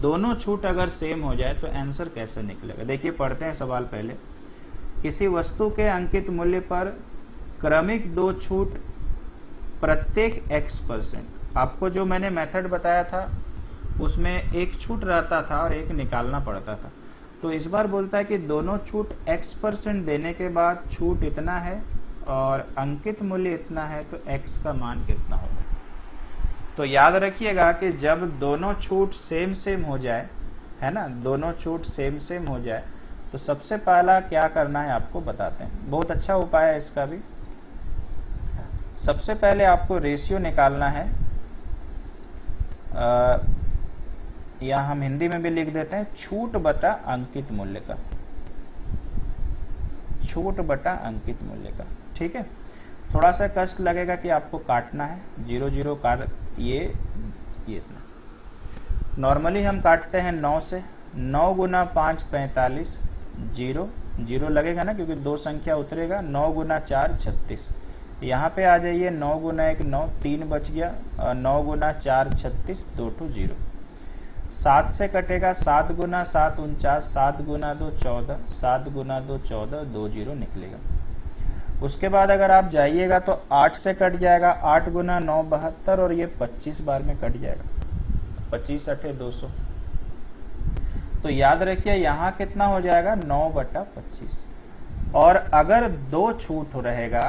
दोनों छूट अगर सेम हो जाए तो आंसर कैसे निकलेगा। देखिए पढ़ते हैं सवाल पहले। किसी वस्तु के अंकित मूल्य पर क्रमिक 2 छूट प्रत्येक x%। आपको जो मैंने मेथड बताया था उसमें एक छूट रहता था और एक निकालना पड़ता था। तो इस बार बोलता है कि दोनों छूट x% देने के बाद छूट इतना है और अंकित मूल्य इतना है, तो x का मान कितना होगा। तो याद रखिएगा कि जब दोनों छूट सेम सेम हो जाए, है ना, दोनों छूट सेम सेम हो जाए तो सबसे पहला क्या करना है आपको बताते हैं। बहुत अच्छा उपाय है इसका भी। सबसे पहले आपको रेशियो निकालना है, या हम हिंदी में भी लिख देते हैं छूट बटा अंकित मूल्य का। छूट बटा अंकित मूल्य का। ठीक है, थोड़ा सा कष्ट लगेगा कि आपको काटना है। 0 0 काट, ये इतना। नॉर्मली हम काटते हैं 9 से। 9 गुना 5 45, 0 0 लगेगा ना, क्योंकि 2 संख्या उतरेगा। 9 गुना 4 36। यहाँ पे आ जाइए, 9 गुना 1 9, 3 बच गया। 9 गुना 4 36, 2 2 0। 7 से कटेगा। 7 गुना 7 49, 7 गुना 2 14, 7 गुना 2 14, 2 0 निकलेगा। उसके बाद अगर आप जाइएगा तो 8 से कट जाएगा। 8 गुना 9 72 और ये 25 बार में कट जाएगा। 25 8 200। तो याद रखिए यहाँ कितना हो जाएगा? 9 बटा 25। और अगर 2 छूट रहेगा,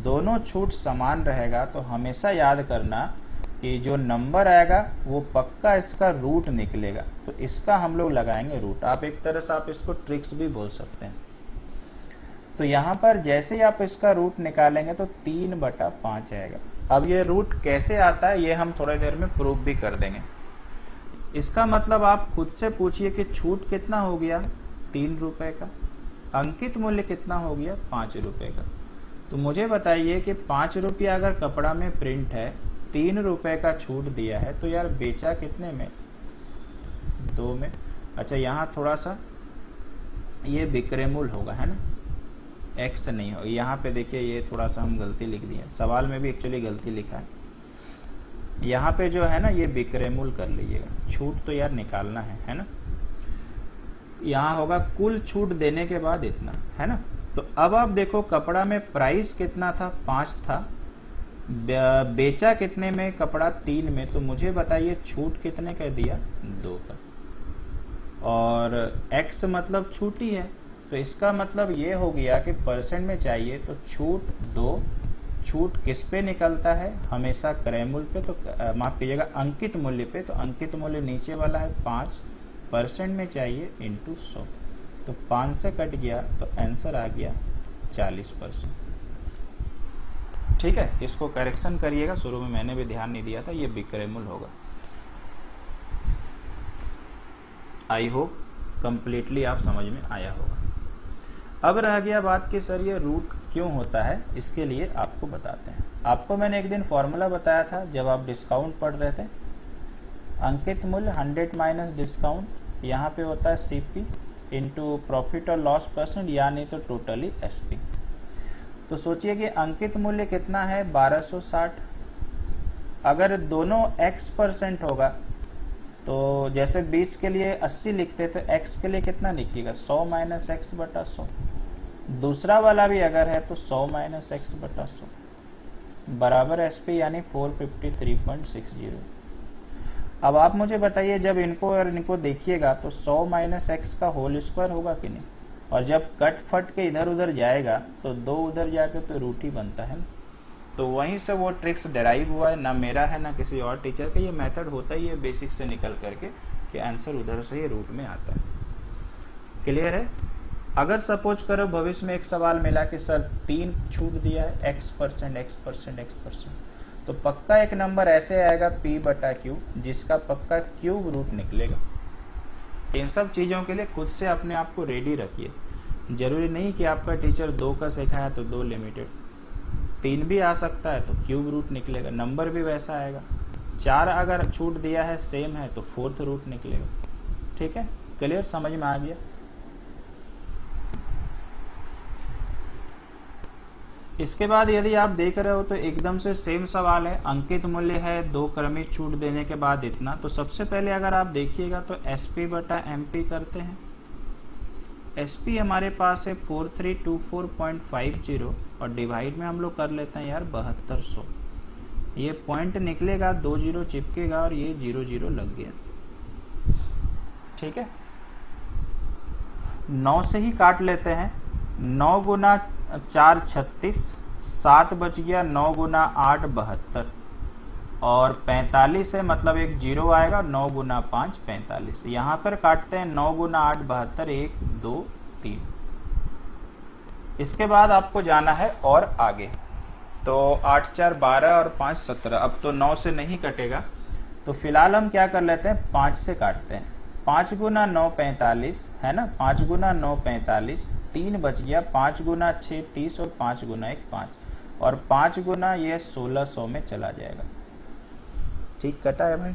दोनों छूट समान रहेगा, तो हमेशा याद करना कि जो नंबर आएगा वो पक्का इसका रूट निकलेगा। तो इसका हम लोग लगाएंगे रूट। आप एक तरह से आप इसको ट्रिक्स भी बोल सकते हैं। तो यहाँ पर जैसे ही आप इसका रूट निकालेंगे तो 3 बटा 5 आएगा। अब ये रूट कैसे आता है ये हम थोड़ी देर में प्रूफ भी कर देंगे। इसका मतलब आप खुद से पूछिए कि छूट कितना हो गया? 3 रुपए का। अंकित मूल्य कितना हो गया? 5 रुपए का। तो मुझे बताइए कि 5 रुपया अगर कपड़ा में प्रिंट है, 3 रुपए का छूट दिया है, तो यार बेचा कितने में? 2 में। अच्छा यहाँ थोड़ा सा ये विक्रय मूल्य होगा, है ना। x नहीं हो। यहाँ पे देखिए ये थोड़ा सा हम गलती लिख दिए, सवाल में भी एक्चुअली गलती लिखा है। यहाँ पे जो है ना ये विक्रयमूल कर लीजिएगा, छूट तो यार निकालना है ना। यहाँ होगा कुल छूट देने के बाद इतना, है ना। तो अब आप देखो कपड़ा में प्राइस कितना था, 5 था, बेचा कितने में, कपड़ा 3 में, तो मुझे बताइए छूट कितने का दिया, 2 का। और x मतलब छूट ही है, तो इसका मतलब ये हो गया कि परसेंट में चाहिए तो छूट 2। छूट किस पे निकलता है, हमेशा क्रय मूल्य पे, तो माफ कीजिएगा अंकित मूल्य पे, तो अंकित मूल्य नीचे वाला है 5, परसेंट में चाहिए इंटू 100, तो 5 से कट गया तो आंसर आ गया 40%। ठीक है, इसको करेक्शन करिएगा, शुरू में मैंने भी ध्यान नहीं दिया था, ये विक्रय मूल्य होगा। आई होप कंप्लीटली आप समझ में आया होगा। अब रह गया बात कि सर ये रूट क्यों होता है, इसके लिए आपको बताते हैं। आपको मैंने एक दिन फॉर्मूला बताया था जब आप डिस्काउंट पढ़ रहे थे, अंकित मूल्य 100 माइनस डिस्काउंट, यहाँ पे होता है CP इंटू प्रॉफिट और लॉस परसेंट, यानी तो टोटली SP। तो सोचिए कि अंकित मूल्य कितना है 1260, अगर दोनों x% होगा तो जैसे 20 के लिए 80 लिखते तो x के लिए कितना लिखिएगा 100 माइनस एक्स बटा 100, दूसरा वाला भी अगर है तो 100 माइनस एक्स बटा 100 बराबर SP यानी 453.60। अब आप मुझे बताइए जब इनको और इनको देखिएगा तो 100 माइनस एक्स का होल स्क्वायर होगा कि नहीं, और जब कट फट के इधर उधर जाएगा तो 2 उधर जाके तो रूट ही बनता है ना। तो वहीं से वो ट्रिक्स डेराइव हुआ है, ना मेरा है ना किसी और टीचर का, ये मेथड होता ही है बेसिक से निकल करके कि आंसर उधर से ही रूट में आता है। क्लियर है। अगर सपोज करो भविष्य में एक सवाल मिला कि सर 3 छूट दिया है x%, तो पक्का एक नंबर ऐसे आएगा p/q जिसका पक्का क्यूब रूट निकलेगा। इन सब चीज़ों के लिए खुद से अपने आप को रेडी रखिए। जरूरी नहीं कि आपका टीचर 2 का सिखाया तो 2 लिमिटेड, 3 भी आ सकता है तो क्यूब रूट निकलेगा, नंबर भी वैसा आएगा। 4 अगर छूट दिया है सेम है तो 4th रूट निकलेगा। ठीक है, क्लियर, समझ में आ गया। इसके बाद यदि आप देख रहे हो तो एकदम से सेम सवाल है, अंकित मूल्य है 2 क्रमिक छूट देने के बाद इतना। तो सबसे पहले अगर आप देखिएगा तो SP/MP करते हैं। SP हमारे पास है 4324.50 और डिवाइड में हम लोग कर लेते हैं यार 7200। ये पॉइंट निकलेगा, 2 0 चिपकेगा और ये 0 0 लग गया। ठीक है, 9 से ही काट लेते हैं। 9 गुना 4 36, 7 बच गया, 9 गुना 8 72 और 45 है मतलब एक 0 आएगा, 9 गुना 5 45। यहाँ पर काटते हैं 9 गुना 8 72, 1 2 3। इसके बाद आपको जाना है और आगे, तो 8 4 12 और 5 17। अब तो 9 से नहीं कटेगा तो फिलहाल हम क्या कर लेते हैं 5 से काटते हैं। 5 गुना 9 45 है ना, 5 गुना 9 45, 3 बच गया, 5 गुना 6 30 और 5 गुना 1 5 और 5 गुना ये 1600 में चला जाएगा। ठीक कटा है भाई,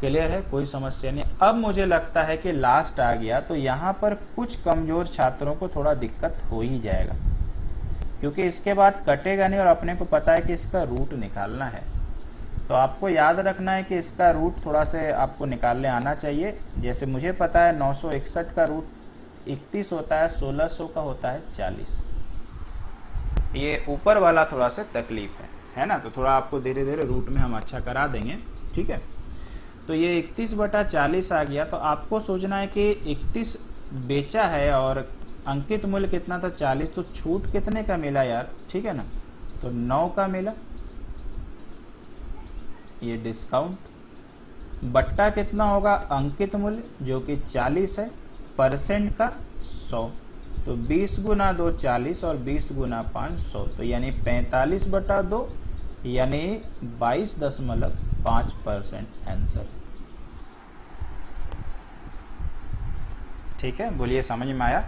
क्लियर है, कोई समस्या नहीं। अब मुझे लगता है कि लास्ट आ गया तो यहाँ पर कुछ कमजोर छात्रों को थोड़ा दिक्कत हो ही जाएगा, क्योंकि इसके बाद कटेगा नहीं और अपने को पता है कि इसका रूट निकालना है। तो आपको याद रखना है कि इसका रूट थोड़ा से आपको निकालने आना चाहिए। जैसे मुझे पता है 961 का रूट 31 होता है, 1600 का होता है 40। ये ऊपर वाला थोड़ा सा तकलीफ है ना, तो थोड़ा आपको धीरे धीरे रूट में हम अच्छा करा देंगे। ठीक है, तो ये 31/40 आ गया। तो आपको सोचना है कि 31 बेचा है और अंकित मूल्य कितना था 40, तो छूट कितने का मिला यार, ठीक है ना, तो 9 का मिला। ये डिस्काउंट बट्टा कितना होगा अंकित मूल्य जो कि 40 है, परसेंट का 100, तो 20 गुना 2 40 और 20 गुना 5 100, तो यानी 45/2 यानी 22.5% आंसर। ठीक है, बोलिए समझ में आया।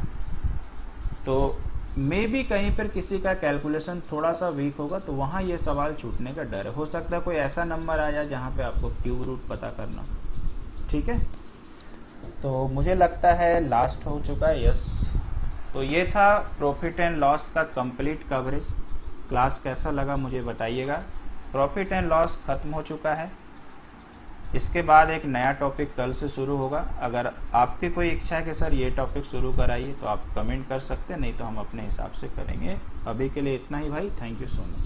तो मे भी कहीं पर किसी का कैलकुलेशन थोड़ा सा वीक होगा तो वहां ये सवाल छूटने का डर है। हो सकता है कोई ऐसा नंबर आ जाए जहां पे आपको क्यूब रूट पता करना। ठीक है, तो मुझे लगता है लास्ट हो चुका है। यस, तो ये था प्रॉफिट एंड लॉस का कंप्लीट कवरेज। क्लास कैसा लगा मुझे बताइएगा। प्रॉफिट एंड लॉस खत्म हो चुका है। इसके बाद एक नया टॉपिक कल से शुरू होगा। अगर आपकी कोई इच्छा है कि सर ये टॉपिक शुरू कराइए तो आप कमेंट कर सकते हैं, नहीं तो हम अपने हिसाब से करेंगे। अभी के लिए इतना ही भाई, थैंक यू सो मच।